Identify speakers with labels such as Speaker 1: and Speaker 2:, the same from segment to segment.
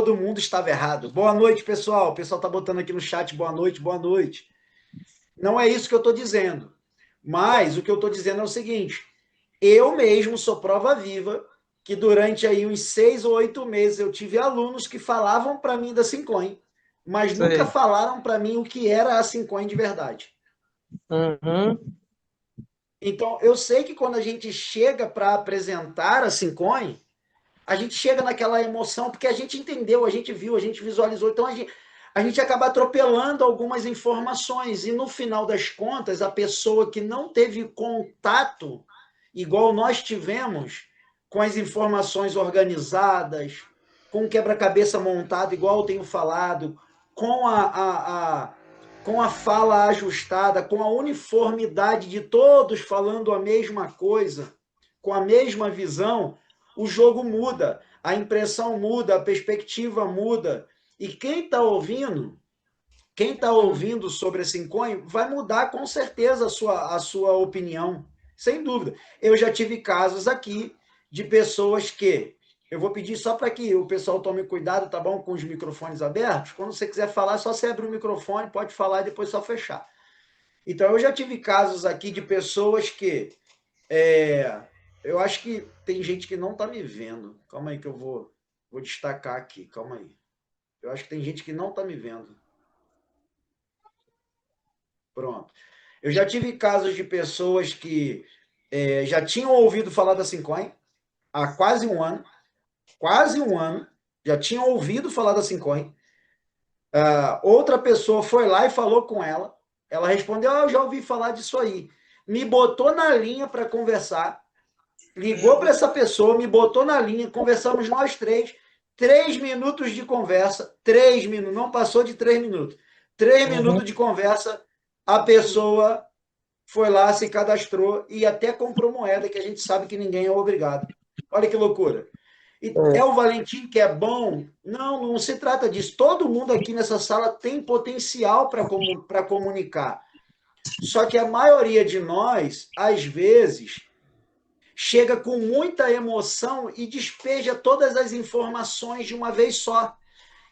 Speaker 1: todo mundo estava errado. Boa noite, pessoal. O pessoal está botando aqui no chat boa noite, boa noite. Não é isso que eu estou dizendo. Mas o que eu estou dizendo é o seguinte: eu mesmo sou prova viva que durante aí uns 6 ou 8 meses eu tive alunos que falavam para mim da Syncoin, mas nunca
Speaker 2: Sei.
Speaker 1: falaram para mim o que era a Syncoin de verdade.
Speaker 2: Uhum.
Speaker 1: Então, eu sei que quando a gente chega para apresentar a Syncoin, a gente chega naquela emoção porque a gente entendeu, a gente viu, a gente visualizou. Então, a gente acaba atropelando algumas informações. E no final das contas, a pessoa que não teve contato, igual nós tivemos, com as informações organizadas, com o quebra-cabeça montado, igual eu tenho falado, com com a fala ajustada, com a uniformidade de todos falando a mesma coisa, com a mesma visão, o jogo muda, a impressão muda, a perspectiva muda. E quem está ouvindo sobre esse Syncoin vai mudar com certeza a sua opinião, sem dúvida. Eu já tive casos aqui de pessoas que, eu vou pedir só para que o pessoal tome cuidado, tá bom, com os microfones abertos. Quando você quiser falar, só você abrir o microfone, pode falar e depois só fechar. Então, eu já tive casos aqui de pessoas que, é, eu acho que tem gente que não está me vendo. Calma aí que eu vou destacar aqui, calma aí. Eu acho que tem gente que não está me vendo. Pronto. Eu já tive casos de pessoas que já tinham ouvido falar da Syncoin há quase um ano, já tinham ouvido falar da Syncoin. Outra pessoa foi lá e falou com ela respondeu, eu já ouvi falar disso aí. Me botou na linha para conversar, ligou para essa pessoa, me botou na linha, conversamos nós três, 3 minutos de conversa, 3 minutos, não passou de 3 minutos. 3 minutos
Speaker 2: Uhum.
Speaker 1: de conversa, a pessoa foi lá, se cadastrou e até comprou moeda, que a gente sabe que ninguém é obrigado. Olha que loucura. E é
Speaker 2: É.
Speaker 1: o Valentim que é bom? Não, não se trata disso. Todo mundo aqui nessa sala tem potencial para comunicar. Só que a maioria de nós, às vezes, chega com muita emoção e despeja todas as informações de uma vez só.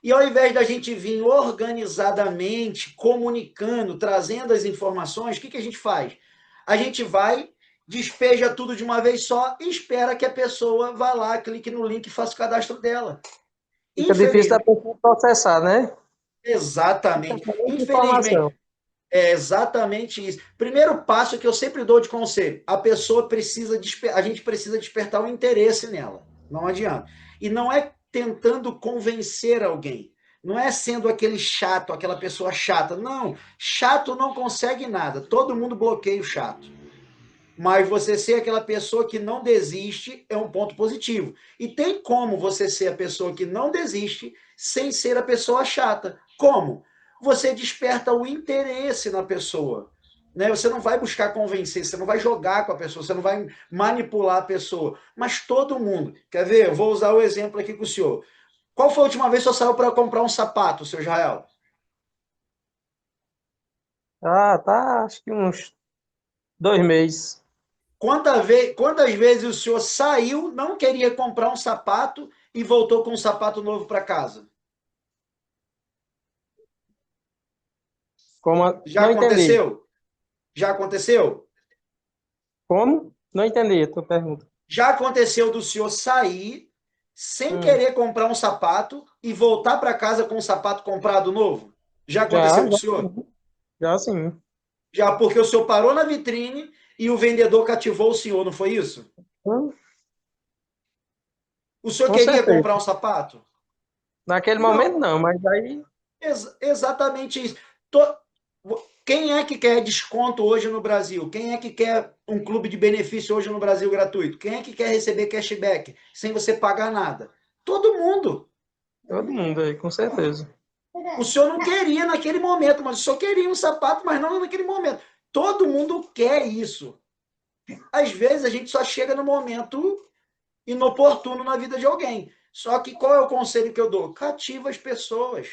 Speaker 1: E ao invés da gente vir organizadamente, comunicando, trazendo as informações, o que a gente faz? A gente vai, despeja tudo de uma vez só e espera que a pessoa vá lá, clique no link e faça o cadastro dela.
Speaker 2: Fica difícil da
Speaker 1: Infelizmente,
Speaker 2: pessoa processar, né? Fica
Speaker 1: exatamente.
Speaker 2: com muita
Speaker 1: Infelizmente,
Speaker 2: informação.
Speaker 1: é exatamente isso. Primeiro passo que eu sempre dou de conselho: a pessoa precisa, a gente precisa despertar o interesse nela. Não adianta. E não é tentando convencer alguém. Não é sendo aquele chato, aquela pessoa chata. Não, chato não consegue nada. Todo mundo bloqueia o chato. Mas você ser aquela pessoa que não desiste é um ponto positivo. E tem como você ser a pessoa que não desiste sem ser a pessoa chata. Como? Você desperta o interesse na pessoa. Né? Você não vai buscar convencer, você não vai jogar com a pessoa, você não vai manipular a pessoa. Mas todo mundo. Quer ver? Eu vou usar o exemplo aqui com o senhor. Qual foi a última vez que você saiu para comprar um sapato, seu Israel?
Speaker 2: Ah, tá, acho que uns 2 meses.
Speaker 1: Quantas vezes o senhor saiu, não queria comprar um sapato e voltou com um sapato novo para casa? Já
Speaker 2: Não entendi.
Speaker 1: aconteceu? Já aconteceu?
Speaker 2: Como? Não entendi a tua pergunta.
Speaker 1: Já aconteceu do senhor sair sem
Speaker 2: Hum.
Speaker 1: querer comprar um sapato e voltar para casa com um sapato comprado novo? Já
Speaker 2: Já,
Speaker 1: aconteceu com o
Speaker 2: já
Speaker 1: senhor?
Speaker 2: sim. Já sim.
Speaker 1: Já porque o senhor parou na vitrine e o vendedor cativou o senhor, não foi isso?
Speaker 2: Hum,
Speaker 1: O senhor
Speaker 2: com
Speaker 1: queria
Speaker 2: certeza.
Speaker 1: comprar um sapato?
Speaker 2: Naquele momento
Speaker 1: Não.
Speaker 2: não, mas aí
Speaker 1: Exatamente isso. To- Quem é que quer desconto hoje no Brasil? Quem é que quer um clube de benefício hoje no Brasil gratuito? Quem é que quer receber cashback sem você pagar nada? Todo mundo.
Speaker 2: todo mundo aí, com certeza.
Speaker 1: O senhor não queria naquele momento, mas o senhor queria um sapato, mas não naquele momento. Todo mundo quer isso. Às vezes a gente só chega no momento inoportuno na vida de alguém. Só que qual é o conselho que eu dou? Cativa as pessoas.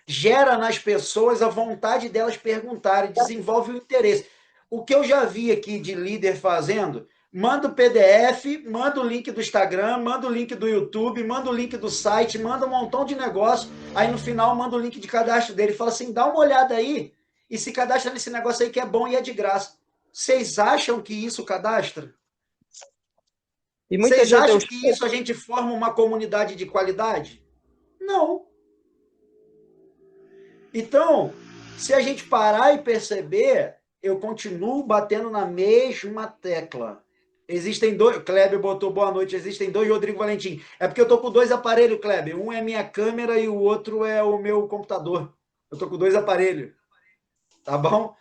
Speaker 1: Gera nas pessoas a vontade delas perguntarem, desenvolve o interesse. O que eu já vi aqui de líder fazendo, manda o PDF, manda o link do Instagram, manda o link do YouTube, manda o link do site, manda um montão de negócio, aí no final manda o link de cadastro dele, fala assim, dá uma olhada aí e se cadastra nesse negócio aí que é bom e é de graça. Vocês acham que isso cadastra?
Speaker 2: E muita
Speaker 1: Vocês
Speaker 2: gente eu
Speaker 1: acham que isso a gente forma uma comunidade de qualidade? Não. Então, se a gente parar e perceber, eu continuo batendo na mesma tecla. Existem dois. Kleber botou boa noite. Existem dois Rodrigo Valentim. É porque eu tô com dois aparelhos, Kleber. Um é minha câmera e o outro é o meu computador. Eu tô com dois aparelhos. Tá bom?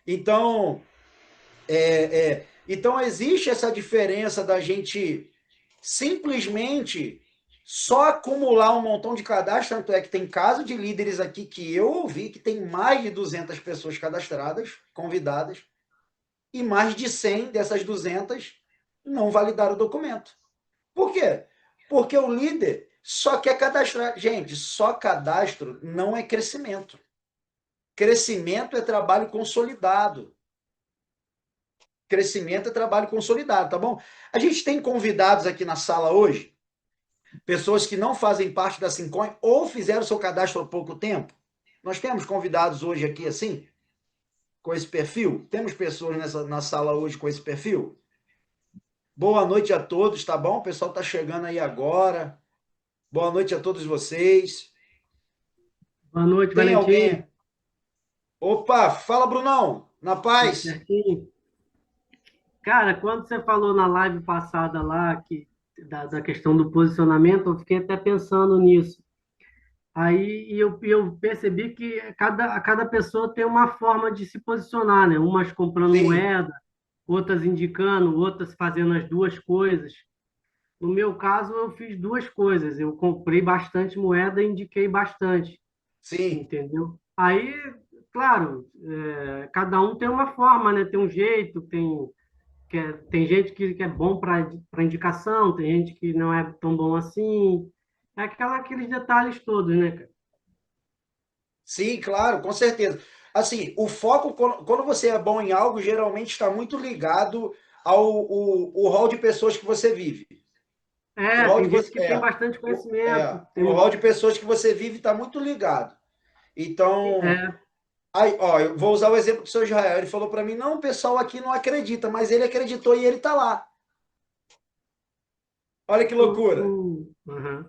Speaker 1: Então, então existe essa diferença da gente simplesmente só acumular um montão de cadastros, tanto é que tem caso de líderes aqui que eu ouvi que tem mais de 200 pessoas cadastradas, convidadas, e mais de 100 dessas 200 não validaram o documento. Por quê? Porque o líder só quer cadastrar. Gente, só cadastro não é crescimento. Crescimento é trabalho consolidado. Crescimento é trabalho consolidado, tá bom? A gente tem convidados aqui na sala hoje, pessoas que não fazem parte da Sincoin ou fizeram seu cadastro há pouco tempo. Nós temos convidados hoje aqui assim, com esse perfil? Temos pessoas na sala hoje com esse perfil? Boa noite a todos, tá bom? O pessoal está chegando aí agora. Boa noite a todos vocês.
Speaker 3: Boa noite,
Speaker 1: Tem alguém?
Speaker 3: Valentim.
Speaker 1: Opa, fala, Brunão. Na
Speaker 3: Tudo
Speaker 1: paz?
Speaker 3: certinho? Cara, quando você falou na live passada lá da questão do posicionamento, eu fiquei até pensando nisso. Aí eu percebi que cada pessoa tem uma forma de se posicionar, né? Umas comprando
Speaker 1: Sim,
Speaker 3: moeda, outras indicando, outras fazendo as duas coisas. No meu caso, eu fiz duas coisas. Eu comprei bastante moeda e indiquei bastante.
Speaker 1: sim.
Speaker 3: Entendeu? Aí, claro, cada um tem uma forma, né? Tem um jeito, tem gente que é bom para indicação, tem gente que não é tão bom assim. É aqueles detalhes todos, né, cara?
Speaker 1: Sim, claro, com certeza. Assim, o foco, quando você é bom em algo, geralmente está muito ligado ao o rol de pessoas que você vive. O rol de
Speaker 3: Tem gente
Speaker 1: você,
Speaker 3: que tem bastante conhecimento,
Speaker 1: o rol de pessoas que você vive está muito ligado. Então,
Speaker 3: é,
Speaker 1: aí, ó, eu vou usar o exemplo do seu Israel. Ele falou para mim, não, o pessoal aqui não acredita, mas ele acreditou e ele está lá. Olha que loucura.
Speaker 3: uhum.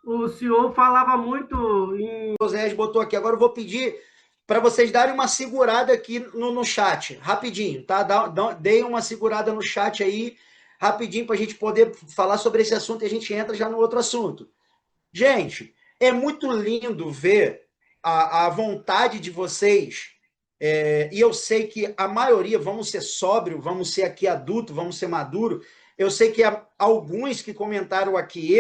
Speaker 3: O senhor falava muito em.
Speaker 1: O José botou aqui. Agora eu vou pedir para vocês darem uma segurada aqui no chat, rapidinho, tá? Deem uma segurada no chat aí, rapidinho, para a gente poder falar sobre esse assunto e a gente entra já no outro assunto. Gente, é muito lindo ver a vontade de vocês, e eu sei que a maioria, vamos ser sóbrio, vamos ser aqui adulto, vamos ser maduro. Eu sei que alguns que comentaram aqui,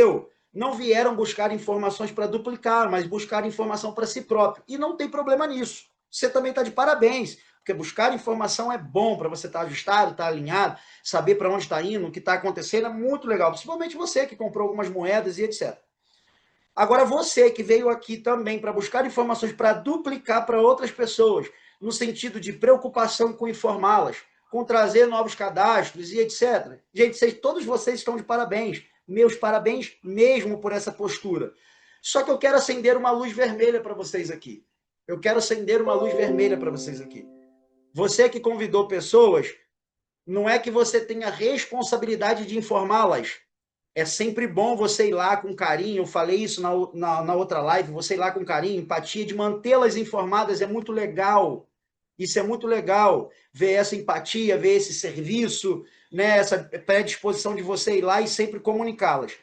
Speaker 1: não vieram buscar informações para duplicar, mas buscar informação para si próprio. E não tem problema nisso. Você também está de parabéns, porque buscar informação é bom para você estar ajustado, estar alinhado, saber para onde está indo, o que está acontecendo, é muito legal. Principalmente você que comprou algumas moedas e etc. Agora, você que veio aqui também para buscar informações para duplicar para outras pessoas, no sentido de preocupação com informá-las, com trazer novos cadastros e etc. Gente, todos vocês estão de parabéns. Meus parabéns mesmo por essa postura. Só que eu quero acender uma luz vermelha para vocês aqui. Eu quero acender uma luz vermelha para vocês aqui. Você que convidou pessoas, não é que você tenha responsabilidade de informá-las. É sempre bom você ir lá com carinho. Eu falei isso na outra live. Você ir lá com carinho, empatia, de mantê-las informadas é muito legal. Isso é muito legal. Ver essa empatia, ver esse serviço, né? Essa predisposição de você ir lá e sempre comunicá-las.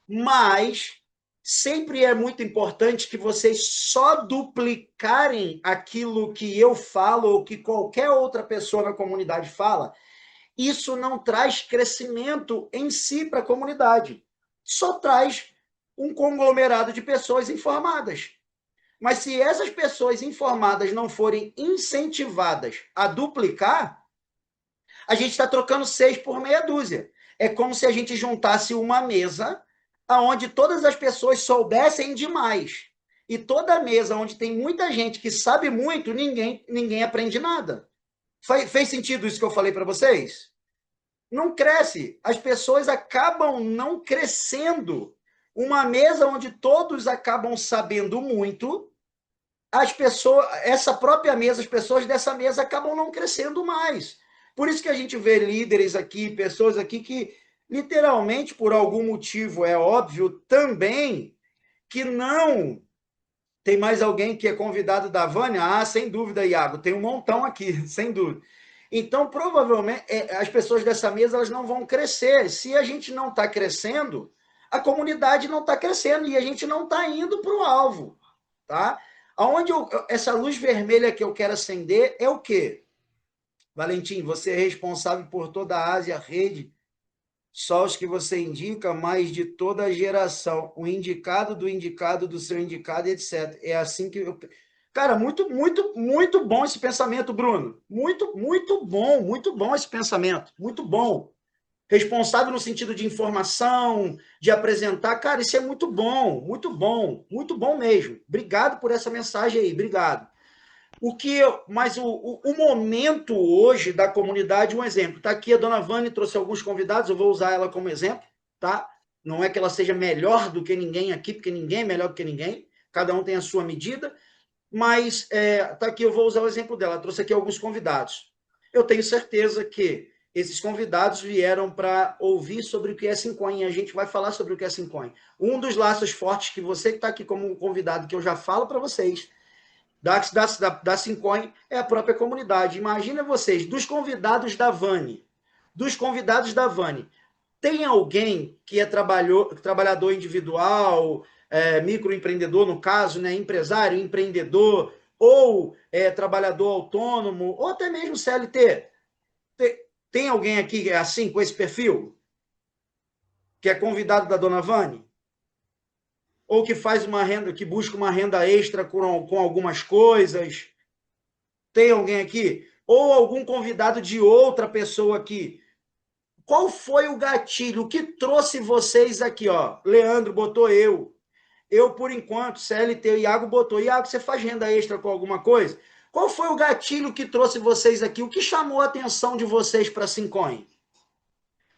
Speaker 1: Mas sempre é muito importante que vocês só duplicarem aquilo que eu falo ou que qualquer outra pessoa na comunidade fala. Isso não traz crescimento em si para a comunidade. Só traz um conglomerado de pessoas informadas. Mas se essas pessoas informadas não forem incentivadas a duplicar, a gente está trocando 6 por meia dúzia. É como se a gente juntasse uma mesa onde todas as pessoas soubessem demais. E toda mesa onde tem muita gente que sabe muito, ninguém aprende nada. Fez sentido isso que eu falei para vocês? Não cresce. As pessoas acabam não crescendo. Uma mesa onde todos acabam sabendo muito, as pessoas, essa própria mesa, as pessoas dessa mesa acabam não crescendo mais. Por isso que a gente vê líderes aqui, pessoas aqui que, literalmente, por algum motivo, é óbvio também, que não... Tem mais alguém que é convidado da Vânia? Ah, sem dúvida, Iago. Tem um montão aqui, sem dúvida. Então, provavelmente, as pessoas dessa mesa elas não vão crescer. Se a gente não está crescendo, a comunidade não está crescendo e a gente não está indo para o alvo. Tá? Essa luz vermelha que eu quero acender é o quê? Valentim, você é responsável por toda a Ásia Rede, só os que você indica, mas de toda a geração, o indicado do seu indicado, etc. É assim que eu... Cara, muito bom esse pensamento, Bruno. Muito bom esse pensamento. Muito bom. Responsável no sentido de informação, de apresentar. Cara, isso é muito bom mesmo. Obrigado por essa mensagem aí, obrigado. Mas o momento hoje da comunidade, um exemplo. Está aqui a dona Vânia, trouxe alguns convidados, eu vou usar ela como exemplo, tá? Não é que ela seja melhor do que ninguém aqui, porque ninguém é melhor do que ninguém, cada um tem a sua medida, mas tá aqui, eu vou usar o exemplo dela, ela trouxe aqui alguns convidados. Eu tenho certeza que esses convidados vieram para ouvir sobre o que é Syncoin, e a gente vai falar sobre o que é Syncoin. Um dos laços fortes que você que está aqui como convidado, que eu já falo para vocês, da Syncoin é a própria comunidade. Imagina vocês, dos convidados da Vani, tem alguém que é trabalhador individual, microempreendedor, no caso, né, empresário, empreendedor, ou trabalhador autônomo, ou até mesmo CLT? Tem alguém aqui que é assim, com esse perfil? Que é convidado da dona Vani? Ou que faz uma renda, que busca uma renda extra com algumas coisas? Tem alguém aqui? Ou algum convidado de outra pessoa aqui? Qual foi o gatilho que trouxe vocês aqui? Ó? Leandro botou eu. Eu, por enquanto, CLT, Iago botou. Iago, você faz renda extra com alguma coisa? Qual foi o gatilho que trouxe vocês aqui? O que chamou a atenção de vocês para a Syncoin?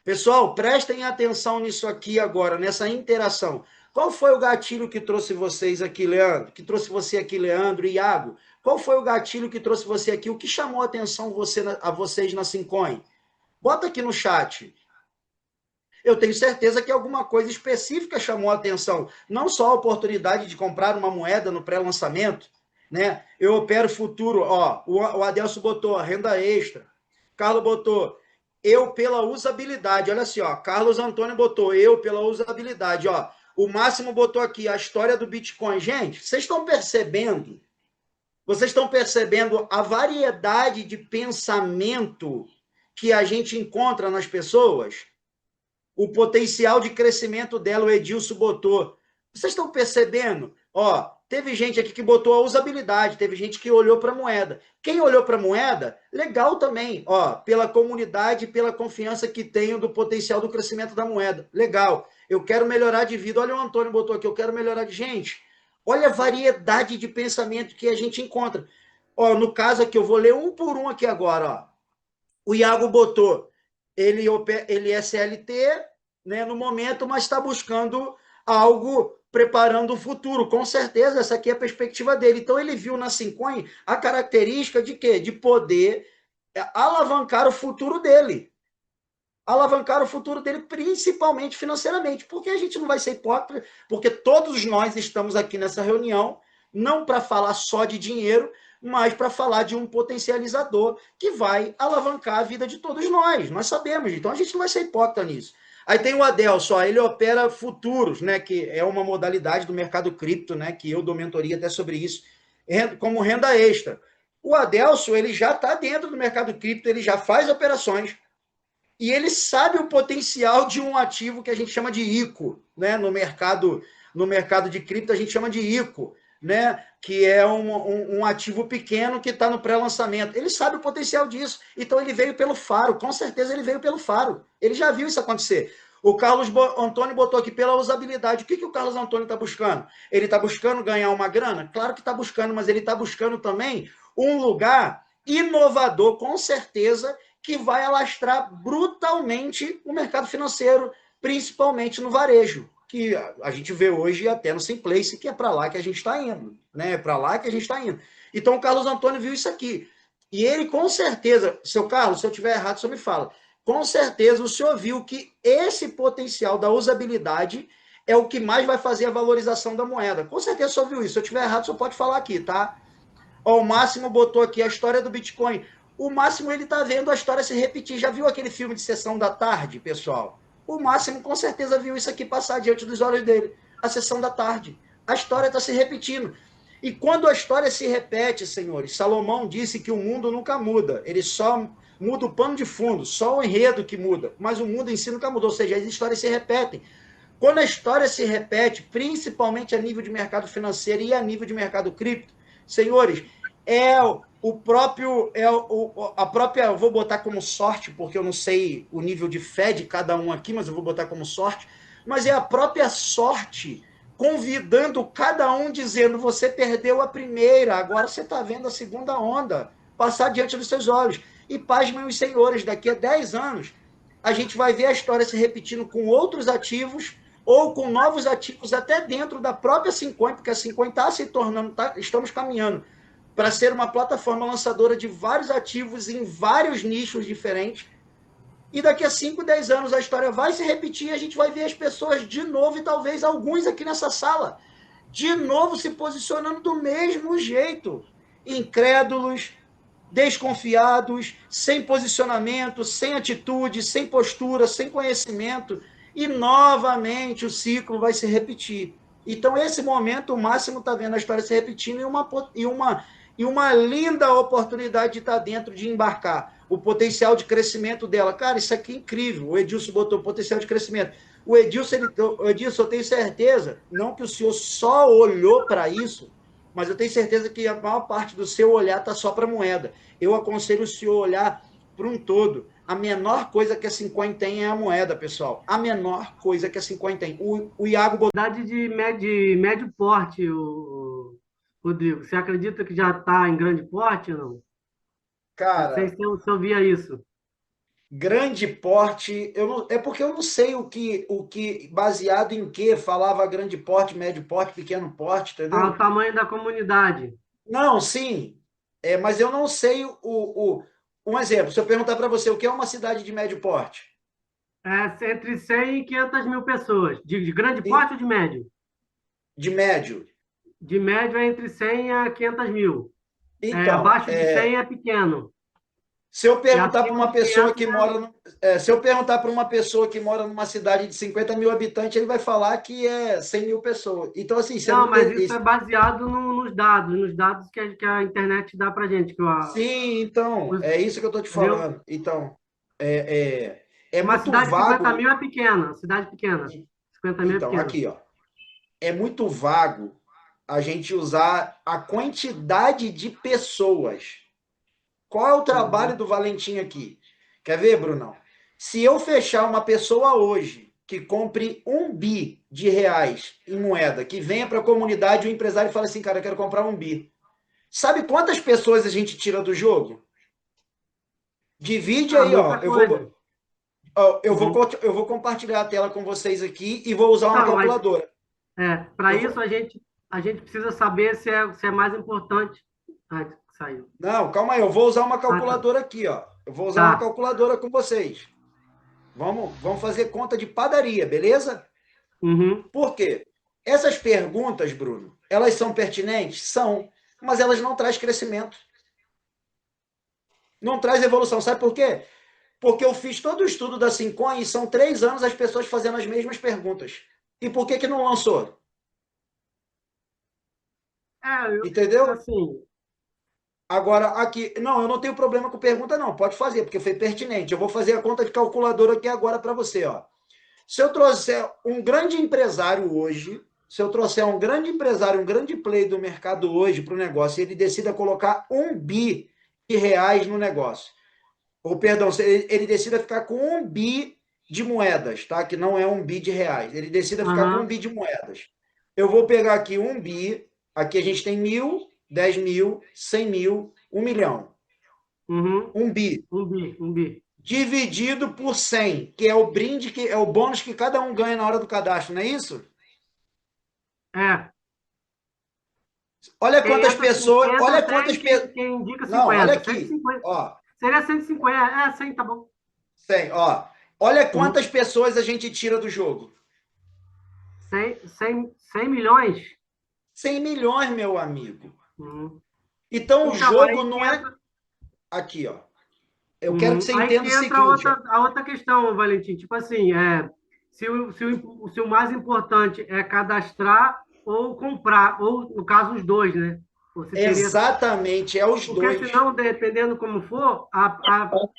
Speaker 1: Pessoal, prestem atenção nisso aqui agora, nessa interação. Qual foi o gatilho que trouxe vocês aqui, Leandro? Que trouxe você aqui, Leandro e Iago? Qual foi o gatilho que trouxe você aqui? O que chamou a atenção a vocês na Syncoin? Bota aqui no chat. Eu tenho certeza que alguma coisa específica chamou a atenção. Não só a oportunidade de comprar uma moeda no pré-lançamento, né? Eu opero futuro, ó, o Adelso botou a renda extra. Carlos botou eu pela usabilidade. Olha assim, ó, Carlos Antônio botou eu pela usabilidade, ó. O Máximo botou aqui a história do Bitcoin. Gente, vocês estão percebendo? Vocês estão percebendo a variedade de pensamento que a gente encontra nas pessoas? O potencial de crescimento dela, o Edilson botou. Vocês estão percebendo? Ó, teve gente aqui que botou a usabilidade, teve gente que olhou para a moeda. Quem olhou para a moeda, legal também, ó, pela comunidade, pela confiança que tenho do potencial do crescimento da moeda. Legal. Eu quero melhorar de vida. Olha o Antônio botou aqui, eu quero melhorar de gente. Olha a variedade de pensamento que a gente encontra. Ó, no caso aqui, eu vou ler um por um aqui agora, ó. O Iago botou, ele é CLT, né, no momento, mas está buscando algo, preparando o futuro. Com certeza, essa aqui é a perspectiva dele. Então, ele viu na Syncoin a característica de quê? De poder alavancar o futuro dele. Alavancar o futuro dele, principalmente financeiramente. Porque a gente não vai ser hipócrita, porque todos nós estamos aqui nessa reunião, não para falar só de dinheiro, mas para falar de um potencializador que vai alavancar a vida de todos nós sabemos, então a gente não vai ser hipócrita nisso. Aí tem o Adelson, ele opera futuros, né, que é uma modalidade do mercado cripto, né, que eu dou mentoria até sobre isso, como renda extra. O Adelson, ele já está dentro do mercado cripto, ele já faz operações, e ele sabe o potencial de um ativo que a gente chama de ICO, né, no mercado de cripto a gente chama de ICO, né, que é um ativo pequeno que está no pré-lançamento. Ele sabe o potencial disso, então ele veio pelo faro, com certeza ele veio pelo faro. Ele já viu isso acontecer. O Carlos Antônio botou aqui pela usabilidade. O que o Carlos Antônio está buscando? Ele está buscando ganhar uma grana? Claro que está buscando, mas ele está buscando também um lugar inovador, com certeza, que vai alastrar brutalmente o mercado financeiro, principalmente no varejo, que a gente vê hoje até no Simplace, que é para lá que a gente está indo, né? É para lá que a gente está indo. Então, o Carlos Antônio viu isso aqui. E ele, com certeza, seu Carlos, se eu estiver errado, só me fala. Com certeza, o senhor viu que esse potencial da usabilidade é o que mais vai fazer a valorização da moeda. Com certeza, o senhor viu isso. Se eu estiver errado, o senhor pode falar aqui, tá? Ó, o Máximo botou aqui a história do Bitcoin. O Máximo, ele tá vendo a história se repetir. Já viu aquele filme de Sessão da Tarde, pessoal? O Máximo, com certeza, viu isso aqui passar diante dos olhos dele. A Sessão da Tarde. A história está se repetindo. E quando a história se repete, senhores, Salomão disse que o mundo nunca muda. Ele só muda o pano de fundo, só o enredo que muda. Mas o mundo em si nunca mudou, ou seja, as histórias se repetem. Quando a história se repete, principalmente a nível de mercado financeiro e a nível de mercado cripto, senhores, a própria, eu vou botar como sorte, porque eu não sei o nível de fé de cada um aqui, mas eu vou botar como sorte, mas é a própria sorte convidando cada um, dizendo, você perdeu a primeira, agora você está vendo a segunda onda passar diante dos seus olhos. E pasmem os senhores, daqui a 10 anos, a gente vai ver a história se repetindo com outros ativos ou com novos ativos até dentro da própria Cincoin, porque a Cincoin está se tornando, estamos caminhando para ser uma plataforma lançadora de vários ativos em vários nichos diferentes. E daqui a 5, 10 anos a história vai se repetir e a gente vai ver as pessoas de novo, e talvez alguns aqui nessa sala, de novo se posicionando do mesmo jeito. Incrédulos, desconfiados, sem posicionamento, sem atitude, sem postura, sem conhecimento. E novamente o ciclo vai se repetir. Então, esse momento, o Máximo está vendo a história se repetindo e uma linda oportunidade de estar dentro, de embarcar. O potencial de crescimento dela. Cara, isso aqui é incrível. O Edilson botou potencial de crescimento. O Edilson, eu tenho certeza, não que o senhor só olhou para isso, mas eu tenho certeza que a maior parte do seu olhar está só para a moeda. Eu aconselho o senhor olhar para um todo. A menor coisa que a Cincoin tem é a moeda, pessoal. A menor coisa que a Cincoin tem. O Iago botou...
Speaker 3: De médio porte, Rodrigo. Você acredita que já está em grande porte ou não? Não sei
Speaker 1: Cara,
Speaker 3: se eu via isso.
Speaker 1: grande porte, é porque eu não sei o que baseado em que falava grande porte, médio porte, pequeno porte,
Speaker 3: Ah, o
Speaker 1: entendeu?
Speaker 3: tamanho da comunidade.
Speaker 1: Não, sim, mas eu não sei um exemplo. Se eu perguntar para você o que é uma cidade de médio porte,
Speaker 3: É entre 100 e 500 mil pessoas. De grande
Speaker 1: E-
Speaker 3: porte ou de médio?
Speaker 1: de médio.
Speaker 3: De médio é entre 100 a 500 mil. É,
Speaker 1: Então,
Speaker 3: abaixo de 100 é pequeno.
Speaker 1: se eu
Speaker 3: E
Speaker 1: perguntar para
Speaker 3: acima
Speaker 1: uma
Speaker 3: de
Speaker 1: pessoa
Speaker 3: 500
Speaker 1: que mora, se eu perguntar para uma pessoa que mora numa cidade de 50 mil habitantes, ele vai falar que é 100 mil pessoas. Então, assim, você
Speaker 3: Não,
Speaker 1: não.
Speaker 3: mas isso é baseado nos dados que a internet dá para gente.
Speaker 1: Sim, então, é isso que eu estou te
Speaker 3: Entendeu?
Speaker 1: falando. Então, é
Speaker 3: Uma
Speaker 1: muito
Speaker 3: cidade de 50
Speaker 1: vago.
Speaker 3: mil é pequena. Cidade pequena. 50 mil é
Speaker 1: Então,
Speaker 3: pequena.
Speaker 1: aqui, ó, é muito vago a gente usar a quantidade de pessoas. Qual é o trabalho
Speaker 3: Uhum.
Speaker 1: do Valentim aqui? Quer ver, Brunão? Se eu fechar uma pessoa hoje que compre 1 bi de reais em moeda, que venha para a comunidade, o empresário fala assim, cara, eu quero comprar 1 bi. Sabe quantas pessoas a gente tira do jogo? Divide
Speaker 3: Ah,
Speaker 1: aí,
Speaker 3: muita
Speaker 1: ó.
Speaker 3: coisa. Uhum.
Speaker 1: Eu vou compartilhar a tela com vocês aqui e vou usar uma
Speaker 3: Então, mas
Speaker 1: calculadora.
Speaker 3: para
Speaker 1: Eu
Speaker 3: isso
Speaker 1: vou...
Speaker 3: a gente precisa saber se é mais importante. Ah, saiu.
Speaker 1: Não, calma aí, eu vou usar uma
Speaker 3: Ah, tá.
Speaker 1: calculadora aqui, ó. Eu vou usar uma
Speaker 3: Tá.
Speaker 1: calculadora com vocês. Vamos fazer conta de padaria, beleza?
Speaker 3: Uhum.
Speaker 1: Por quê? Essas perguntas, Bruno, elas são pertinentes? São, mas elas não trazem crescimento. Não traz evolução. Sabe por quê? Porque eu fiz todo o estudo da Cincoin e são 3 anos as pessoas fazendo as mesmas perguntas. E por que não lançou? Entendeu?
Speaker 3: Assim,
Speaker 1: Agora, aqui, não, eu não tenho problema com pergunta, não. Pode fazer, porque foi pertinente. Eu vou fazer a conta de calculadora aqui agora para você, ó. Se eu trouxer um grande empresário hoje, se eu trouxer um grande empresário, um grande play do mercado hoje para o negócio, e ele decida colocar 1 bi de reais no negócio, ou perdão, ele decida ficar com 1 bi de moedas, tá? Que não é 1 bi de reais. Ele decida ficar com um
Speaker 3: aham.
Speaker 1: bi de moedas. Eu vou pegar aqui 1 bi, aqui a gente tem 1.000, 10 mil, 100 mil, 1 milhão.
Speaker 3: Uhum.
Speaker 1: 1 bi.
Speaker 3: 1 bi.
Speaker 1: Dividido por 100, que é o brinde, que é o bônus que cada um ganha na hora do cadastro, não é isso?
Speaker 3: É.
Speaker 1: Olha
Speaker 3: Quem
Speaker 1: quantas
Speaker 3: entra
Speaker 1: pessoas,
Speaker 3: 50,
Speaker 1: olha
Speaker 3: 100,
Speaker 1: quantas pessoas.
Speaker 3: quem indica
Speaker 1: Não, olha
Speaker 3: 50.
Speaker 1: aqui.
Speaker 3: 150.
Speaker 1: Ó,
Speaker 3: Seria 150. É, 100, tá bom.
Speaker 1: 100, ó. Olha
Speaker 3: Uhum.
Speaker 1: quantas pessoas a gente tira do jogo.
Speaker 3: 100 milhões.
Speaker 1: 100 milhões, meu amigo.
Speaker 3: Uhum.
Speaker 1: Então o
Speaker 3: Então,
Speaker 1: jogo
Speaker 3: aí que
Speaker 1: não é
Speaker 3: entra.
Speaker 1: aqui, ó. Eu quero que
Speaker 3: Uhum.
Speaker 1: você
Speaker 3: Aí
Speaker 1: entenda
Speaker 3: que
Speaker 1: o
Speaker 3: entra
Speaker 1: seguinte, ó.
Speaker 3: a outra questão, Valentim. Tipo assim, se o mais importante é cadastrar ou comprar, ou no caso os dois, né? Você teria.
Speaker 1: Exatamente, é os
Speaker 3: Porque
Speaker 1: dois.
Speaker 3: senão, dependendo como for,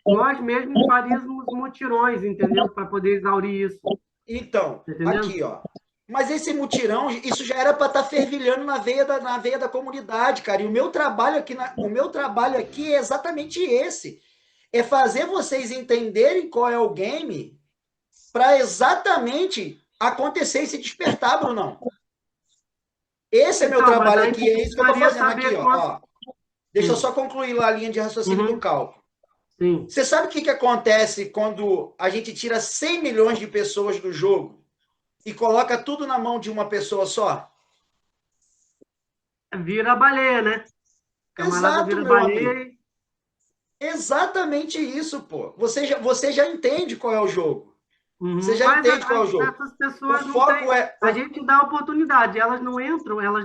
Speaker 3: nós mesmos faríamos mutirões, entendeu? Para poder exaurir isso.
Speaker 1: Então,
Speaker 3: Tá entendendo?
Speaker 1: aqui, ó. Mas esse mutirão, isso já era para estar fervilhando na veia da comunidade, cara. E o meu trabalho aqui, o meu trabalho aqui é exatamente esse. É fazer vocês entenderem qual é o game para exatamente acontecer esse despertar, Brunão. Esse é meu
Speaker 3: Então, mas
Speaker 1: trabalho
Speaker 3: aí
Speaker 1: aqui, é isso que eu estou
Speaker 3: precisaria
Speaker 1: fazendo aqui,
Speaker 3: saber
Speaker 1: ó.
Speaker 3: quanto.
Speaker 1: Ó. Deixa eu
Speaker 3: Hum.
Speaker 1: só concluir lá a linha de raciocínio do
Speaker 3: Uhum.
Speaker 1: cálculo.
Speaker 3: Sim.
Speaker 1: Você sabe o que acontece quando a gente tira 100 milhões de pessoas do jogo e coloca tudo na mão de uma pessoa só?
Speaker 3: Vira baleia, né? Camarada
Speaker 1: Exato,
Speaker 3: vira
Speaker 1: meu amigo.
Speaker 3: baleia.
Speaker 1: Exatamente isso, pô. Você já entende qual é o jogo. Você
Speaker 3: Uhum.
Speaker 1: já
Speaker 3: Mas
Speaker 1: entende qual é o jogo.
Speaker 3: essas
Speaker 1: O
Speaker 3: pessoas não têm.
Speaker 1: foco é.
Speaker 3: A gente dá oportunidade, elas não entram, elas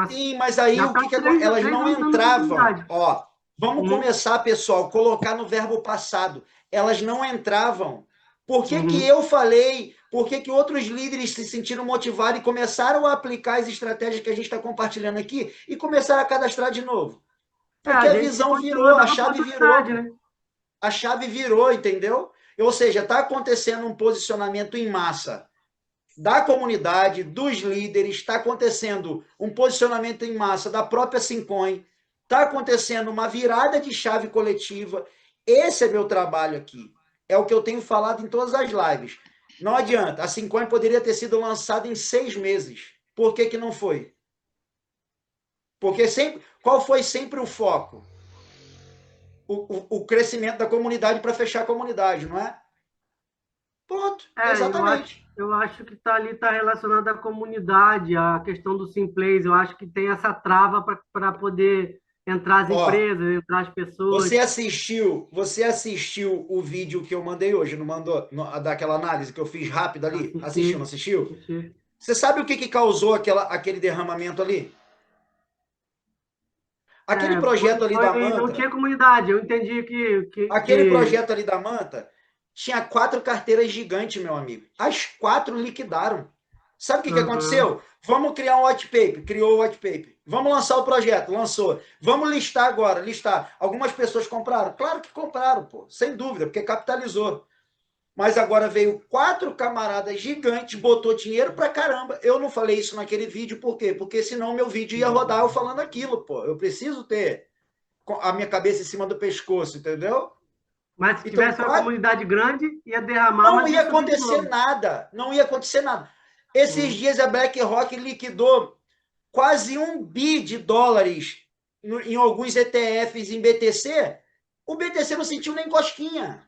Speaker 1: Sim, mas aí
Speaker 3: já
Speaker 1: o
Speaker 3: está
Speaker 1: que, que
Speaker 3: três
Speaker 1: elas não
Speaker 3: anos dando
Speaker 1: entravam?
Speaker 3: oportunidade.
Speaker 1: Ó, vamos
Speaker 3: Uhum.
Speaker 1: começar, pessoal, colocar no verbo passado. Elas não entravam. Por que, que
Speaker 3: Uhum.
Speaker 1: eu falei? Por que, que outros líderes se sentiram motivados e começaram a aplicar as estratégias que a gente está compartilhando aqui e começaram a cadastrar de novo? Porque
Speaker 3: A
Speaker 1: a
Speaker 3: gente
Speaker 1: visão
Speaker 3: continua
Speaker 1: virou, a
Speaker 3: dando
Speaker 1: chave virou,
Speaker 3: oportunidade,
Speaker 1: pô.
Speaker 3: né?
Speaker 1: A chave virou, entendeu? Ou seja, está acontecendo um posicionamento em massa da comunidade, dos líderes, está acontecendo um posicionamento em massa da própria Sincoin, está acontecendo uma virada de chave coletiva. Esse é meu trabalho aqui. É o que eu tenho falado em todas as lives. Não adianta. A Sincoin poderia ter sido lançada em 6 meses. Por que, que não foi? Porque sempre. Qual foi sempre o foco? O crescimento da comunidade para fechar a comunidade, não é? Ponto. Exatamente.
Speaker 3: Eu acho que tá ali está relacionado à comunidade, à questão do Simplays. Eu acho que tem essa trava para poder entrar as
Speaker 1: Ó,
Speaker 3: empresas, entrar as pessoas.
Speaker 1: você assistiu o vídeo que eu mandei hoje, não mandou? Daquela análise que eu fiz rápida ali? Assistiu, não
Speaker 3: Assistir,
Speaker 1: assistiu?
Speaker 3: assistir.
Speaker 1: Você sabe o que, que causou aquele derramamento ali? Aquele projeto ali da
Speaker 3: Não
Speaker 1: Manta,
Speaker 3: tinha comunidade. Eu entendi
Speaker 1: aquele projeto ali da Manta, tinha 4 carteiras gigantes, meu amigo. As 4 liquidaram. Sabe o que, que
Speaker 3: Aham.
Speaker 1: aconteceu? Vamos criar um white paper. Criou o white paper. Vamos lançar o projeto. Lançou. Vamos listar agora. Listar. Algumas pessoas compraram? Claro que compraram, pô. Sem dúvida, porque capitalizou. Mas agora veio 4 camaradas gigantes, botou dinheiro pra caramba. Eu não falei isso naquele vídeo, por quê? Porque senão meu vídeo ia rodar eu falando aquilo, pô. Eu preciso ter a minha cabeça em cima do pescoço, entendeu?
Speaker 3: Mas se
Speaker 1: Então,
Speaker 3: tivesse uma comunidade grande, ia derramar,
Speaker 1: não
Speaker 3: mas
Speaker 1: ia
Speaker 3: ia subir de
Speaker 1: acontecer
Speaker 3: novo.
Speaker 1: nada. Não ia acontecer nada. Esses
Speaker 3: Uhum.
Speaker 1: dias a BlackRock liquidou quase 1 bi de dólares em alguns ETFs em BTC. O BTC não sentiu nem cosquinha.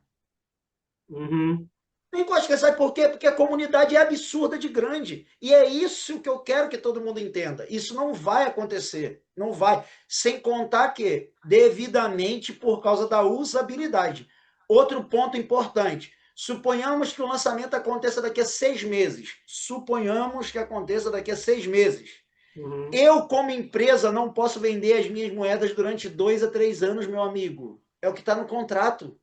Speaker 3: Uhum.
Speaker 1: Nem cosquinha, sabe por quê? Porque a comunidade é absurda de grande. E é isso que eu quero que todo mundo entenda. Isso não vai acontecer. Não vai. Sem contar que, devidamente, por causa da usabilidade. Outro ponto importante. Suponhamos que o lançamento aconteça daqui a 6 meses. Suponhamos que aconteça daqui a 6 meses.
Speaker 3: Uhum.
Speaker 1: Eu, como empresa, não posso vender as minhas moedas durante 2 a 3 anos, meu amigo. É o que está no contrato.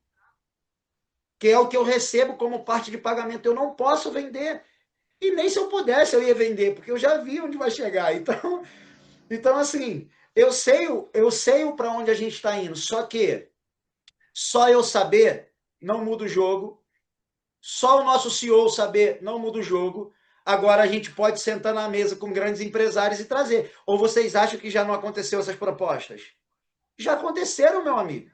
Speaker 1: Que é o que eu recebo como parte de pagamento. Eu não posso vender. E nem se eu pudesse eu ia vender, porque eu já vi onde vai chegar. Então assim, eu sei para onde a gente está indo. Só que só eu saber não muda o jogo. Só o nosso CEO saber não muda o jogo. Agora a gente pode sentar na mesa com grandes empresários e trazer. Ou vocês acham que já não aconteceu essas propostas? Já aconteceram, meu amigo.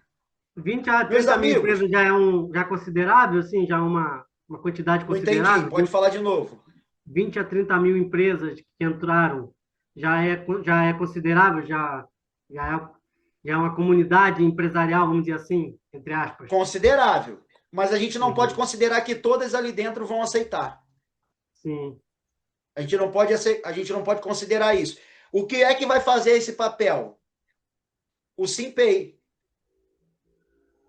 Speaker 3: 20 a
Speaker 1: Meus
Speaker 3: 30 mil
Speaker 1: amigos,
Speaker 3: empresas já é considerável, assim, já é uma quantidade
Speaker 1: não entendi.
Speaker 3: considerável.
Speaker 1: Pode falar de novo.
Speaker 3: 20 a 30 mil empresas que entraram já é considerável, já é Já é uma comunidade empresarial, vamos dizer assim, entre aspas.
Speaker 1: Considerável. Mas a gente não pode
Speaker 3: Uhum.
Speaker 1: considerar que todas ali dentro vão aceitar.
Speaker 3: Sim.
Speaker 1: A gente não pode considerar isso. O que é que vai fazer esse papel? O SimPay,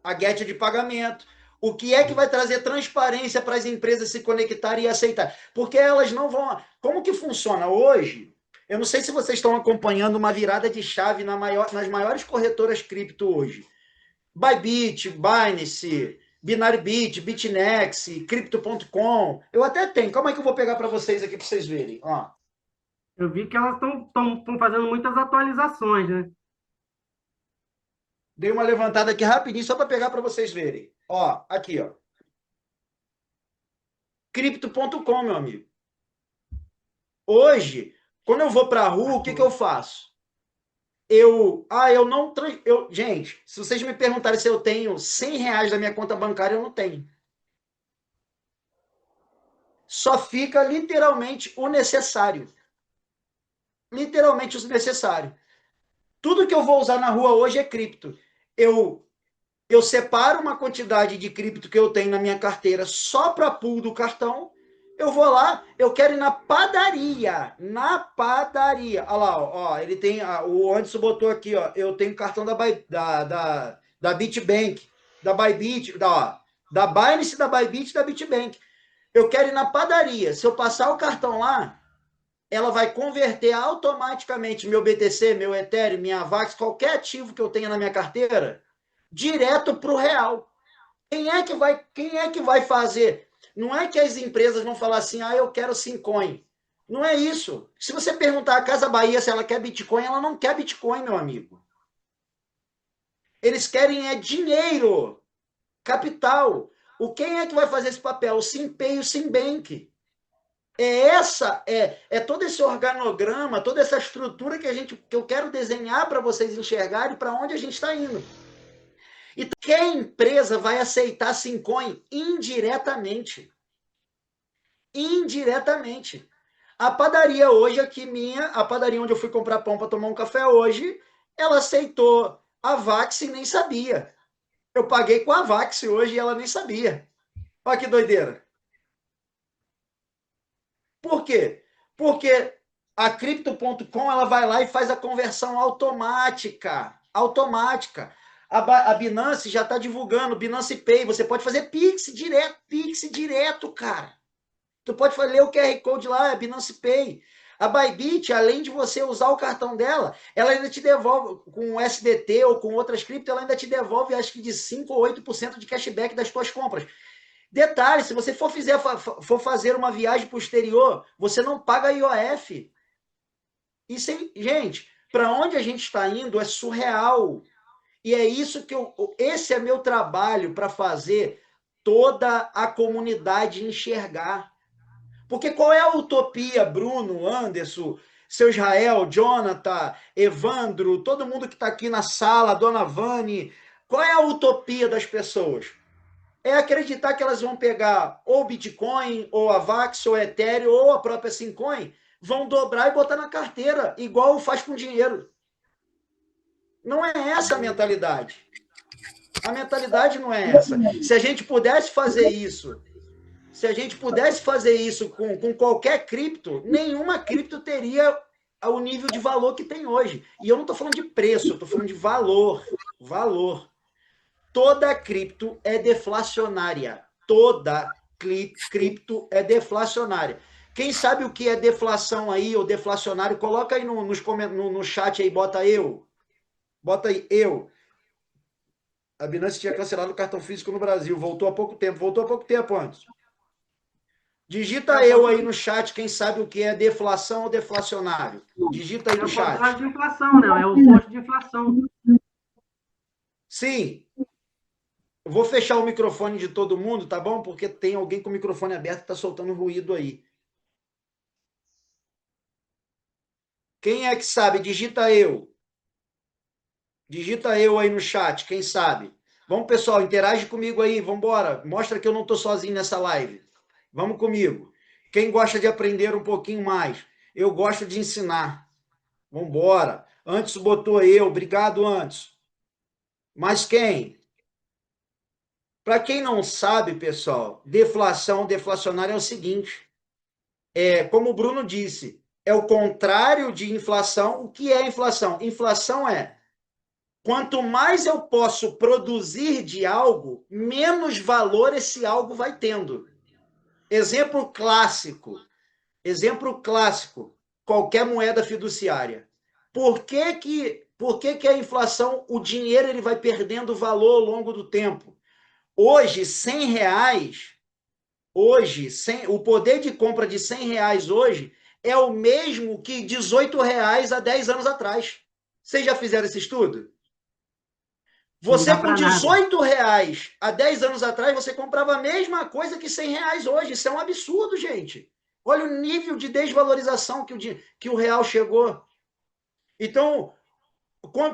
Speaker 1: a Get de pagamento. O que é que vai trazer transparência para as empresas se conectarem e aceitar? Porque elas não vão. Como que funciona hoje? Eu não sei se vocês estão acompanhando uma virada de chave nas maiores corretoras cripto hoje. Bybit, Binance, Binarybit, BitNex, Crypto.com. Eu até tenho. Como é que eu vou pegar para vocês aqui para vocês verem? Ó,
Speaker 3: Eu vi que elas estão fazendo muitas atualizações, né?
Speaker 1: dei uma levantada aqui rapidinho só para pegar para vocês verem. Ó, aqui, ó. Crypto.com, meu amigo. Hoje, quando eu vou para a rua, o que eu faço? Eu não, gente, se vocês me perguntarem se eu tenho R$ 100 na minha conta bancária, eu não tenho. Só fica literalmente o necessário. Literalmente o necessário. Tudo que eu vou usar na rua hoje é cripto. Eu eu separo uma quantidade de cripto que eu tenho na minha carteira só para pool do cartão. Eu vou lá, eu quero ir na padaria. Na padaria. Olha lá, ó, ele tem. O Anderson botou aqui, ó. Eu tenho cartão da Bitbank, da Bybit, da Binance, da Bybit, da Bitbank. Eu quero ir na padaria. Se eu passar o cartão lá, ela vai converter automaticamente meu BTC, meu Ethereum, minha Avax, qualquer ativo que eu tenha na minha carteira, direto para o real. Quem é que vai fazer? Não é que as empresas vão falar assim, eu quero Simcoin. Não é isso. Se você perguntar a Casa Bahia se ela quer Bitcoin, ela não quer Bitcoin, meu amigo. Eles querem é dinheiro, capital. Quem é que vai fazer esse papel? O Simpay e o Simbank. É todo esse organograma, toda essa estrutura que eu quero desenhar para vocês enxergarem para onde a gente está indo. E que a empresa vai aceitar Simcoin indiretamente. Indiretamente. A padaria hoje aqui a padaria onde eu fui comprar pão para tomar um café hoje, ela aceitou a Vax e nem sabia. Eu paguei com a Vax hoje e ela nem sabia. Olha que doideira. Por quê? Porque a Crypto.com ela vai lá e faz a conversão automática. Automática. A Binance já está divulgando, Binance Pay, você pode fazer Pix direto, cara. Tu pode ler o QR Code lá, é Binance Pay. A Bybit, além de você usar o cartão dela, ela ainda te devolve, com o SDT ou com outras cripto, ela ainda te devolve, acho que de 5 ou 8% de cashback das tuas compras. Detalhe, se você for fazer uma viagem para o exterior, você não paga IOF. Isso, gente, para onde a gente está indo é surreal. E é isso que esse é meu trabalho para fazer toda a comunidade enxergar. Porque qual é a utopia, Bruno, Anderson, seu Israel, Jonathan, Evandro, todo mundo que está aqui na sala, Dona Vani, qual é a utopia das pessoas? É acreditar que elas vão pegar ou Bitcoin, ou Avax, ou Ethereum, ou a própria Simcoin, vão dobrar e botar na carteira, igual faz com dinheiro. Não é essa a mentalidade. A mentalidade não é essa. Se a gente pudesse fazer isso com qualquer cripto, nenhuma cripto teria o nível de valor que tem hoje. E eu não estou falando de preço, eu estou falando de valor. Valor. Toda cripto é deflacionária. Toda cripto é deflacionária. Quem sabe o que é deflação aí, ou deflacionário, coloca aí no chat aí, bota eu. Bota aí, eu. A Binance tinha cancelado o cartão físico no Brasil. Voltou há pouco tempo antes. Digita eu aí no chat, quem sabe o que é deflação ou deflacionário. Digita aí no chat.
Speaker 3: É o contrário de inflação, né? É o oposto de inflação.
Speaker 1: Sim. Eu vou fechar o microfone de todo mundo, tá bom? Porque tem alguém com o microfone aberto que está soltando ruído aí. Quem é que sabe? Digita eu. Digita eu aí no chat, quem sabe? Vamos, pessoal, interage comigo aí, vamos embora. Mostra que eu não estou sozinho nessa live. Vamos comigo. Quem gosta de aprender um pouquinho mais? Eu gosto de ensinar. Vamos embora. Antes botou eu. Obrigado, antes. Mas quem? Para quem não sabe, pessoal, deflacionário é o seguinte, como o Bruno disse, é o contrário de inflação. O que é inflação? Inflação é quanto mais eu posso produzir de algo, menos valor esse algo vai tendo. Exemplo clássico, qualquer moeda fiduciária. Por que a inflação, o dinheiro ele vai perdendo valor ao longo do tempo? Hoje, R$ 100, o poder de compra de R$ 100 hoje é o mesmo que R$ 18 há 10 anos atrás. Vocês já fizeram esse estudo?
Speaker 3: Não
Speaker 1: Você
Speaker 3: dá
Speaker 1: com
Speaker 3: para nada.
Speaker 1: R$ 18 há 10 anos atrás, você comprava a mesma coisa que R$ 100 hoje. Isso é um absurdo, gente. Olha o nível de desvalorização que o real chegou. Então,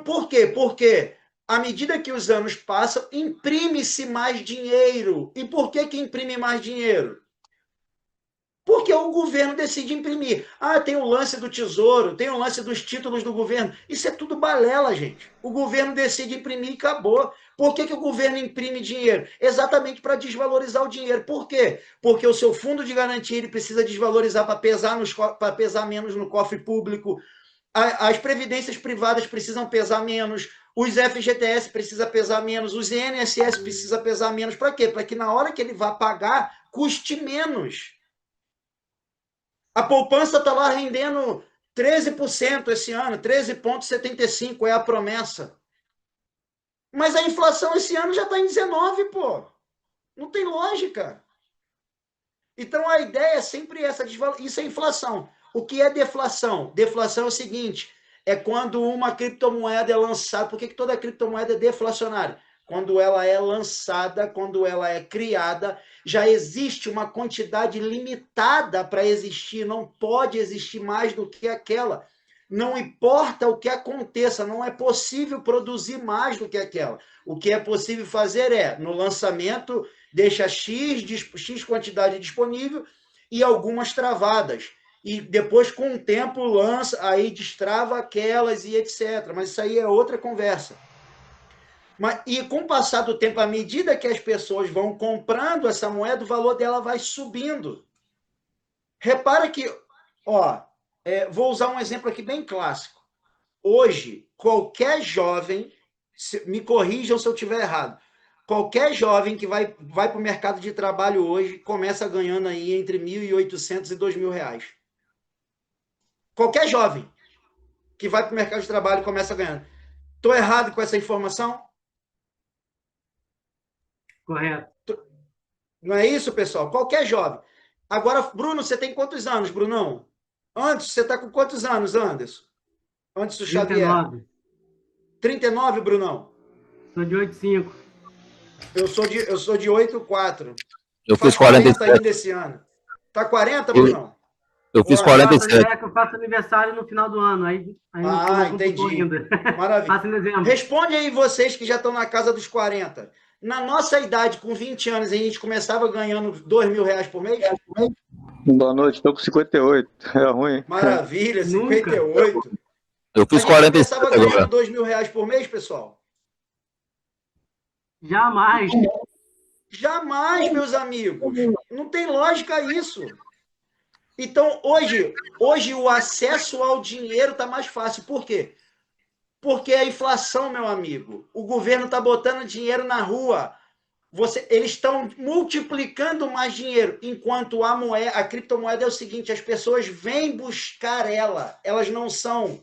Speaker 1: por quê? Porque à medida que os anos passam, imprime-se mais dinheiro. E por que imprime mais dinheiro? Porque o governo decide imprimir. Ah, tem o lance do tesouro, tem o lance dos títulos do governo. Isso é tudo balela, gente. O governo decide imprimir e acabou. Por que o governo imprime dinheiro? Exatamente para desvalorizar o dinheiro. Por quê? Porque o seu fundo de garantia ele precisa desvalorizar para pesar menos no cofre público. As previdências privadas precisam pesar menos. Os FGTS precisam pesar menos. Os INSS precisam pesar menos. Para quê? Para que na hora que ele vá pagar, custe menos. A poupança está lá rendendo 13% esse ano, 13,75% é a promessa. Mas a inflação esse ano já está em 19%, pô. Não tem lógica. Então a ideia é sempre essa, isso é inflação. O que é deflação? Deflação é o seguinte, é quando uma criptomoeda é lançada. Por que toda criptomoeda é deflacionária? Quando ela é lançada, quando ela é criada, já existe uma quantidade limitada para existir, não pode existir mais do que aquela. Não importa o que aconteça, não é possível produzir mais do que aquela. O que é possível fazer é, no lançamento, deixa X quantidade disponível e algumas travadas. E depois, com o tempo, lança, aí destrava aquelas e etc. Mas isso aí é outra conversa. E com o passar do tempo, à medida que as pessoas vão comprando essa moeda, o valor dela vai subindo. Repara que, vou usar um exemplo aqui bem clássico. Hoje, qualquer jovem, me corrijam se eu estiver errado, qualquer jovem que vai para o mercado de trabalho hoje começa ganhando aí entre R$ 1.800 e R$ 2.000. Qualquer jovem que vai para o mercado de trabalho começa ganhando. Estou errado com essa informação?
Speaker 3: Correto.
Speaker 1: Não é isso, pessoal? Qualquer jovem. Agora, Bruno, você tem quantos anos, Brunão? Antes, você está com quantos anos, Anderson? Antes do Xavier.
Speaker 3: 39.
Speaker 1: 39, Brunão?
Speaker 3: Sou de 85.
Speaker 1: Eu sou de 84.
Speaker 4: Eu
Speaker 1: Faz
Speaker 4: fiz
Speaker 1: 40
Speaker 4: 47.
Speaker 1: ainda esse ano. Tá 40, Brunão?
Speaker 4: Eu fiz
Speaker 3: Eu
Speaker 4: 47.
Speaker 3: faço aniversário no final do ano, aí
Speaker 1: Ah,
Speaker 3: não
Speaker 1: entendi.
Speaker 3: ainda.
Speaker 1: Maravilha.
Speaker 3: Faço em dezembro.
Speaker 1: Responde aí vocês que já estão na casa dos 40. Na nossa idade, com 20 anos, a gente começava ganhando R$ 2.000 por mês?
Speaker 5: Boa noite, estou com 58. É ruim.
Speaker 1: Maravilha,
Speaker 3: Nunca.
Speaker 1: 58.
Speaker 4: Eu
Speaker 1: A
Speaker 4: fiz
Speaker 1: gente
Speaker 4: 47
Speaker 1: começava ganhando
Speaker 4: agora.
Speaker 1: R$ 2.000 por mês, pessoal?
Speaker 3: Jamais.
Speaker 1: Jamais, meus amigos. Não tem lógica isso. Então, hoje o acesso ao dinheiro está mais fácil. Por quê? Porque a inflação, meu amigo. O governo está botando dinheiro na rua. Eles estão multiplicando mais dinheiro, enquanto a criptomoeda é o seguinte: as pessoas vêm buscar ela. Elas não são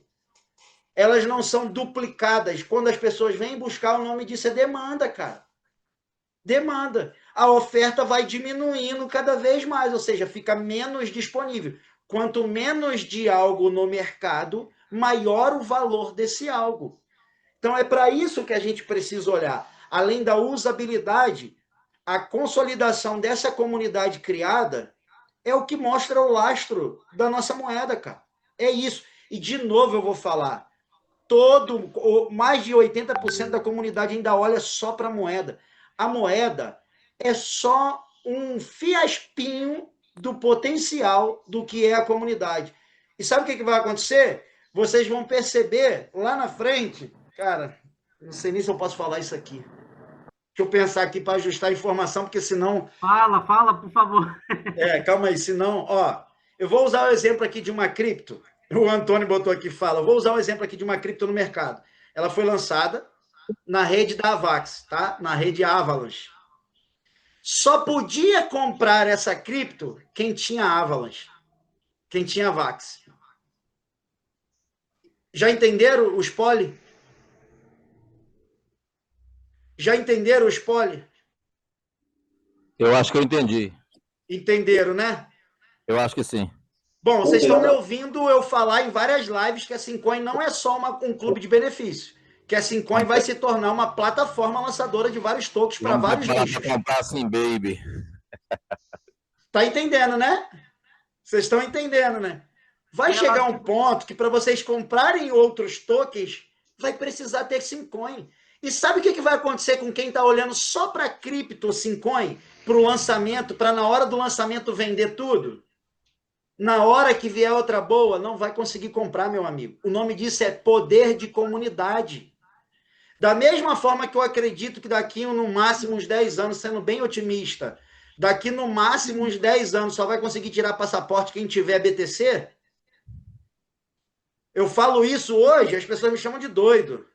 Speaker 1: duplicadas. Quando as pessoas vêm buscar, o nome disso é demanda, cara. Demanda. A oferta vai diminuindo cada vez mais, ou seja, fica menos disponível. Quanto menos de algo no mercado, maior o valor desse algo. Então, é para isso que a gente precisa olhar. Além da usabilidade, a consolidação dessa comunidade criada é o que mostra o lastro da nossa moeda, cara. É isso. E, de novo, eu vou falar. Mais de 80% da comunidade ainda olha só para a moeda. A moeda é só um fiaspinho do potencial do que é a comunidade. E sabe o que vai acontecer? Vocês vão perceber lá na frente, cara, Não sei nem se eu posso falar isso aqui. Deixa eu pensar aqui para ajustar a informação, porque senão...
Speaker 3: Fala, por favor.
Speaker 1: Calma aí, senão... Ó, eu vou usar o exemplo aqui de uma cripto. O Antônio botou aqui, fala. Eu vou usar o exemplo aqui de uma cripto no mercado. Ela foi lançada na rede da Avax, tá? Na rede Avalanche. Só podia comprar essa cripto quem tinha Avalanche, quem tinha Avax. Já entenderam o spoiler? Já entenderam o spoiler?
Speaker 4: Eu acho que eu entendi.
Speaker 1: Entenderam, né?
Speaker 4: Eu acho que sim.
Speaker 1: Bom, vocês estão me ouvindo eu falar em várias lives que a Syncoin não é só um clube de benefício, que a Syncoin vai se tornar uma plataforma lançadora de vários tokens para vários nichos.
Speaker 4: Para comprar assim, baby.
Speaker 1: Tá entendendo, né? Vocês estão entendendo, né? Vai chegar um ponto que para vocês comprarem outros tokens, vai precisar ter Syncoin. E sabe o que vai acontecer com quem está olhando só para cripto Syncoin, para o lançamento, para na hora do lançamento vender tudo? Na hora que vier outra boa, não vai conseguir comprar, meu amigo. O nome disso é poder de comunidade. Da mesma forma que eu acredito que daqui no máximo uns 10 anos, sendo bem otimista, daqui no máximo uns 10 anos só vai conseguir tirar passaporte quem tiver BTC. Eu falo isso hoje, as pessoas me chamam de doido.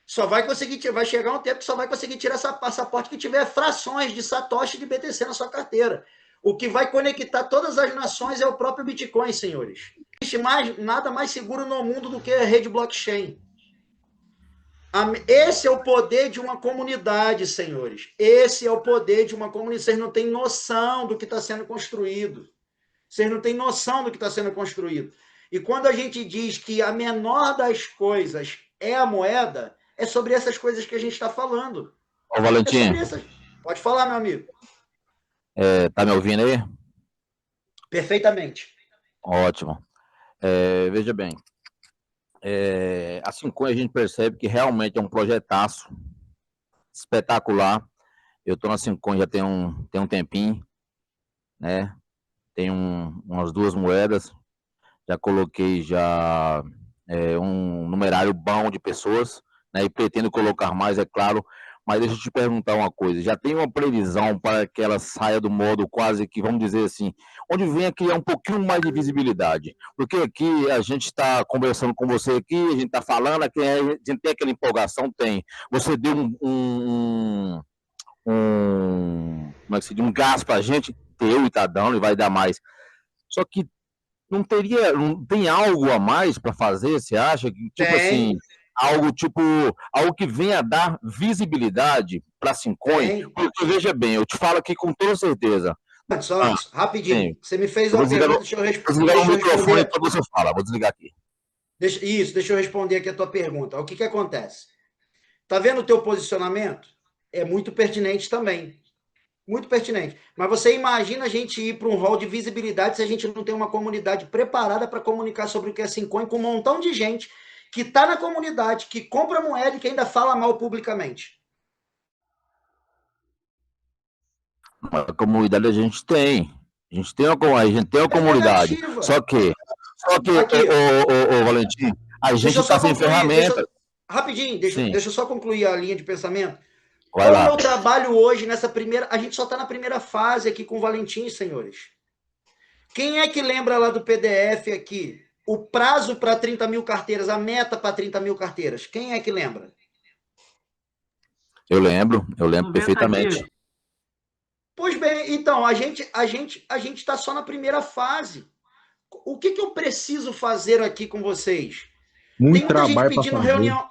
Speaker 1: Só vai conseguir, vai chegar um tempo que só vai conseguir tirar essa passaporte que tiver frações de Satoshi de BTC na sua carteira. O que vai conectar todas as nações é o próprio Bitcoin, senhores. Não existe nada mais seguro no mundo do que a rede blockchain. Esse é o poder de uma comunidade, senhores. Esse é o poder de uma comunidade. Vocês não têm noção do que está sendo construído. Vocês não têm noção do que está sendo construído. E quando a gente diz que a menor das coisas é a moeda, é sobre essas coisas que a gente está falando.
Speaker 4: Ô, Valentim.
Speaker 1: Pode falar, meu amigo.
Speaker 4: Tá me ouvindo aí?
Speaker 1: Perfeitamente.
Speaker 4: Ótimo. Veja bem, a Syncoin a gente percebe que realmente é um projetaço espetacular. Eu estou na Syncoin já tem um tempinho, né? Tem umas 2 moedas, já coloquei um numerário bom de pessoas, né? E pretendo colocar mais, é claro. Mas deixa eu te perguntar uma coisa, já tem uma previsão para que ela saia do modo quase que, vamos dizer assim, onde venha criar um pouquinho mais de visibilidade? Porque aqui a gente está conversando com você aqui, a gente está falando, aqui a gente tem aquela empolgação, tem. Você deu como é que se diz, um gás para a gente, deu e está dando e vai dar mais. Só que não tem algo a mais para fazer, você acha? Tipo assim, algo que venha a dar visibilidade para a Syncoin? Porque veja bem, eu te falo aqui com toda certeza.
Speaker 1: Antes, rapidinho.
Speaker 4: Sim.
Speaker 1: Você me fez uma pergunta, deixa eu responder.
Speaker 4: Vou desligar o microfone quando você fala, vou desligar aqui.
Speaker 1: Deixa eu responder aqui a tua pergunta. O que acontece? Tá vendo o teu posicionamento? É muito pertinente também. Muito pertinente. Mas você imagina a gente ir para um rol de visibilidade se a gente não tem uma comunidade preparada para comunicar sobre o que é Syncoin com um montão de gente que está na comunidade, que compra moeda e que ainda fala mal publicamente.
Speaker 4: A comunidade a gente tem. A gente tem uma comunidade.
Speaker 1: Negativa.
Speaker 4: Só que ô, Valentim, a gente está sem ferramenta.
Speaker 1: Rapidinho, deixa eu só concluir a linha de pensamento.
Speaker 4: Vai lá.
Speaker 1: Qual é o trabalho hoje nessa primeira... A gente só está na primeira fase aqui com o Valentim, senhores. Quem é que lembra lá do PDF aqui? O prazo para 30 mil carteiras, a meta para 30 mil carteiras. Quem é que lembra?
Speaker 4: Eu lembro perfeitamente.
Speaker 1: Pois bem, então, a gente está só na primeira fase. O que eu preciso fazer aqui com vocês? Tem muita gente pedindo reunião...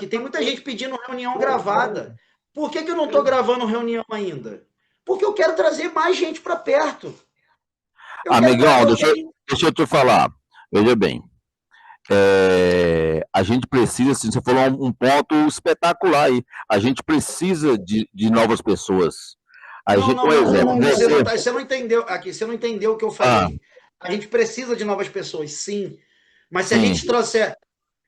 Speaker 1: Tem muita gente pedindo reunião gravada. Por que eu não estou gravando reunião ainda? Porque eu quero trazer mais gente para perto.
Speaker 4: Amigão, deixa eu te falar. Veja bem. A gente precisa, assim, você falou um ponto espetacular aí. A gente precisa de novas pessoas.
Speaker 1: Você não entendeu aqui, você não entendeu o que eu falei. A gente precisa de novas pessoas, sim. Mas se a gente trouxer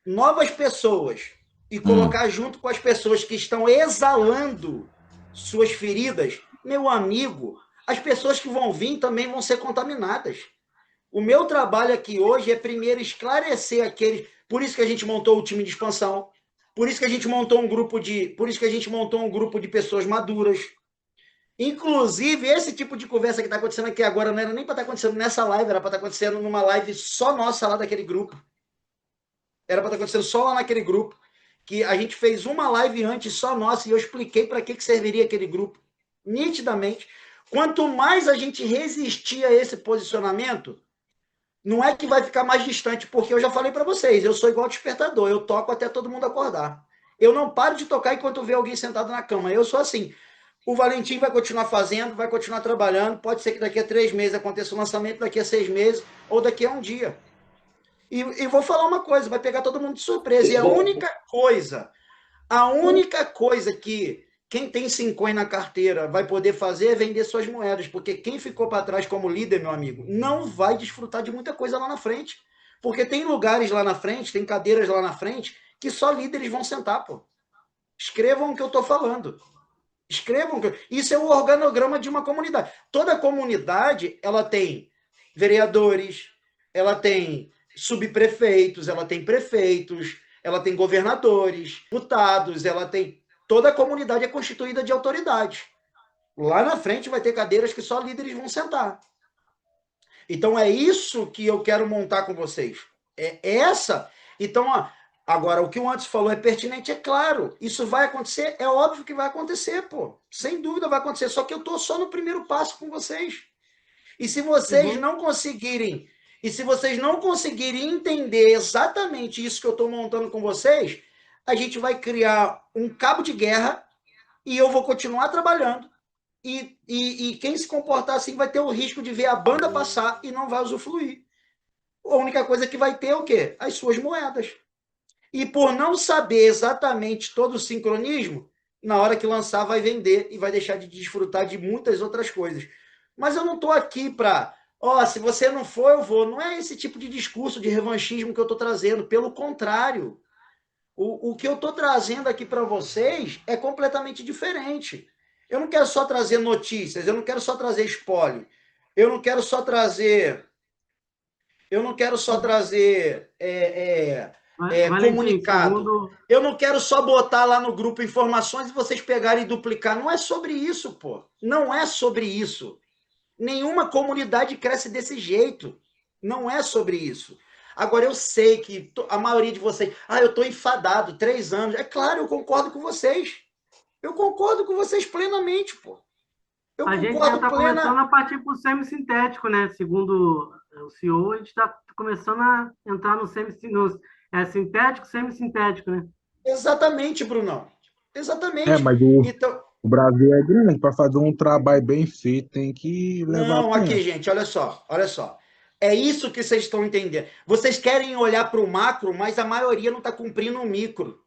Speaker 1: novas pessoas e colocar junto com as pessoas que estão exalando suas feridas, meu amigo, as pessoas que vão vir também vão ser contaminadas. O meu trabalho aqui hoje é primeiro esclarecer aqueles... Por isso que a gente montou o time de expansão, Por isso que a gente montou um grupo de pessoas maduras. Inclusive, esse tipo de conversa que está acontecendo aqui agora não era nem para estar acontecendo nessa live, era para estar acontecendo numa live só nossa lá daquele grupo. Era para estar acontecendo só lá naquele grupo. Que a gente fez uma live antes só nossa e eu expliquei para que serviria aquele grupo. Nitidamente. Quanto mais a gente resistir a esse posicionamento, não é que vai ficar mais distante, porque eu já falei para vocês, eu sou igual despertador, eu toco até todo mundo acordar. Eu não paro de tocar enquanto vê alguém sentado na cama. Eu sou assim. O Valentim vai continuar fazendo, vai continuar trabalhando. Pode ser que daqui a 3 meses aconteça o lançamento, daqui a 6 meses, ou daqui a um dia. E vou falar uma coisa, vai pegar todo mundo de surpresa. E a única coisa que quem tem 5 na carteira vai poder fazer é vender suas moedas, porque quem ficou para trás como líder, meu amigo, não vai desfrutar de muita coisa lá na frente. Porque tem lugares lá na frente, tem cadeiras lá na frente, que só líderes vão sentar, pô. Escrevam o que eu estou falando. Escrevam. Isso é o organograma de uma comunidade. Toda comunidade, ela tem vereadores, ela tem subprefeitos, ela tem prefeitos, ela tem governadores, deputados, ela tem... Toda comunidade é constituída de autoridades. Lá na frente vai ter cadeiras que só líderes vão sentar. Então é isso que eu quero montar com vocês. É essa. Então, ó, agora, o que o Anderson falou é pertinente, é claro. Isso vai acontecer, é óbvio que vai acontecer, pô. Sem dúvida vai acontecer, só que eu estou só no primeiro passo com vocês. E se vocês não conseguirem, entender exatamente isso que eu estou montando com vocês, a gente vai criar um cabo de guerra e eu vou continuar trabalhando. E quem se comportar assim vai ter o risco de ver a banda passar e não vai usufruir. A única coisa que vai ter é o quê? As suas moedas. E por não saber exatamente todo o sincronismo, na hora que lançar vai vender e vai deixar de desfrutar de muitas outras coisas. Mas eu não estou aqui para, se você não for, eu vou. Não é esse tipo de discurso de revanchismo que eu estou trazendo. Pelo contrário, o que eu estou trazendo aqui para vocês é completamente diferente. Eu não quero só trazer notícias, eu não quero só trazer spoiler, eu não quero só trazer
Speaker 3: Valentim,
Speaker 1: comunicado. Eu não quero só botar lá no grupo informações e vocês pegarem e duplicar. Não é sobre isso, pô. Não é sobre isso. Nenhuma comunidade cresce desse jeito. Não é sobre isso. Agora, eu sei que a maioria de vocês... eu estou enfadado, 3 anos. É claro, eu concordo com vocês. Eu concordo com vocês plenamente, pô.
Speaker 3: A gente já está começando a partir para o semissintético, né? Segundo o CEO, a gente está começando a entrar no sintético, semissintético, né?
Speaker 1: Exatamente, Brunão. Exatamente.
Speaker 6: Mas
Speaker 1: então,
Speaker 6: o Brasil é grande, para fazer um trabalho bem feito, tem que levar
Speaker 1: Não, aqui, gente, olha só. É isso que vocês estão entendendo. Vocês querem olhar para o macro, mas a maioria não está cumprindo o micro.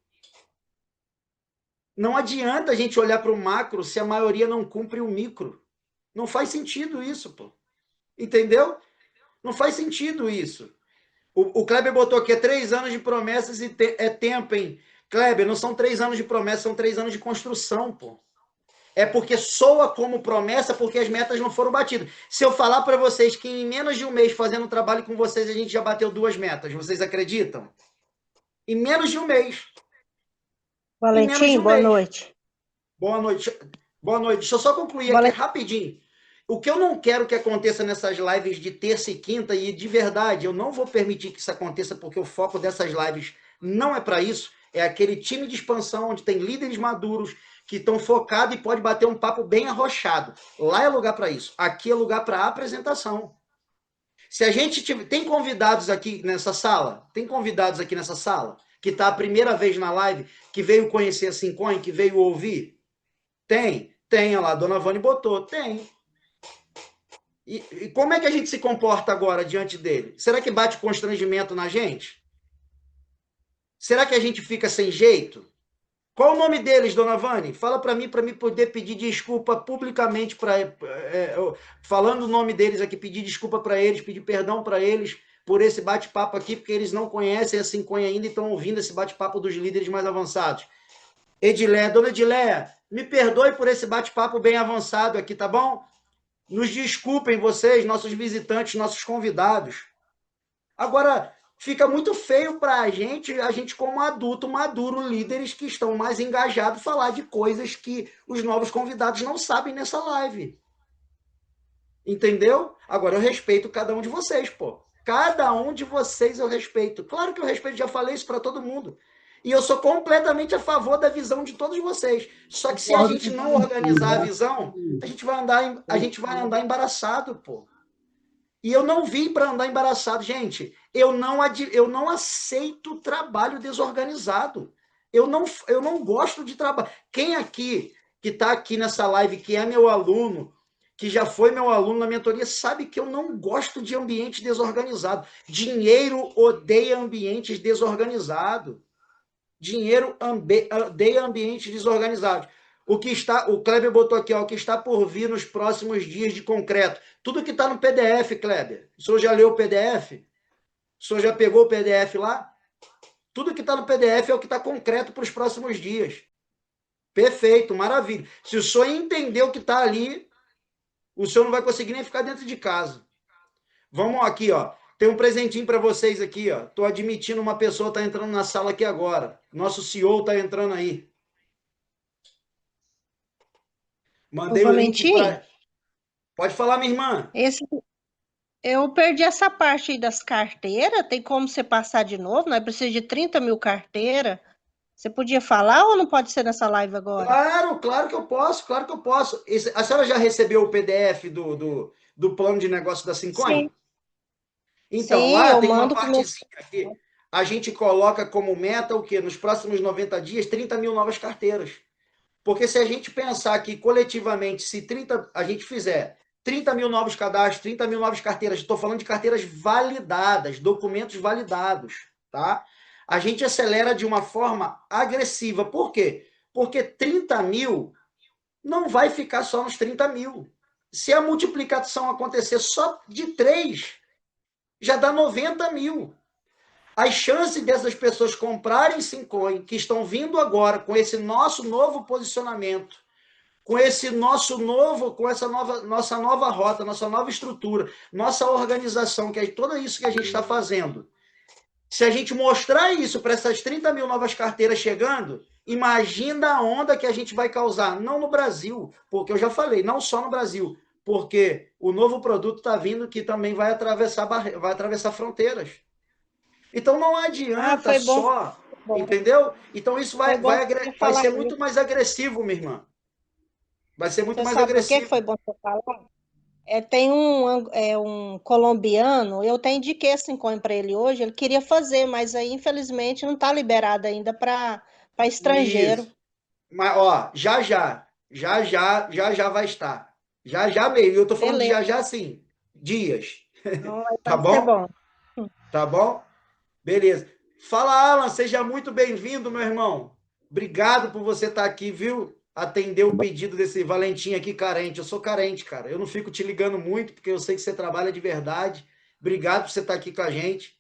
Speaker 1: Não adianta a gente olhar para o macro se a maioria não cumpre o micro. Não faz sentido isso, pô. Entendeu? Não faz sentido isso. O Kleber botou aqui, 3 anos de promessas e é tempo, hein? Kleber, não são 3 anos de promessa, são 3 anos de construção, pô. É porque soa como promessa porque as metas não foram batidas. Se eu falar para vocês que em menos de um mês fazendo trabalho com vocês, a gente já bateu 2 metas, vocês acreditam? Em menos de um mês.
Speaker 7: Valentim, boa noite.
Speaker 1: Boa noite. Boa noite. Deixa eu só concluir aqui rapidinho. O que eu não quero que aconteça nessas lives de terça e quinta, e de verdade, eu não vou permitir que isso aconteça, porque o foco dessas lives não é para isso, é aquele time de expansão onde tem líderes maduros que estão focados e pode bater um papo bem arrochado. Lá é lugar para isso. Aqui é lugar para apresentação. Se a gente tem convidados aqui nessa sala, que está a primeira vez na live, que veio conhecer a Syncoin, que veio ouvir? Tem. Tem, olha lá, a dona Vani botou. Tem. E como é que a gente se comporta agora diante dele? Será que bate constrangimento na gente? Será que a gente fica sem jeito? Qual o nome deles, dona Vani? Fala para mim poder pedir desculpa publicamente, falando o nome deles aqui, pedir desculpa para eles, pedir perdão para eles por esse bate-papo aqui, porque eles não conhecem a Syncoin ainda e estão ouvindo esse bate-papo dos líderes mais avançados. Edilé, dona Edilé, me perdoe por esse bate-papo bem avançado aqui, tá bom? Nos desculpem vocês, nossos visitantes, nossos convidados. Agora, fica muito feio para a gente como adulto maduro, líderes que estão mais engajados, falar de coisas que os novos convidados não sabem nessa live. Entendeu? Agora eu respeito cada um de vocês, pô. Cada um de vocês eu respeito. Claro que eu respeito, já falei isso para todo mundo. E eu sou completamente a favor da visão de todos vocês. Só que se a gente não organizar a visão, a gente vai andar embaraçado, pô. E eu não vim para andar embaraçado, gente. Eu não aceito trabalho desorganizado. Eu não gosto de trabalho. Quem aqui, que está aqui nessa live, que é meu aluno, que já foi meu aluno na mentoria, sabe que eu não gosto de ambiente desorganizado. Dinheiro odeia ambientes desorganizados. Dinheiro odeia ambientes desorganizados. O Kleber botou aqui, ó, o que está por vir nos próximos dias de concreto. Tudo que está no PDF, Kleber. O senhor já leu o PDF? O senhor já pegou o PDF lá? Tudo que está no PDF é o que está concreto para os próximos dias. Perfeito, maravilha. Se o senhor entender o que está ali, o senhor não vai conseguir nem ficar dentro de casa. Vamos aqui, ó. Tem um presentinho para vocês aqui, ó. Estou admitindo uma pessoa está entrando na sala aqui agora. Nosso CEO está entrando aí. Mandei o link para... Pode falar, minha irmã.
Speaker 7: Eu perdi essa parte aí das carteiras. Tem como você passar de novo? Nós precisamos de 30 mil carteiras. Você podia falar ou não pode ser nessa live agora?
Speaker 1: Claro que eu posso, claro que eu posso. A senhora já recebeu o PDF do plano de negócio da Sincoin?
Speaker 7: Sim.
Speaker 1: Então,
Speaker 7: Sim,
Speaker 1: lá
Speaker 7: eu
Speaker 1: tem uma
Speaker 7: mando pro meu...
Speaker 1: partezinha aqui. A gente coloca como meta o quê? Nos próximos 90 dias, 30 mil novas carteiras. Porque se a gente pensar que coletivamente, se a gente fizer 30 mil novos cadastros, 30 mil novas carteiras, estou falando de carteiras validadas, documentos validados, tá? A gente acelera de uma forma agressiva. Por quê? Porque 30 mil não vai ficar só nos 30 mil. Se a multiplicação acontecer só de 3, já dá 90 mil. As chances dessas pessoas comprarem Sincoin, que estão vindo agora com esse nosso novo posicionamento, com esse nossa nova rota, nossa nova estrutura, nossa organização, que é tudo isso que a gente está fazendo. Se a gente mostrar isso para essas 30 mil novas carteiras chegando, imagina a onda que a gente vai causar, não no Brasil, porque eu já falei, não só no Brasil, porque o novo produto está vindo que também vai atravessar fronteiras. Então não adianta só, entendeu? Então isso vai ser muito mais agressivo, minha irmã. Vai ser muito mais agressivo.
Speaker 7: Por que foi bom você falar? Tem um colombiano, eu até indiquei a Sincoin para ele hoje, ele queria fazer, mas aí infelizmente não está liberado ainda para estrangeiro.
Speaker 1: Isso. Mas, ó, já vai estar. Já mesmo. Eu tô falando de já, assim, dias.
Speaker 7: Não,
Speaker 1: tá bom? Tá bom? Beleza. Fala, Alan, seja muito bem-vindo, meu irmão. Obrigado por você estar aqui, viu? Atender o pedido desse Valentim aqui carente. Eu sou carente, cara. Eu não fico te ligando muito, porque eu sei que você trabalha de verdade. Obrigado por você estar aqui com a gente.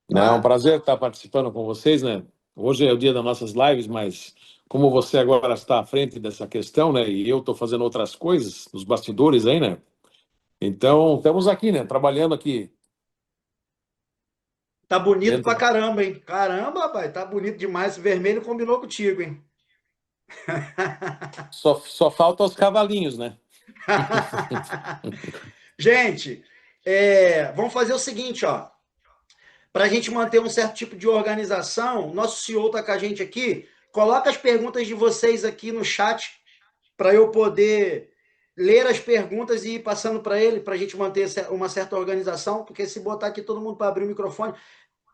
Speaker 8: Tá? É um prazer estar participando com vocês, né? Hoje é o dia das nossas lives, mas como você agora está à frente dessa questão, né? E eu estou fazendo outras coisas nos bastidores aí, né? Então, estamos aqui, né? Trabalhando aqui.
Speaker 1: Tá bonito pra caramba, hein? Caramba, rapaz, tá bonito demais. Esse vermelho combinou contigo, hein?
Speaker 8: Só falta os cavalinhos, né?
Speaker 1: Gente, vamos fazer o seguinte, ó. Para a gente manter um certo tipo de organização, nosso CEO está com a gente aqui. Coloca as perguntas de vocês aqui no chat para eu poder ler as perguntas e ir passando para ele, para a gente manter uma certa organização, porque se botar aqui todo mundo para abrir o microfone...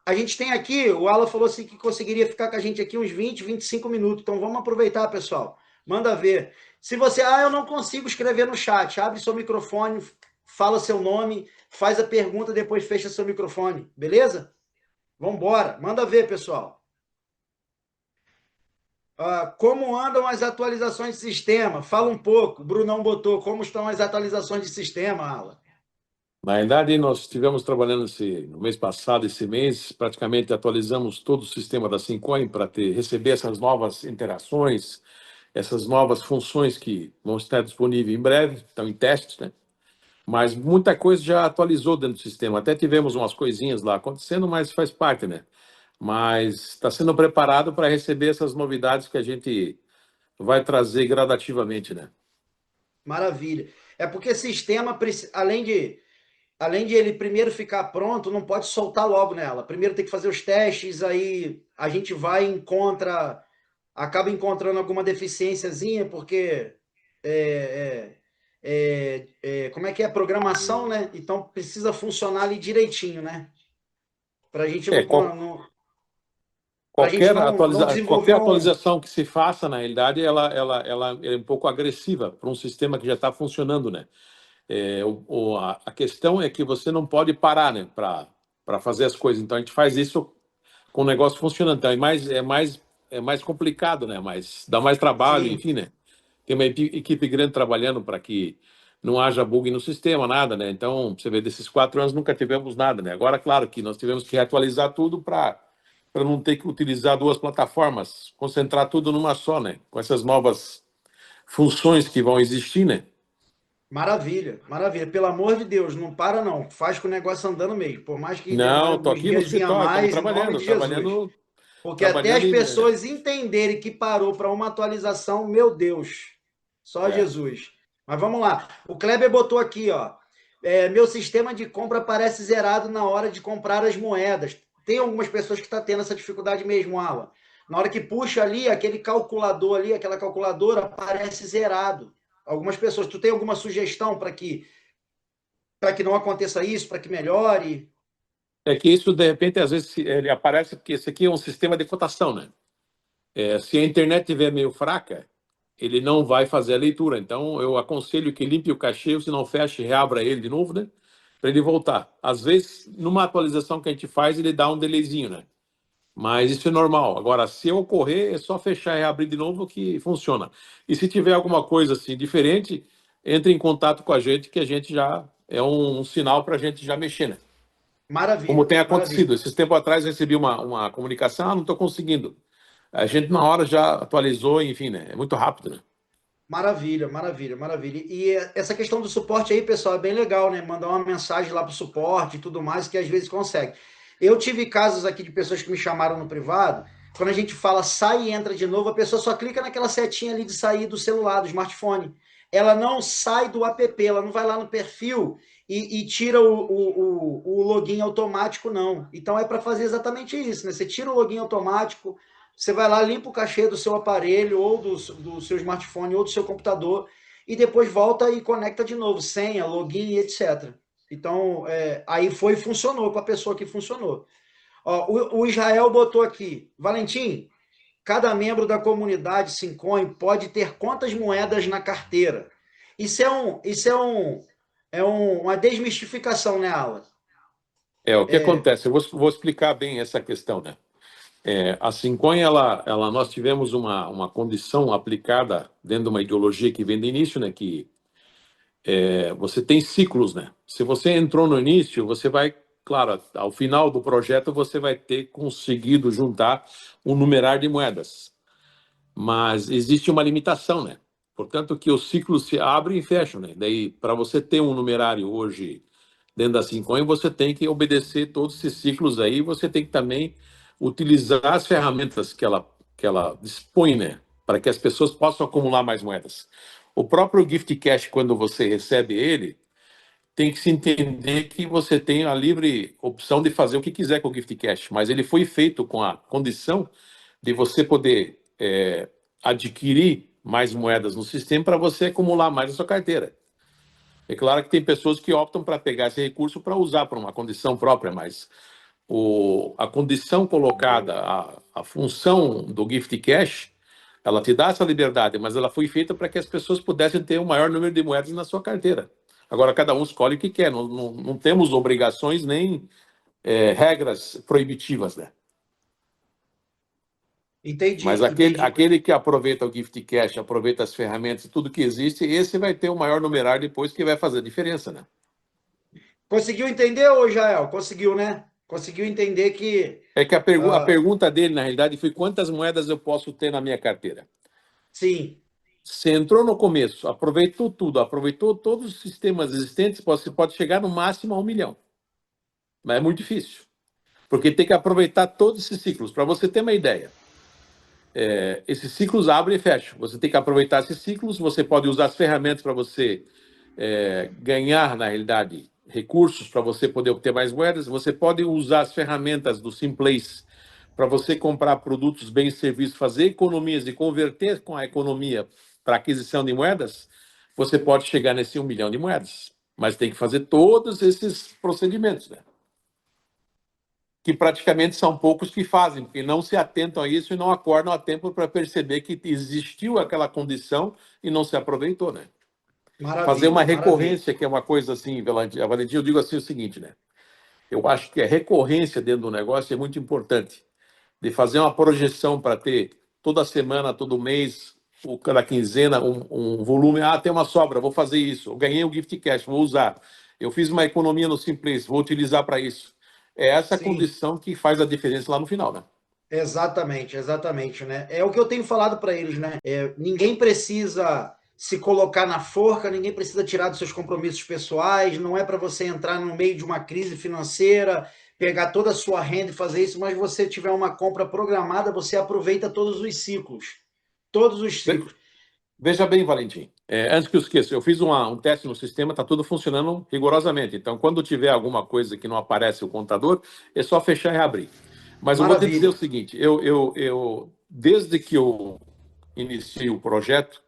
Speaker 1: A gente tem aqui, o Alan falou assim que conseguiria ficar com a gente aqui uns 20, 25 minutos. Então vamos aproveitar, pessoal. Manda ver. Se você, eu não consigo escrever no chat, abre seu microfone, fala seu nome, faz a pergunta, depois fecha seu microfone. Beleza? Vamos embora. Manda ver, pessoal. Como andam as atualizações de sistema? Fala um pouco. O Brunão botou como estão as atualizações de sistema, Alan.
Speaker 8: Na verdade, nós estivemos trabalhando no mês passado, esse mês, praticamente atualizamos todo o sistema da Sincoin para receber essas novas interações, essas novas funções que vão estar disponíveis em breve, estão em testes, né? Mas muita coisa já atualizou dentro do sistema. Até tivemos umas coisinhas lá acontecendo, mas faz parte, né? Mas está sendo preparado para receber essas novidades que a gente vai trazer gradativamente, né?
Speaker 1: Maravilha. É porque sistema, além de ele primeiro ficar pronto, não pode soltar logo nela. Primeiro tem que fazer os testes, aí a gente vai e acaba encontrando alguma deficiênciazinha, porque como é que é a programação, né? Então precisa funcionar ali direitinho, né? Para a gente
Speaker 8: É,
Speaker 1: não desenvolver
Speaker 8: qualquer atualização que se faça, na realidade, ela é um pouco agressiva para um sistema que já está funcionando, né? A questão é que você não pode parar, né, para fazer as coisas. Então a gente faz isso com o negócio funcionando. Então é mais complicado, né? Mas dá mais trabalho,
Speaker 1: Sim,
Speaker 8: enfim, né? Tem uma equipe grande trabalhando para que não haja bug no sistema, nada, né? Então, você vê, desses 4 anos nunca tivemos nada, né? Agora, claro que nós tivemos que atualizar tudo para não ter que utilizar 2 plataformas, concentrar tudo numa só, né? Com essas novas funções que vão existir, né?
Speaker 1: maravilha, maravilha. Pelo amor de Deus, não para não. Faz com o negócio andando mesmo. Por mais que demore
Speaker 8: Não, tô
Speaker 1: alguns
Speaker 8: aqui no
Speaker 1: dias a
Speaker 8: escritório, estamos
Speaker 1: mais, em nome
Speaker 8: trabalhando,
Speaker 1: de Jesus.
Speaker 8: trabalhando,
Speaker 1: Porque até as
Speaker 8: trabalhando em...
Speaker 1: pessoas entenderem que parou para uma atualização, meu Deus, só
Speaker 8: É.
Speaker 1: Jesus. Mas vamos lá. O Kleber botou aqui, ó. Meu sistema de compra parece zerado na hora de comprar as moedas. Tem algumas pessoas que estão tendo essa dificuldade mesmo, Alan. Na hora que puxa ali, aquele calculador ali, aquela calculadora, aparece zerado. Algumas pessoas. Tu tem alguma sugestão para que não aconteça isso, para que melhore?
Speaker 8: É que isso, de repente, às vezes, ele aparece porque esse aqui é um sistema de cotação, né? Se a internet estiver meio fraca, ele não vai fazer a leitura. Então, eu aconselho que limpe o cache, ou se não feche, reabra ele de novo, né? Para ele voltar. Às vezes, numa atualização que a gente faz, ele dá um delayzinho, né? Mas isso é normal. Agora, se ocorrer, é só fechar e reabrir de novo que funciona. E se tiver alguma coisa assim diferente, entre em contato com a gente, que a gente já é um sinal para a gente já mexer, né? Como
Speaker 1: Maravilha,
Speaker 8: tem
Speaker 1: maravilha.
Speaker 8: acontecido. Esses tempos atrás recebi uma comunicação, não estou conseguindo. A gente na hora já atualizou, enfim, né? É muito rápido, né?
Speaker 1: Maravilha, maravilha, maravilha. E essa questão do suporte aí, pessoal, é bem legal, né? Mandar uma mensagem lá para o suporte e tudo mais, que às vezes consegue. Eu tive casos aqui de pessoas que me chamaram no privado, quando a gente fala sai e entra de novo, a pessoa só clica naquela setinha ali de sair do celular, do smartphone. Ela não sai do app, ela não vai lá no perfil e tira o login automático, não. Então é para fazer exatamente isso, né? Você tira o login automático, você vai lá, limpa o cachê do seu aparelho, ou do seu smartphone, ou do seu computador, e depois volta e conecta de novo, senha, login, etc. Então, aí funcionou com a pessoa que funcionou. Ó, o Israel botou aqui, Valentim, cada membro da comunidade Simcoin pode ter quantas moedas na carteira? Uma desmistificação, né, Alan?
Speaker 8: O que acontece? Eu vou explicar bem essa questão, né? A Sincoin, nós tivemos uma condição aplicada dentro de uma ideologia que vem do início, né? Que você tem ciclos, né? Se você entrou no início, você vai, claro, ao final do projeto, você vai ter conseguido juntar um numerário de moedas. Mas existe uma limitação, né? Portanto, que os ciclos se abrem e fecham, né? Daí, para você ter um numerário hoje dentro da Sincoin, você tem que obedecer todos esses ciclos aí, você tem que também utilizar as ferramentas que ela dispõe, né? Para que as pessoas possam acumular mais moedas. O próprio Gift Cash, quando você recebe ele, tem que se entender que você tem a livre opção de fazer o que quiser com o Gift Cash, mas ele foi feito com a condição de você poder adquirir mais moedas no sistema para você acumular mais na sua carteira. É claro que tem pessoas que optam para pegar esse recurso para usar para uma condição própria, mas a condição colocada, a função do Gift Cash, ela te dá essa liberdade, mas ela foi feita para que as pessoas pudessem ter o maior número de moedas na sua carteira. Agora, cada um escolhe o que quer, não temos obrigações nem regras proibitivas, né?
Speaker 1: Entendi,
Speaker 8: Mas
Speaker 1: entendi.
Speaker 8: aquele que aproveita o Gift Cash, aproveita as ferramentas, tudo que existe, esse vai ter o maior numerário depois que vai fazer a diferença, né?
Speaker 1: Conseguiu entender, ô Jael? Conseguiu, né? Conseguiu entender que...
Speaker 8: É que a pergunta dele, na realidade, foi quantas moedas eu posso ter na minha carteira.
Speaker 1: Sim.
Speaker 8: Você entrou no começo, aproveitou tudo, aproveitou todos os sistemas existentes, você pode chegar no máximo a 1 milhão. Mas é muito difícil, porque tem que aproveitar todos esses ciclos. Para você ter uma ideia, esses ciclos abrem e fecham. Você tem que aproveitar esses ciclos, você pode usar as ferramentas para você ganhar, na realidade, recursos para você poder obter mais moedas. Você pode usar as ferramentas do Simplace para você comprar produtos, bens e serviços, fazer economias e converter com a economia para aquisição de moedas. Você pode chegar nesse 1 milhão de moedas, mas tem que fazer todos esses procedimentos, né? Que praticamente são poucos que fazem, porque não se atentam a isso e não acordam a tempo para perceber que existiu aquela condição e não se aproveitou, né?
Speaker 1: Maravilha,
Speaker 8: Fazer uma
Speaker 1: maravilha.
Speaker 8: recorrência, que é uma coisa assim, Valentim, eu digo assim o seguinte, né? Eu acho que a recorrência dentro do negócio é muito importante, de fazer uma projeção para ter toda semana, todo mês, ou cada quinzena, um volume. Ah, tem uma sobra, vou fazer isso. Eu ganhei o gift cash, vou usar. Eu fiz uma economia no Simplace, vou utilizar para isso. É essa
Speaker 1: Sim.
Speaker 8: condição que faz a diferença lá no final, né?
Speaker 1: Exatamente, exatamente, né? É o que eu tenho falado para eles, né? Ninguém precisa se colocar na forca, ninguém precisa tirar dos seus compromissos pessoais, não é para você entrar no meio de uma crise financeira, pegar toda a sua renda e fazer isso, mas você tiver uma compra programada, você aproveita todos os ciclos. Todos os ciclos.
Speaker 8: Veja bem, Valentim, antes que eu esqueça, eu fiz um teste no sistema, está tudo funcionando rigorosamente. Então, quando tiver alguma coisa que não aparece o contador, é só fechar e abrir. Mas eu vou te
Speaker 1: Maravilha.
Speaker 8: dizer o seguinte, desde que eu iniciei o projeto,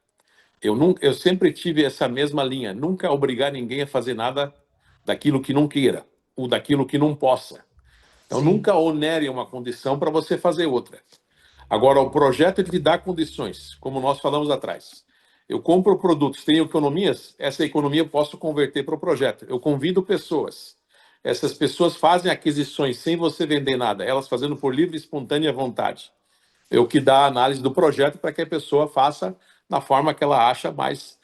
Speaker 8: eu sempre tive essa mesma linha, nunca obrigar ninguém a fazer nada daquilo que não queira, ou daquilo que não possa. Então,
Speaker 1: Sim.
Speaker 8: nunca onere uma condição para você fazer outra. Agora, o projeto te dá condições, como nós falamos atrás. Eu compro produtos, tenho economias, essa economia eu posso converter para o projeto. Eu convido pessoas. Essas pessoas fazem aquisições sem você vender nada, elas fazendo por livre e espontânea vontade. É o que dá a análise do projeto para que a pessoa faça da forma que ela acha mais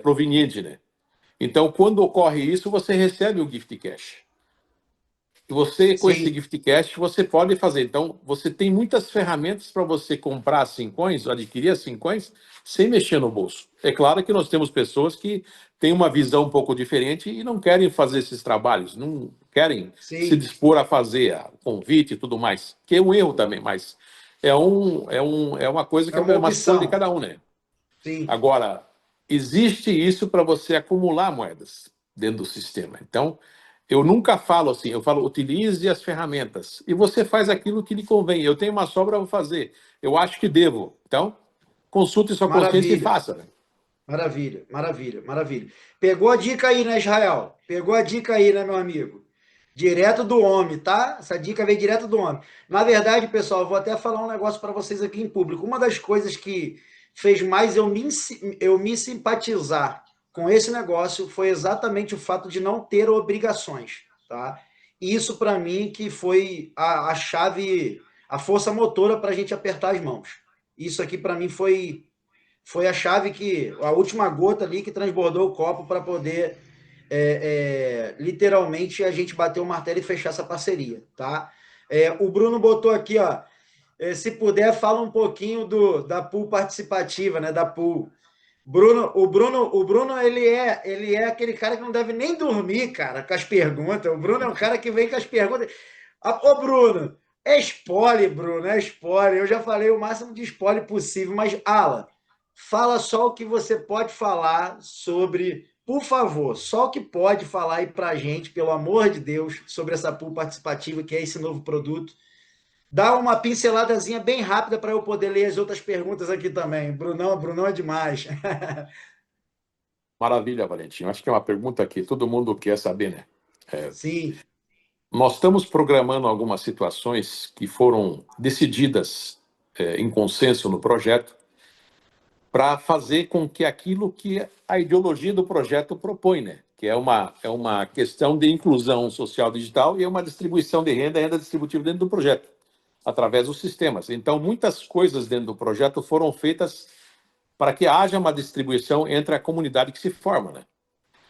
Speaker 8: proveniente, né? Então, quando ocorre isso, você recebe o gift cash. E você, com esse
Speaker 1: Sim.
Speaker 8: gift cash, você pode fazer. Então, você tem muitas ferramentas para você comprar cincões, adquirir cincões, sem mexer no bolso. É claro que nós temos pessoas que têm uma visão um pouco diferente e não querem fazer esses trabalhos, não querem
Speaker 1: Sim.
Speaker 8: se dispor a fazer o convite e tudo mais, que é um erro também, mas é uma coisa que
Speaker 1: É
Speaker 8: é
Speaker 1: uma
Speaker 8: uma escolha de
Speaker 1: opção.
Speaker 8: cada um, né?
Speaker 1: Sim.
Speaker 8: Agora, existe isso para você acumular moedas dentro do sistema. Então, eu nunca falo assim, eu falo, utilize as ferramentas. E você faz aquilo que lhe convém. Eu tenho uma sobra, eu vou fazer. Eu acho que devo. Então, consulte sua consciência e
Speaker 1: Maravilha.
Speaker 8: faça. Né?
Speaker 1: Maravilha, maravilha, maravilha. Pegou a dica aí, né, Israel? Pegou a dica aí, né, meu amigo? Direto do homem, tá? Essa dica veio direto do homem. Na verdade, pessoal, eu vou até falar um negócio para vocês aqui em público. Uma das coisas que fez mais eu me simpatizar com esse negócio foi exatamente o fato de não ter obrigações, tá? E isso, para mim, que foi a chave, a força motora para a gente apertar as mãos. Isso aqui, para mim, foi a chave a última gota ali que transbordou o copo para poder, literalmente, a gente bater o martelo e fechar essa parceria, tá? O Bruno botou aqui, ó, se puder, fala um pouquinho da pool participativa, né, da pool. O Bruno, ele é aquele cara que não deve nem dormir, cara, com as perguntas. O Bruno é um cara que vem com as perguntas. Ô, Bruno, é spoiler, Bruno, é spoiler. Eu já falei o máximo de spoiler possível, mas, Alan, fala só o que você pode falar sobre, por favor, só o que pode falar aí pra gente, pelo amor de Deus, sobre essa pool participativa, que é esse novo produto. Dá uma pinceladazinha bem rápida para eu poder ler as outras perguntas aqui também. Brunão é demais.
Speaker 8: Maravilha, Valentim. Acho que é uma pergunta que todo mundo quer saber, né?
Speaker 1: Sim,
Speaker 8: Nós estamos programando algumas situações que foram decididas em consenso no projeto para fazer com que aquilo que a ideologia do projeto propõe, né? Que é uma questão de inclusão social digital e é uma distribuição de renda distributiva dentro do projeto, através dos sistemas. Então, muitas coisas dentro do projeto foram feitas para que haja uma distribuição entre a comunidade que se forma, né?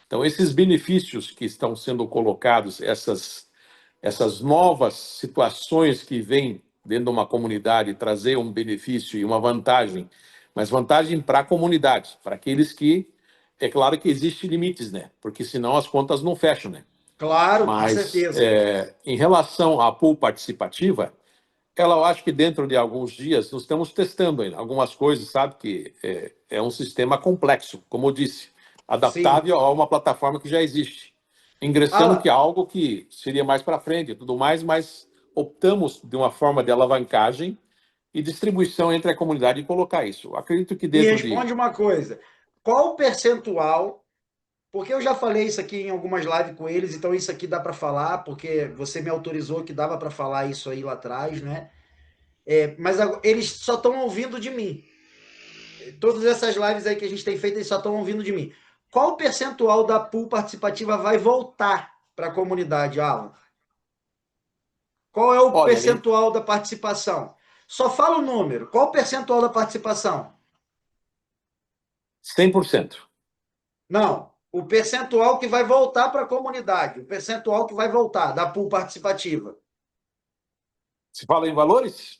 Speaker 8: Então, esses benefícios que estão sendo colocados, essas novas situações que vêm dentro de uma comunidade trazer um benefício e uma vantagem mas vantagem para a comunidade, para aqueles que, é claro que existem limites, né? Porque senão as contas não fecham, né?
Speaker 1: Claro, com
Speaker 8: Mas
Speaker 1: certeza.
Speaker 8: em relação à pool participativa, ela, eu acho que dentro de alguns dias nós estamos testando ainda algumas coisas, sabe? Que é um sistema complexo, como eu disse,
Speaker 1: Sim.
Speaker 8: adaptável a uma plataforma que já existe. Ingressando
Speaker 1: Alan,
Speaker 8: que é algo que seria mais para frente e tudo mais, mas optamos de uma forma de alavancagem e distribuição entre a comunidade e colocar isso. Eu acredito que
Speaker 1: me
Speaker 8: dentro de.
Speaker 1: responde uma coisa. Qual o percentual? Porque eu já falei isso aqui em algumas lives com eles, então isso aqui dá para falar, porque você me autorizou que dava para falar isso aí lá atrás, né? Mas eles só estão ouvindo de mim. Todas essas lives aí que a gente tem feito, eles só estão ouvindo de mim. Qual o percentual da pool participativa vai voltar para a comunidade, Alan? Qual é o
Speaker 8: Olha,
Speaker 1: percentual da participação? Só fala o número. Qual o percentual da participação?
Speaker 8: 100%.
Speaker 1: Não, o percentual que vai voltar para a comunidade, o percentual que vai voltar da pool participativa.
Speaker 8: Se fala em valores?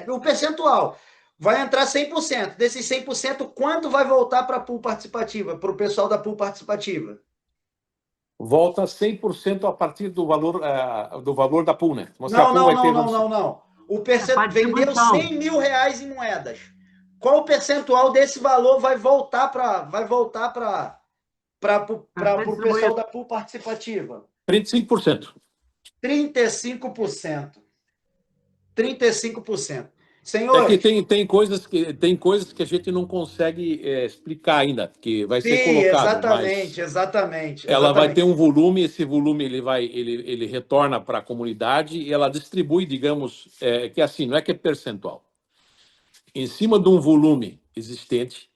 Speaker 1: O percentual vai entrar 100%. Desses 100%, quanto vai voltar para a pool participativa, para o pessoal da pool participativa?
Speaker 8: Volta 100% a partir do valor da pool, né? Você a
Speaker 1: Não,
Speaker 8: pool
Speaker 1: não,
Speaker 8: vai
Speaker 1: não,
Speaker 8: ter,
Speaker 1: não, não, não.
Speaker 3: Para
Speaker 1: Vendeu
Speaker 3: distribuição.
Speaker 1: 100 mil reais em moedas. Qual o percentual desse valor vai voltar para o pessoal da pool participativa?
Speaker 8: 35%.
Speaker 1: 35%. 35%.
Speaker 8: É que
Speaker 1: Senhores,
Speaker 8: tem coisas que a gente não consegue explicar ainda, que vai ser
Speaker 1: sim,
Speaker 8: colocado, mas
Speaker 1: exatamente.
Speaker 8: ela vai ter um volume, esse volume ele retorna para a comunidade e ela distribui, digamos, que assim, não é que é percentual. Em cima de um volume existente,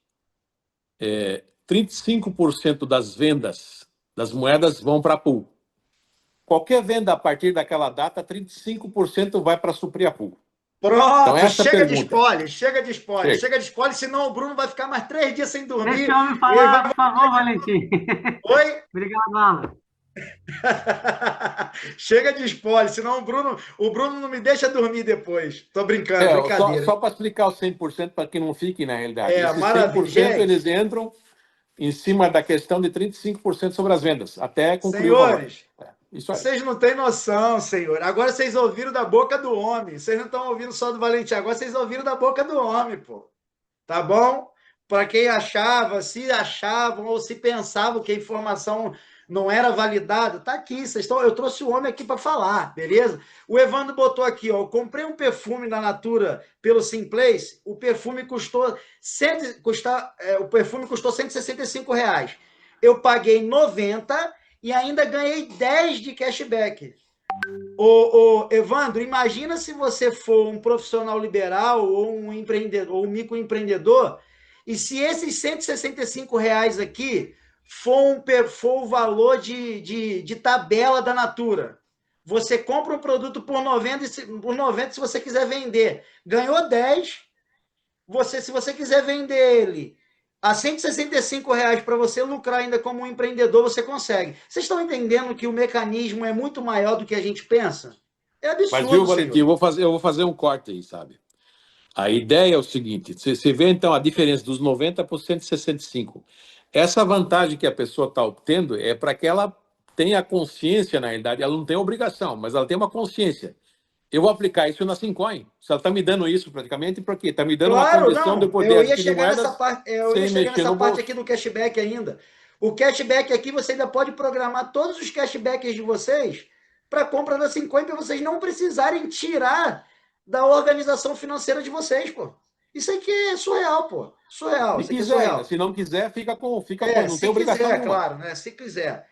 Speaker 8: 35% das vendas das moedas vão para a pool. Qualquer venda a partir daquela data, 35% vai para suprir a pool. Então,
Speaker 1: Pronto,
Speaker 8: essa
Speaker 1: chega de
Speaker 8: pergunta.
Speaker 1: spoiler, chega de spoiler,
Speaker 8: Chega.
Speaker 1: chega de spoiler, senão o Bruno vai ficar mais 3 dias sem dormir.
Speaker 3: Deixa o homem
Speaker 1: E ele
Speaker 3: falar,
Speaker 1: vai...
Speaker 3: por favor, Valentim.
Speaker 1: Oi?
Speaker 3: Obrigado, Alan.
Speaker 1: Chega de spoiler, senão o Bruno não me deixa dormir depois. Tô brincando, brincadeira.
Speaker 8: Só para explicar os 100% para que não fique na realidade. Esses
Speaker 1: Maravilha.
Speaker 8: 100% eles
Speaker 1: Gente,
Speaker 8: entram em cima da questão de 35% sobre as vendas, até concluir o valor.
Speaker 1: senhores,
Speaker 8: Isso aí.
Speaker 1: vocês não têm noção, senhor. Agora vocês ouviram da boca do homem. Vocês não estão ouvindo só do Valentim, agora vocês ouviram da boca do homem, pô. Tá bom? Para quem achava, se achavam ou se pensavam que a informação não era validada, tá aqui. Eu trouxe o homem aqui para falar, beleza? O Evandro botou aqui, ó. Eu comprei um perfume da Natura pelo Simplace. O perfume custou o perfume custou R$ 165. Eu paguei 90 e ainda ganhei 10 de cashback. Evandro, imagina se você for um profissional liberal ou um empreendedor, ou um microempreendedor, e se esses R$ 165 aqui for o valor de tabela da Natura. Você compra um produto por 90, se você quiser vender. Ganhou 10, se você quiser vender ele a R$ 165 para você lucrar ainda como um empreendedor, você consegue. Vocês estão entendendo que o mecanismo é muito maior do que a gente pensa? É absurdo,
Speaker 8: Mas viu, Valentim,
Speaker 1: senhor.
Speaker 8: eu vou fazer um corte aí, sabe? A ideia é o seguinte: você vê então a diferença dos 90 para os 165. Essa vantagem que a pessoa está obtendo é para que ela tenha consciência, na realidade, ela não tem obrigação, mas ela tem uma consciência. Eu vou aplicar isso na Simcoin. Se ela está me dando isso praticamente, por quê? Está me dando uma
Speaker 1: Claro,
Speaker 8: condição de eu
Speaker 1: não.
Speaker 8: poder
Speaker 1: Eu ia
Speaker 8: adquirir
Speaker 1: chegar
Speaker 8: moedas
Speaker 1: nessa parte,
Speaker 8: bolso.
Speaker 1: aqui do cashback ainda. O cashback aqui, você ainda pode programar todos os cashbacks de vocês para compra da Simcoin, para vocês não precisarem tirar da organização financeira de vocês, pô. Isso aqui é surreal, pô. Surreal.
Speaker 8: Se
Speaker 1: Isso aqui é
Speaker 8: quiser
Speaker 1: surreal.
Speaker 8: ainda. Se não quiser, fica com não
Speaker 1: Se
Speaker 8: tem obrigação
Speaker 1: quiser,
Speaker 8: nenhuma.
Speaker 1: claro, né? Se quiser.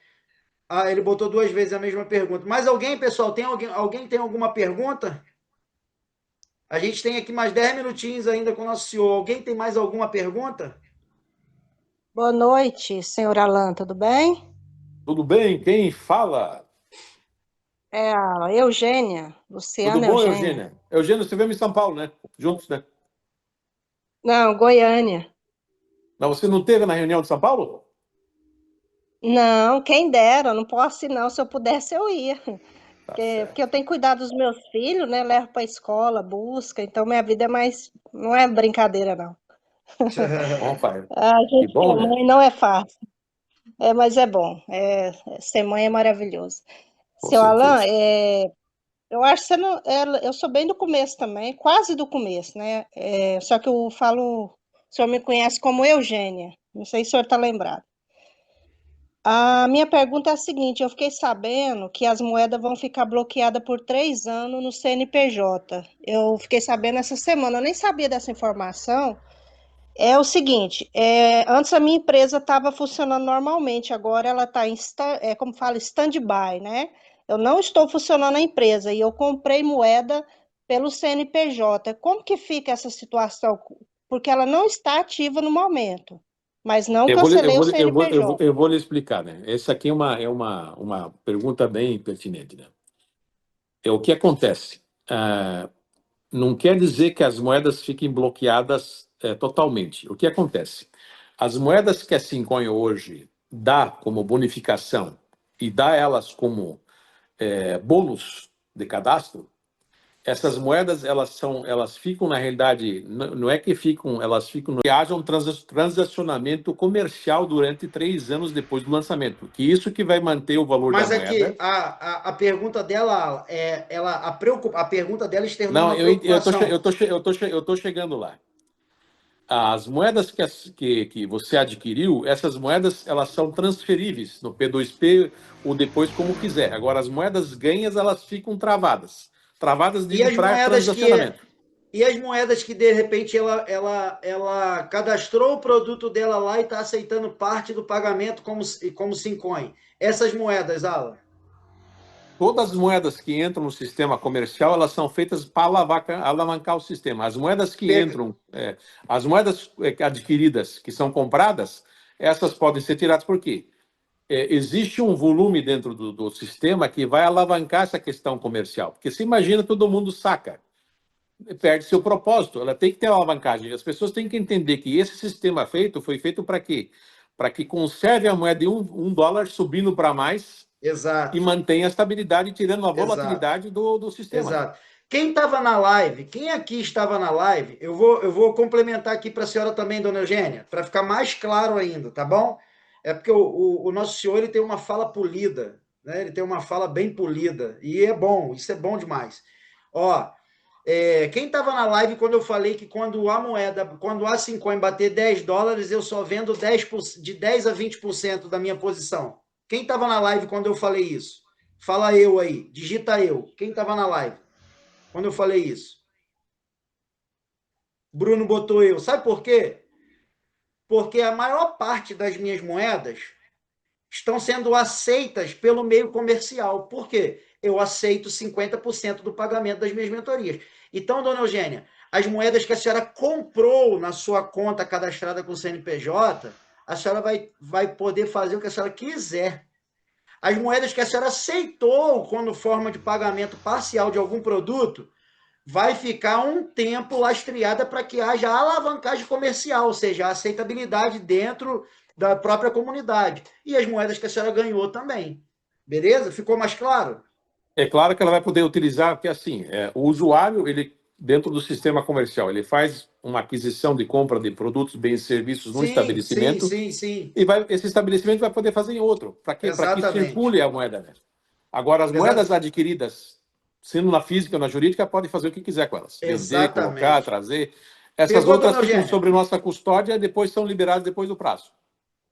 Speaker 1: Ah, ele botou 2 vezes a mesma pergunta. Mas alguém, pessoal, alguém tem alguma pergunta? A gente tem aqui mais 10 minutinhos ainda com o nosso senhor. Alguém tem mais alguma pergunta?
Speaker 7: Boa noite, senhor Alan, tudo bem?
Speaker 8: Tudo bem? Quem fala?
Speaker 7: É a Eugênia,
Speaker 8: Tudo
Speaker 7: Luciana
Speaker 8: bom,
Speaker 7: Eugênia.
Speaker 8: Eugênia? Eugênia, você veio em São Paulo, né? Juntos, né?
Speaker 7: Não, Goiânia.
Speaker 8: Mas você não teve na reunião de São Paulo?
Speaker 7: Não, quem dera, não posso ir não, se eu pudesse eu ia.
Speaker 8: Tá
Speaker 7: Porque
Speaker 8: certo.
Speaker 7: eu tenho que cuidar dos meus filhos, né? Levo para a escola, busca, então minha vida é mais, não é brincadeira não.
Speaker 8: Bom, pai.
Speaker 7: A
Speaker 8: Que
Speaker 7: gente que
Speaker 8: bom,
Speaker 7: é
Speaker 8: né?
Speaker 7: mãe não é fácil. Mas é bom. Ser mãe é maravilhoso.
Speaker 8: Com
Speaker 7: Seu Alan,
Speaker 8: certeza.
Speaker 7: eu acho que você não, eu sou bem do começo também, quase do começo, né? Só que eu falo, o senhor me conhece como Eugênia. Não sei se o senhor está lembrado. A minha pergunta é a seguinte: eu fiquei sabendo que as moedas vão ficar bloqueadas por 3 anos no CNPJ. Eu fiquei sabendo essa semana, eu nem sabia dessa informação. É o seguinte, antes a minha empresa estava funcionando normalmente, agora ela está como fala, stand-by, né? Eu não estou funcionando a empresa e eu comprei moeda pelo CNPJ. Como que fica essa situação? Porque ela não está ativa no momento, mas não cancelei o CNPJ.
Speaker 8: Eu vou lhe explicar, né? Essa aqui uma pergunta bem pertinente, né? O que acontece? Não quer dizer que as moedas fiquem bloqueadas totalmente. O que acontece? As moedas que a Sincoin hoje dá como bonificação e dá elas como bônus de cadastro, essas moedas elas ficam na realidade, não é que ficam, elas ficam que haja um transacionamento comercial durante 3 anos depois do lançamento, que isso que vai manter o valor da
Speaker 1: Mas aqui,
Speaker 8: moeda.
Speaker 1: a pergunta dela, a pergunta dela externou
Speaker 8: Não,
Speaker 1: uma preocupação.
Speaker 8: eu tô chegando lá. As moedas que você adquiriu, essas moedas elas são transferíveis no P2P ou depois como quiser. Agora, as moedas ganhas elas ficam travadas. Travadas,
Speaker 1: E
Speaker 8: digo,
Speaker 1: as
Speaker 8: para
Speaker 1: moedas que,
Speaker 8: transacionamento.
Speaker 1: e as moedas que de repente ela cadastrou o produto dela lá e está aceitando parte do pagamento como Sincoin. Essas moedas, Alan.
Speaker 8: Todas as moedas que entram no sistema comercial, elas são feitas para alavancar o sistema. As moedas que
Speaker 1: Pega,
Speaker 8: entram, as moedas adquiridas, que são compradas, essas podem ser tiradas por quê? Existe um volume dentro do sistema que vai alavancar essa questão comercial. Porque se imagina, todo mundo saca, perde seu propósito. Ela tem que ter alavancagem. As pessoas têm que entender que esse sistema foi feito para quê? Para que conserve a moeda de um dólar subindo para mais e
Speaker 1: exato,
Speaker 8: mantenha a estabilidade, tirando a
Speaker 1: exato,
Speaker 8: volatilidade do sistema, né?
Speaker 1: exato. Quem estava na live, quem aqui estava na live, eu vou complementar aqui para a senhora também, dona Eugênia, para ficar mais claro ainda, tá bom? É porque o nosso senhor ele tem uma fala polida, né? Ele tem uma fala bem polida, e é bom, isso é bom demais. Ó, quem estava na live quando eu falei que quando a Sincoin bater 10 dólares, eu só vendo de 10 a 20% da minha posição? Quem estava na live quando eu falei isso? Fala eu aí, digita eu. Quem estava na live quando eu falei isso? Bruno botou eu. Sabe por quê? Porque a maior parte das minhas moedas estão sendo aceitas pelo meio comercial. Por quê? Eu aceito 50% do pagamento das minhas mentorias. Então, dona Eugênia, as moedas que a senhora comprou na sua conta cadastrada com o CNPJ, a senhora vai poder fazer o que a senhora quiser. As moedas que a senhora aceitou como forma de pagamento parcial de algum produto, vai ficar um tempo lastreada para que haja alavancagem comercial, ou seja, a aceitabilidade dentro da própria comunidade. E as moedas que a senhora ganhou também. Beleza? Ficou mais claro?
Speaker 8: É claro que ela vai poder utilizar, porque assim, o usuário, ele dentro do sistema comercial, ele faz uma aquisição de compra de produtos, bens e serviços num
Speaker 1: Sim, sim,
Speaker 8: estabelecimento
Speaker 1: sim, sim.
Speaker 8: e esse estabelecimento vai poder fazer em outro. Para quê? Para que
Speaker 1: Exatamente.
Speaker 8: circule a moeda, né? Agora, as moedas adquiridas, sendo na física ou na jurídica, pode fazer o que quiser com elas. Vender, colocar,
Speaker 1: Exatamente.
Speaker 8: trazer. Essas
Speaker 1: Pegou,
Speaker 8: outras
Speaker 1: dona
Speaker 8: ficam
Speaker 1: Eugênia?
Speaker 8: sobre nossa custódia e depois são liberadas depois do prazo.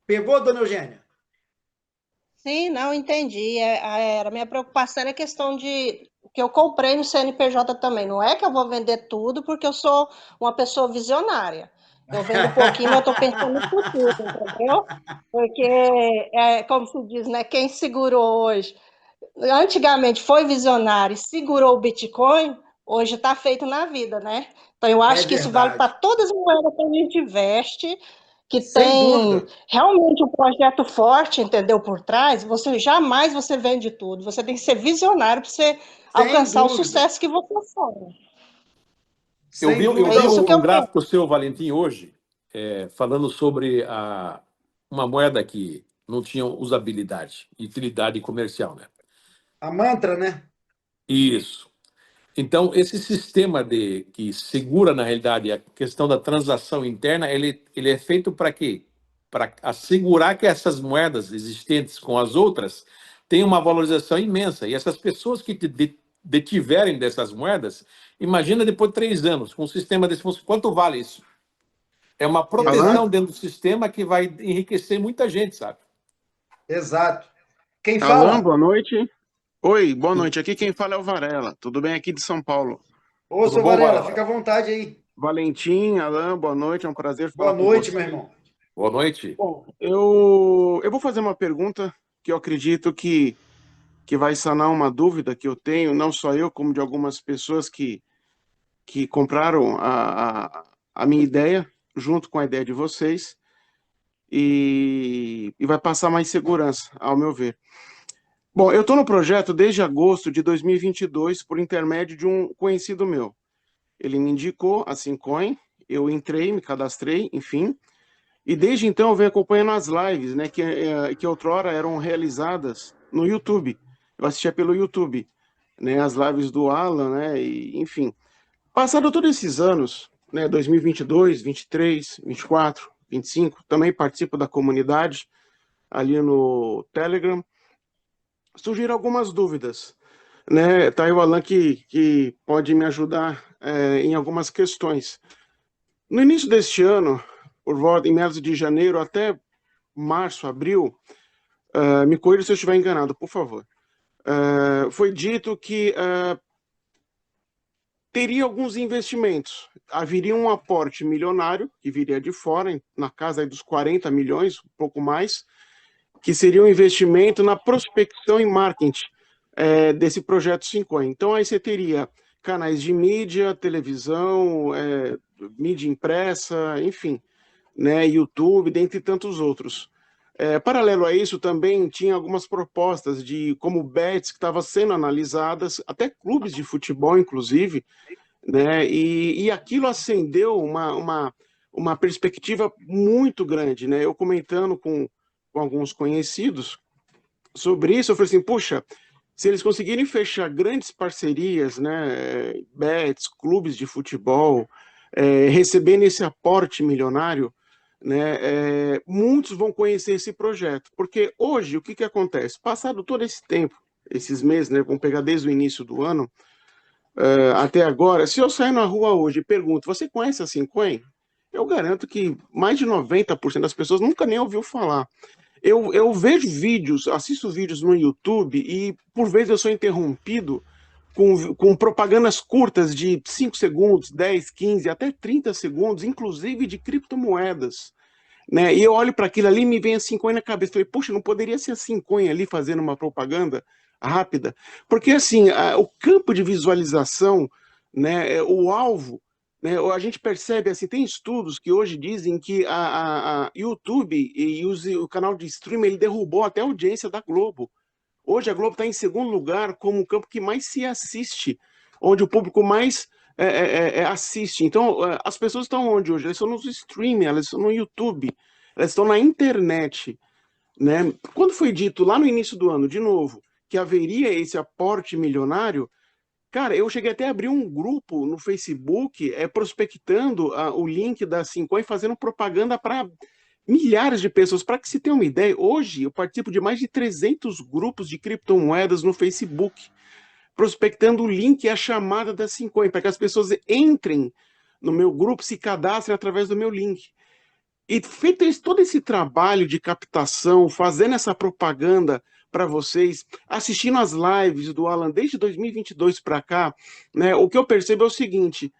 Speaker 1: Pegou, dona Eugênia?
Speaker 7: Sim, não entendi. A minha preocupação era a questão de que eu comprei no CNPJ também. Não é que eu vou vender tudo, porque eu sou uma pessoa visionária. Eu vendo pouquinho, mas eu estou pensando no futuro, entendeu? Porque, como se diz, né? Quem segurou hoje, antigamente foi visionário e segurou o Bitcoin, hoje está feito na vida, né? Então, eu
Speaker 1: É
Speaker 7: acho que isso vale para
Speaker 1: verdade.
Speaker 7: todas as moedas que a gente investe, que
Speaker 1: Sem
Speaker 7: tem
Speaker 1: dúvida.
Speaker 7: realmente um projeto forte, entendeu, por trás. Você vende tudo. Você tem que ser visionário para você
Speaker 1: Sem
Speaker 7: alcançar o
Speaker 1: dúvida.
Speaker 7: sucesso que você sonha.
Speaker 1: Sem
Speaker 8: Eu
Speaker 7: É
Speaker 1: dúvida
Speaker 8: vi
Speaker 7: isso que
Speaker 8: um
Speaker 7: eu penso.
Speaker 8: gráfico seu, Valentim, hoje, falando sobre uma moeda que não tinha usabilidade, utilidade comercial, né?
Speaker 1: A mantra, né?
Speaker 8: Isso. Então, esse sistema que segura, na realidade, a questão da transação interna, ele é feito para quê? Para assegurar que essas moedas existentes com as outras tenham uma valorização imensa. E essas pessoas que detiverem dessas moedas, imagina depois de 3 anos, com um sistema desse, quanto vale isso? É uma proteção dentro do sistema que vai enriquecer muita gente, sabe?
Speaker 1: Exato. Quem
Speaker 9: Alan,
Speaker 1: fala?
Speaker 9: boa noite. Oi, boa noite. Aqui quem fala é o Varela. Tudo bem aqui de São Paulo?
Speaker 1: Ô,
Speaker 8: Tudo
Speaker 1: seu
Speaker 8: bom,
Speaker 1: Varela,
Speaker 8: Varela?
Speaker 1: fica à vontade aí.
Speaker 9: Valentim, Alan, boa noite. É um prazer
Speaker 1: Boa
Speaker 9: falar com
Speaker 1: noite, meu
Speaker 9: você.
Speaker 1: irmão.
Speaker 8: Boa noite.
Speaker 9: Bom, eu vou fazer uma pergunta que eu acredito que vai sanar uma dúvida que eu tenho, não só eu, como de algumas pessoas que compraram a minha ideia, junto com a ideia de vocês, e vai passar mais segurança, ao meu ver. Bom, eu estou no projeto desde agosto de 2022, por intermédio de um conhecido meu. Ele me indicou a Simcoin, eu entrei, me cadastrei, enfim, e desde então eu venho acompanhando as lives, né, que outrora eram realizadas no YouTube. Eu assistia pelo YouTube, né, as lives do Alan, né, e, enfim. Passado todos esses anos, né, 2022, 23, 24, 25, também participo da comunidade ali no Telegram, surgiram algumas dúvidas, né? Tá aí o Alan que pode me ajudar em algumas questões. No início deste ano, por volta em meados de janeiro até março, abril, me corrija se eu estiver enganado, por favor. Foi dito que teria alguns investimentos. Haveria um aporte milionário, que viria de fora, na casa aí dos 40 milhões, um pouco mais, que seria um investimento na prospecção e marketing desse projeto 5 Então, aí você teria canais de mídia, televisão, mídia impressa, enfim, né, YouTube, dentre tantos outros. Paralelo a isso, também tinha algumas propostas de como bets que estavam sendo analisadas, até clubes de futebol, inclusive, né, e aquilo acendeu uma perspectiva muito grande, né? Eu comentando com alguns conhecidos sobre isso, eu falei assim, puxa, se eles conseguirem fechar grandes parcerias, né, bets, clubes de futebol, recebendo esse aporte milionário, né, muitos vão conhecer esse projeto, porque hoje o que acontece? Passado todo esse tempo, esses meses, né, vamos pegar desde o início do ano até agora, se eu sair na rua hoje e pergunto, você conhece a Simcoin? Eu garanto que mais de 90% das pessoas nunca nem ouviu falar. Eu vejo vídeos, assisto vídeos no YouTube e por vezes eu sou interrompido com propagandas curtas de 5 segundos, 10, 15, até 30 segundos, inclusive de criptomoedas, né? E eu olho para aquilo ali e me vem a Simcoin na cabeça. Falei, poxa, não poderia ser a Simcoin ali fazendo uma propaganda rápida? Porque assim, o campo de visualização, né, o alvo, né, a gente percebe, assim, tem estudos que hoje dizem que a YouTube e o canal de streaming, ele derrubou até a audiência da Globo. Hoje a Globo está em segundo lugar como o campo que mais se assiste, onde o público mais assiste. Então, as pessoas estão onde hoje? Elas estão nos streaming, elas estão no YouTube, elas estão na internet, né? Quando foi dito lá no início do ano, de novo, que haveria esse aporte milionário, cara, eu cheguei até a abrir um grupo no Facebook prospectando o link da Simcoin, fazendo propaganda para milhares de pessoas. Para que se tenha uma ideia, hoje eu participo de mais de 300 grupos de criptomoedas no Facebook, prospectando o link e a chamada da Simcoin, para que as pessoas entrem no meu grupo, se cadastrem através do meu link. E feito todo esse trabalho de captação, fazendo essa propaganda para vocês, assistindo as lives do Alan desde 2022 para cá, né, o que eu percebo é o seguinte,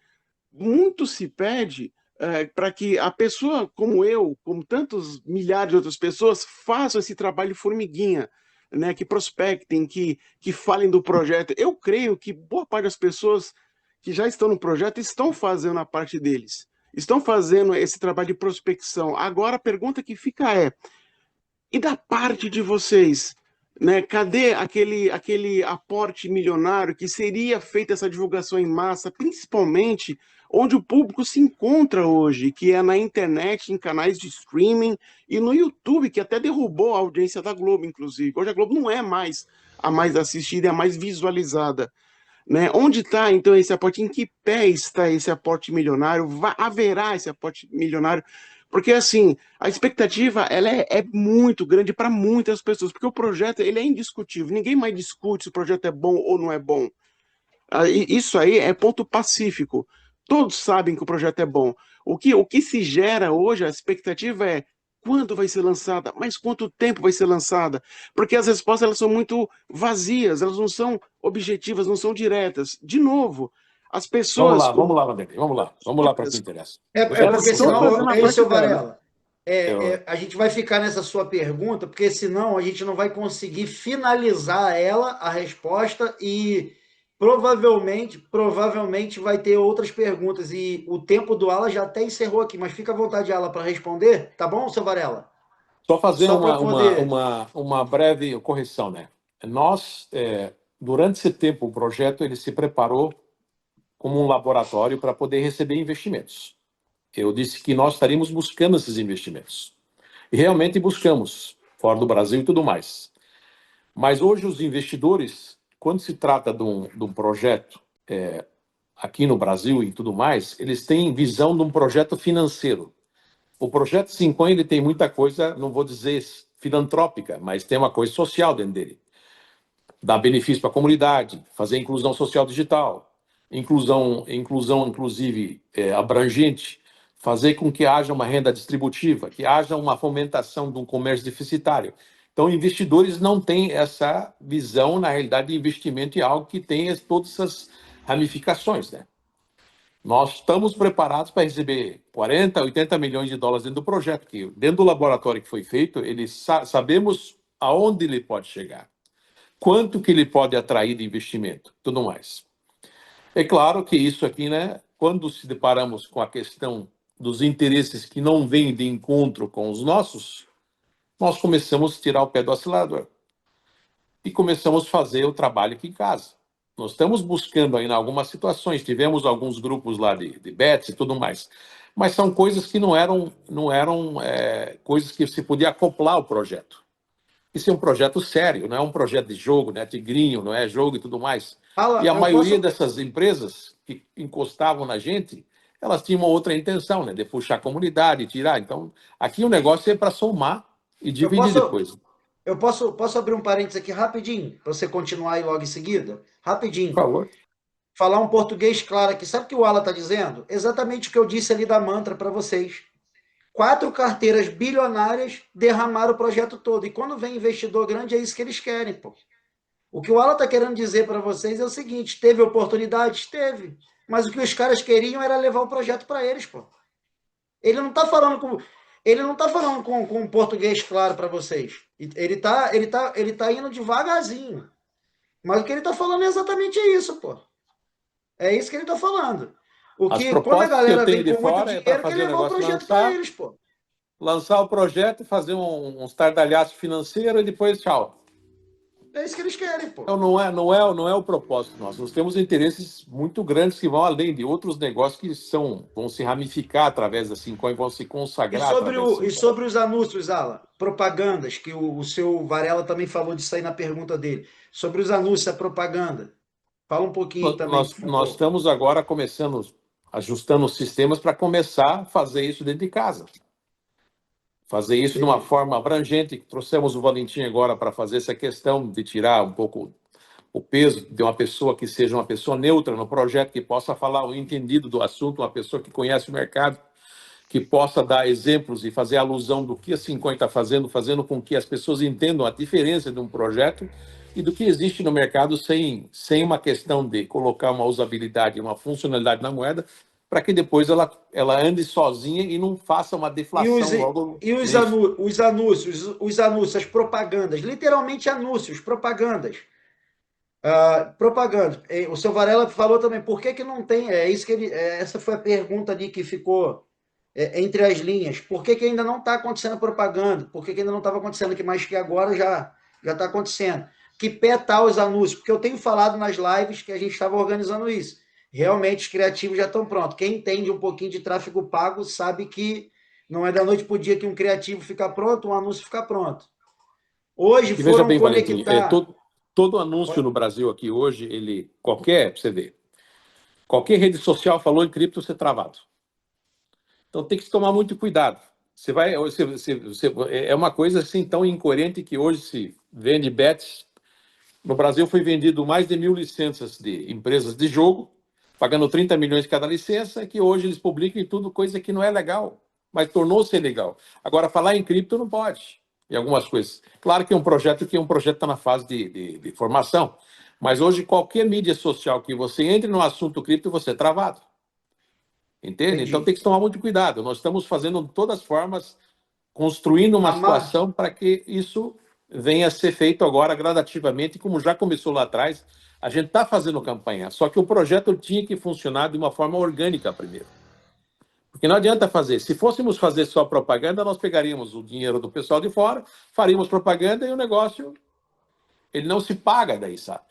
Speaker 9: muito se pede para que a pessoa como eu, como tantos milhares de outras pessoas, façam esse trabalho formiguinha, né, que prospectem, que falem do projeto. Eu creio que boa parte das pessoas que já estão no projeto estão fazendo a parte deles, estão fazendo esse trabalho de prospecção. Agora a pergunta que fica e da parte de vocês, né, cadê aquele aporte milionário que seria feita essa divulgação em massa, principalmente onde o público se encontra hoje, que é na internet, em canais de streaming e no YouTube, que até derrubou a audiência da Globo, inclusive. Hoje a Globo não é mais a mais assistida, é a mais visualizada. né? Onde está, então, esse aporte? Em que pé está esse aporte milionário? Haverá esse aporte milionário? Porque, assim, a expectativa ela é muito grande para muitas pessoas, porque o projeto ele é indiscutível. Ninguém mais discute se o projeto é bom ou não é bom. Isso aí é ponto pacífico. Todos sabem que o projeto é bom. O que se gera hoje, a expectativa é quando vai ser lançada, mas quanto tempo vai ser lançada? Porque as respostas elas são muito vazias, elas não são objetivas, não são diretas. De novo, as pessoas.
Speaker 8: Vamos lá, Vanderlei, vamos lá para o que interessa.
Speaker 9: Elas
Speaker 1: Porque
Speaker 9: estão
Speaker 1: senão,
Speaker 9: fazendo a parte
Speaker 1: seu
Speaker 9: delas.
Speaker 1: Varela, a gente vai ficar nessa sua pergunta, porque senão a gente não vai conseguir finalizar ela, a resposta, e provavelmente vai ter outras perguntas. E o tempo do Ala já até encerrou aqui, mas fica à vontade, Ala, para responder. Tá bom, seu Varela?
Speaker 8: Só fazer
Speaker 1: Só para poder.
Speaker 8: uma breve correção, né? Nós, durante esse tempo, o projeto ele se preparou como um laboratório para poder receber investimentos. Eu disse que nós estaríamos buscando esses investimentos. E realmente buscamos, fora do Brasil e tudo mais. Mas hoje os investidores, quando se trata de um projeto aqui no Brasil e tudo mais, eles têm visão de um projeto financeiro. O projeto 5 ele tem muita coisa, não vou dizer filantrópica, mas tem uma coisa social dentro dele. Dar benefício para a comunidade, fazer inclusão social digital, inclusão inclusive abrangente, fazer com que haja uma renda distributiva, que haja uma fomentação de um comércio deficitário. Então, investidores não têm essa visão, na realidade, de investimento em algo que tem todas essas ramificações, né? Nós estamos preparados para receber 40, 80 milhões de dólares dentro do projeto, que dentro do laboratório que foi feito, sabemos aonde ele pode chegar, quanto que ele pode atrair de investimento, tudo mais. É claro que isso aqui, né, quando se deparamos com a questão dos interesses que não vêm de encontro com os nossos, nós começamos a tirar o pé do acelerador e começamos a fazer o trabalho aqui em casa. Nós estamos buscando ainda algumas situações, tivemos alguns grupos lá de bets e tudo mais, mas são coisas que não eram coisas que se podia acoplar ao projeto. Isso é um projeto sério, não é um projeto de jogo, não é tigrinho, não é jogo e tudo mais. E a maioria dessas empresas que encostavam na gente, elas tinham uma outra intenção, né, de puxar a comunidade, tirar. Então, aqui o negócio é para somar e dividir depois.
Speaker 1: Eu posso abrir um parênteses aqui rapidinho, para você continuar aí logo em seguida? Rapidinho.
Speaker 8: Por favor.
Speaker 1: Falar um português claro aqui. Sabe o que o Ala está dizendo? Exatamente o que eu disse ali da mantra para vocês. 4 carteiras bilionárias derramaram o projeto todo. E quando vem investidor grande, é isso que eles querem, pô. O que o Ala está querendo dizer para vocês é o seguinte: teve oportunidades? Teve. Mas o que os caras queriam era levar o projeto para eles, pô. Ele não está falando com português claro para vocês. Ele tá indo devagarzinho. Mas o que ele está falando é exatamente isso, pô. É isso que ele está falando. Quando a galera vem com muito dinheiro, quer levar o projeto para eles, pô.
Speaker 8: Lançar o projeto, fazer um estardalhaço financeiro e depois tchau.
Speaker 1: É isso que eles querem, pô.
Speaker 8: Então não é o propósito nosso. Nós temos interesses muito grandes que vão além de outros negócios que vão se ramificar através da Cincoin, vão se consagrar.
Speaker 1: E sobre os anúncios, Ala, propagandas, que o seu Varela também falou disso aí na pergunta dele. Sobre os anúncios, a propaganda. Fala um pouquinho também.
Speaker 8: Nós estamos agora começando, ajustando os sistemas para começar a fazer isso dentro de casa. Fazer isso de uma forma abrangente. Trouxemos o Valentim agora para fazer essa questão de tirar um pouco o peso de uma pessoa que seja uma pessoa neutra no projeto, que possa falar o entendido do assunto, uma pessoa que conhece o mercado, que possa dar exemplos e fazer alusão do que a Cincoin está fazendo com que as pessoas entendam a diferença de um projeto e do que existe no mercado sem uma questão de colocar uma usabilidade, uma funcionalidade na moeda, para que depois ela ande sozinha e não faça uma deflação logo.
Speaker 1: E os anúncios, as propagandas, literalmente anúncios, propagandas. Propaganda. O seu Varela falou também, por que não tem? Essa foi a pergunta ali que ficou entre as linhas. Por que ainda não está acontecendo propaganda? Por que ainda não estava acontecendo, mas que agora já está acontecendo? Que pé está os anúncios? Porque eu tenho falado nas lives que a gente estava organizando isso. Realmente os criativos já estão prontos. Quem entende um pouquinho de tráfego pago sabe que não é da noite para o dia que um criativo fica pronto, um anúncio fica pronto. Hoje foram
Speaker 8: conectar... Todo anúncio no Brasil aqui hoje, pra você ver, qualquer rede social falou em cripto, você é travado. Então tem que se tomar muito cuidado. É uma coisa assim tão incoerente que hoje se vende bets. No Brasil foi vendido mais de 1.000 licenças de empresas de jogo, pagando 30 milhões cada licença, que hoje eles publicam tudo coisa que não é legal, mas tornou-se legal. Agora, falar em cripto não pode, em algumas coisas. Claro que é um projeto está na fase de formação, mas hoje qualquer mídia social que você entre no assunto cripto, você é travado. Entende?
Speaker 1: Entendi.
Speaker 8: Então tem que tomar muito cuidado. Nós estamos fazendo de todas as formas, construindo uma situação para que isso venha a ser feito agora gradativamente, como já começou lá atrás. A gente está fazendo campanha, só que o projeto tinha que funcionar de uma forma orgânica primeiro. Porque não adianta fazer. Se fôssemos fazer só propaganda, nós pegaríamos o dinheiro do pessoal de fora, faríamos propaganda e o negócio ele não se paga daí, sabe?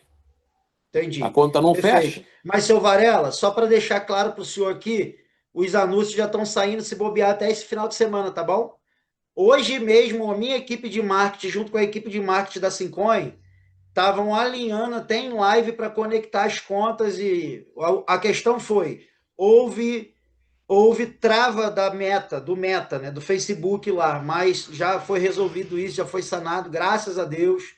Speaker 1: Entendi.
Speaker 8: A conta não
Speaker 1: Perfeito.
Speaker 8: fecha.
Speaker 1: Mas, seu Varela, só para deixar claro para o senhor aqui, os anúncios já estão saindo, se bobear até esse final de semana, tá bom? Hoje mesmo, a minha equipe de marketing, junto com a equipe de marketing da Syncoin, estavam alinhando até em live para conectar as contas e a questão foi, houve trava do Meta, né, do Facebook lá, mas já foi resolvido isso, já foi sanado, graças a Deus.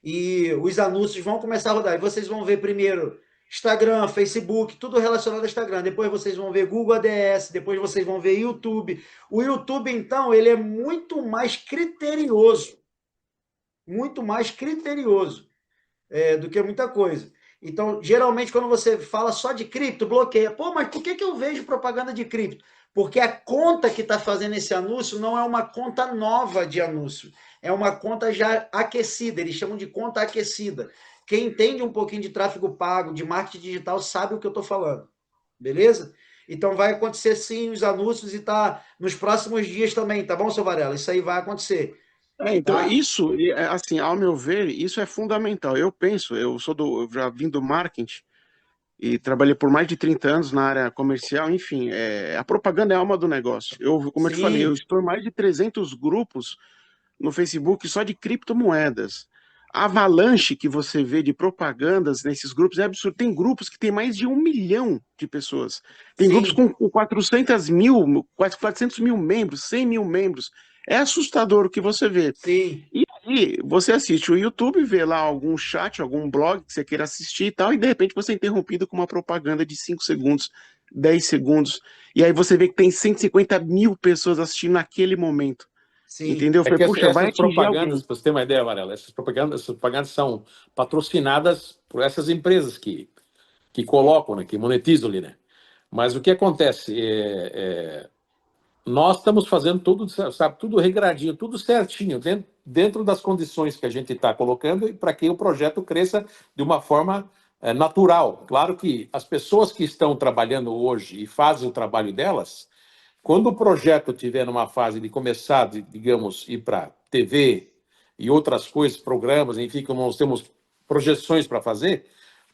Speaker 1: E os anúncios vão começar a rodar. E vocês vão ver primeiro Instagram, Facebook, tudo relacionado ao Instagram. Depois vocês vão ver Google ADS, depois vocês vão ver YouTube. O YouTube, então, ele é muito mais criterioso. Muito mais criterioso do que muita coisa. Então, geralmente, quando você fala só de cripto, bloqueia. Pô, mas por que eu vejo propaganda de cripto? Porque a conta que está fazendo esse anúncio não é uma conta nova de anúncio. É uma conta já aquecida. Eles chamam de conta aquecida. Quem entende um pouquinho de tráfego pago, de marketing digital, sabe o que eu estou falando. Beleza? Então, vai acontecer sim os anúncios e tá nos próximos dias também, tá bom, seu Varela? Isso aí vai acontecer.
Speaker 9: Então,
Speaker 1: Tá?
Speaker 9: isso, assim, ao meu ver, isso é fundamental. Eu penso, eu já vim do marketing e trabalhei por mais de 30 anos na área comercial, enfim, a propaganda é a alma do negócio. Como eu te falei, eu
Speaker 1: Sim.
Speaker 9: estou em mais de 300 grupos no Facebook só de criptomoedas. A avalanche que você vê de propagandas nesses grupos é absurdo. Tem grupos que tem mais de 1 milhão de pessoas. Tem grupos
Speaker 1: Sim.
Speaker 9: com 400 mil, quase 400 mil membros, 100 mil membros. É assustador o que você vê.
Speaker 1: Sim.
Speaker 9: E aí, você assiste o YouTube, vê lá algum chat, algum blog que você queira assistir e tal, e de repente você é interrompido com uma propaganda de 5 segundos, 10 segundos. E aí você vê que tem 150 mil pessoas assistindo naquele momento.
Speaker 1: Sim.
Speaker 9: Entendeu? Eu falei, puxa, vai
Speaker 8: Essas
Speaker 9: atingir
Speaker 8: propagandas,
Speaker 9: alguém.
Speaker 8: para você ter uma ideia, Varela, essas propagandas são patrocinadas por essas empresas que colocam, né, que monetizam ali, né? Mas o que acontece? Nós estamos fazendo tudo, sabe, tudo regradinho, tudo certinho, dentro das condições que a gente está colocando para que o projeto cresça de uma forma natural. Claro que as pessoas que estão trabalhando hoje e fazem o trabalho delas, quando o projeto estiver numa fase de começar, digamos, ir para TV e outras coisas, programas, enfim, como nós temos projeções para fazer,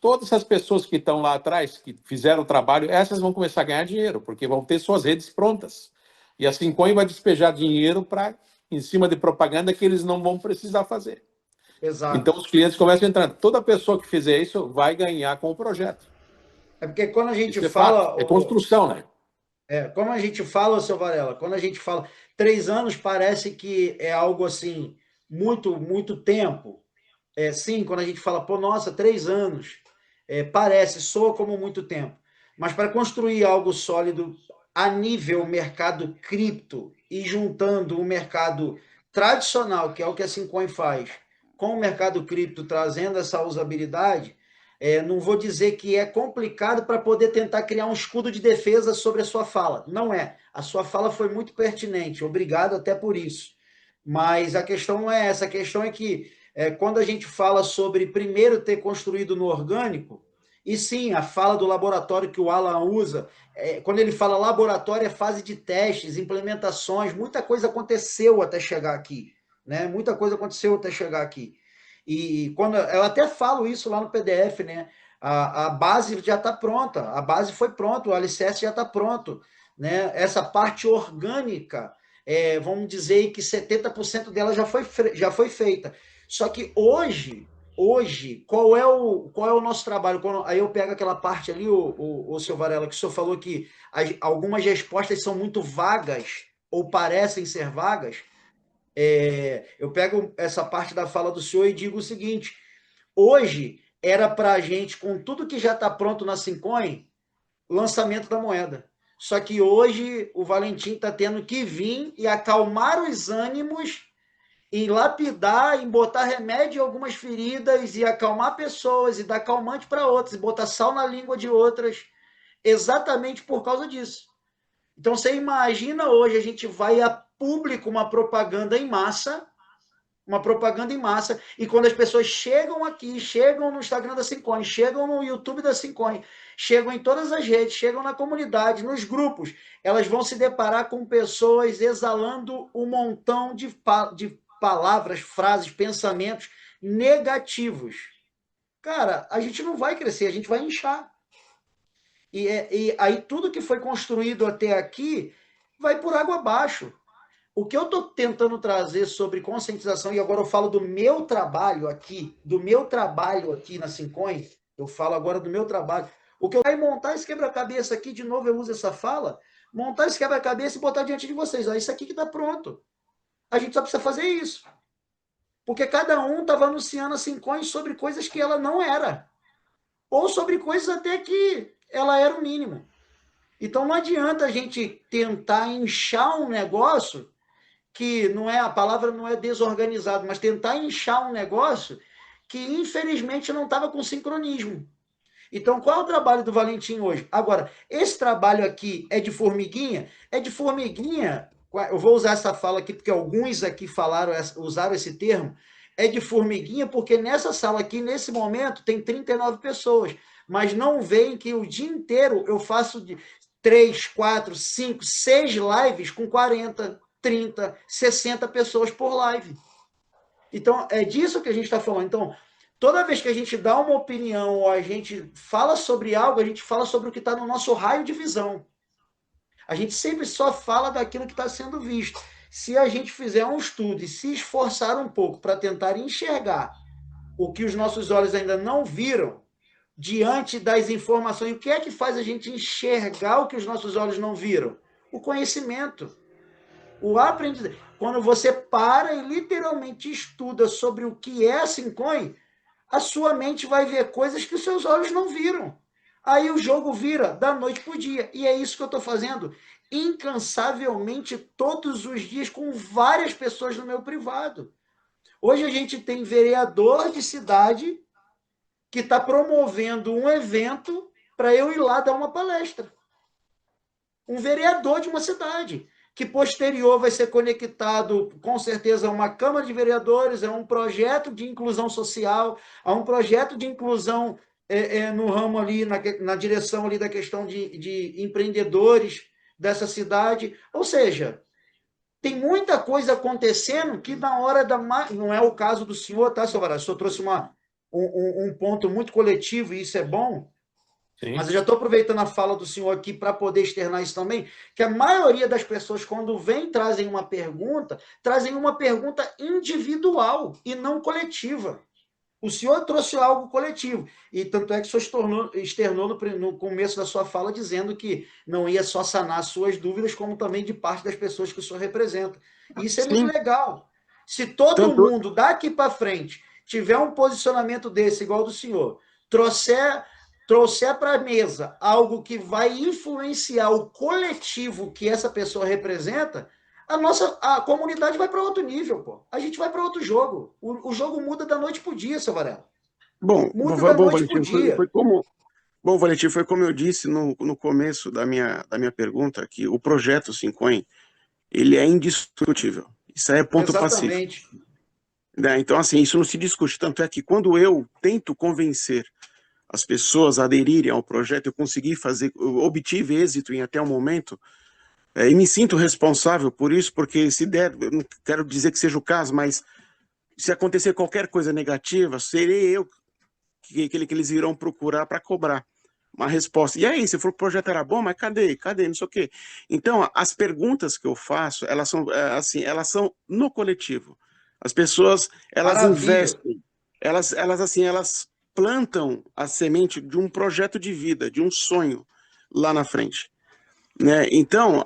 Speaker 8: todas essas pessoas que estão lá atrás, que fizeram o trabalho, essas vão começar a ganhar dinheiro, porque vão ter suas redes prontas. E a Syncoin vai despejar dinheiro em cima de propaganda que eles não vão precisar fazer.
Speaker 1: Exato.
Speaker 8: Então, os clientes começam a entrar. Toda pessoa que fizer isso vai ganhar com o projeto.
Speaker 1: É porque quando a gente
Speaker 8: Isso
Speaker 1: fala...
Speaker 8: fato. É construção, né?
Speaker 1: Como a gente fala, seu Varela, quando a gente fala 3 anos, parece que é algo assim, muito, muito tempo. Sim, quando a gente fala, pô, nossa, 3 anos, soa como muito tempo. Mas para construir algo sólido a nível mercado cripto e juntando o mercado tradicional, que é o que a Syncoin faz, com o mercado cripto trazendo essa usabilidade, não vou dizer que é complicado para poder tentar criar um escudo de defesa sobre a sua fala. Não é. A sua fala foi muito pertinente. Obrigado até por isso. Mas a questão não é essa. A questão é que quando a gente fala sobre primeiro ter construído no orgânico, e sim, a fala do laboratório que o Alan usa, quando ele fala laboratório, é fase de testes, implementações, muita coisa aconteceu até chegar aqui, né? Muita coisa aconteceu até chegar aqui. E quando eu até falo isso lá no PDF, né? A base já está pronta, a base foi pronta, o alicerce já está pronto, né? Essa parte orgânica, vamos dizer que 70% dela já foi feita. Só que hoje hoje, qual é o nosso trabalho? Aí eu pego aquela parte ali, o seu Varela, que o senhor falou que algumas respostas são muito vagas, ou parecem ser vagas. Eu pego essa parte da fala do senhor e digo o seguinte: hoje era para a gente, com tudo que já está pronto na Syncoin, lançamento da moeda. Só que hoje o Valentim está tendo que vir e acalmar os ânimos, em lapidar, em botar remédio em algumas feridas, e acalmar pessoas, e dar calmante para outras, e botar sal na língua de outras, exatamente por causa disso. Então, você imagina hoje, a gente vai a público uma propaganda em massa, e quando as pessoas chegam aqui, chegam no Instagram da Syncoin, chegam no YouTube da Syncoin, chegam em todas as redes, chegam na comunidade, nos grupos, elas vão se deparar com pessoas exalando um montão de palavras, frases, pensamentos negativos. Cara, a gente não vai crescer, a gente vai inchar. E aí tudo que foi construído até aqui vai por água abaixo. O que eu estou tentando trazer sobre conscientização, e agora eu falo do meu trabalho aqui na Syncoin, eu falo agora do meu trabalho. O que eu quero é montar esse quebra-cabeça aqui, de novo eu uso essa fala, montar esse quebra-cabeça e botar diante de vocês. Ó, isso aqui que está pronto. A gente só precisa fazer isso. Porque cada um estava anunciando a Syncoin sobre coisas que ela não era. Ou sobre coisas até que ela era o mínimo. Então não adianta a gente tentar inchar um negócio que não é, a palavra não é desorganizado, mas tentar inchar um negócio que infelizmente não estava com sincronismo. Então, qual é o trabalho do Valentim hoje? Agora, esse trabalho aqui é de formiguinha? É de formiguinha, eu vou usar essa fala aqui porque alguns aqui usaram esse termo, é de formiguinha porque nessa sala aqui, nesse momento, tem 39 pessoas, mas não veem que o dia inteiro eu faço de 3, 4, 5, 6 lives com 40, 30, 60 pessoas por live. Então, é disso que a gente está falando. Então, toda vez que a gente dá uma opinião ou a gente fala sobre algo, a gente fala sobre o que está no nosso raio de visão. A gente sempre só fala daquilo que está sendo visto. Se a gente fizer um estudo e se esforçar um pouco para tentar enxergar o que os nossos olhos ainda não viram, diante das informações, o que é que faz a gente enxergar o que os nossos olhos não viram? O conhecimento. O aprendizado. Quando você para e literalmente estuda sobre o que é a Syncoin, a sua mente vai ver coisas que os seus olhos não viram. Aí o jogo vira da noite para o dia. E é isso que eu estou fazendo incansavelmente todos os dias com várias pessoas no meu privado. Hoje a gente tem vereador de cidade que está promovendo um evento para eu ir lá dar uma palestra. Um vereador de uma cidade, que posterior vai ser conectado, com certeza, a uma Câmara de Vereadores, a um projeto de inclusão social, a um projeto de inclusão no ramo ali, na direção ali da questão de empreendedores dessa cidade. Ou seja, tem muita coisa acontecendo que na hora da... Não é o caso do senhor, tá, seu Varela? O senhor trouxe um ponto muito coletivo, e isso é bom. Sim. Mas eu já estou aproveitando a fala do senhor aqui para poder externar isso também, que a maioria das pessoas, quando vem, trazem uma pergunta individual e não coletiva. O senhor trouxe algo coletivo, e tanto é que o senhor externou no começo da sua fala dizendo que não ia só sanar as suas dúvidas, como também de parte das pessoas que o senhor representa. E isso é muito legal. Se todo mundo daqui para frente tiver um posicionamento desse, igual ao do senhor, trouxer para a mesa algo que vai influenciar o coletivo que essa pessoa representa, a comunidade vai para outro nível, pô. A gente vai para outro jogo. O jogo muda da noite para o dia, seu Varela.
Speaker 9: Valentim, foi como eu disse no começo da minha pergunta, que o projeto Syncoin, ele é indiscutível. Isso aí é ponto pacífico. Então, assim, isso não se discute. Tanto é que quando eu tento convencer as pessoas a aderirem ao projeto, eu obtive êxito em até o momento, e me sinto responsável por isso, porque se der, eu não quero dizer que seja o caso, mas se acontecer qualquer coisa negativa, serei eu que eles irão procurar para cobrar uma resposta. E aí, se for o projeto era bom, mas cadê? Não sei o quê. Então, as perguntas que eu faço, elas são no coletivo. As pessoas, elas investem. elas plantam a semente de um projeto de vida, de um sonho lá na frente, né? Então,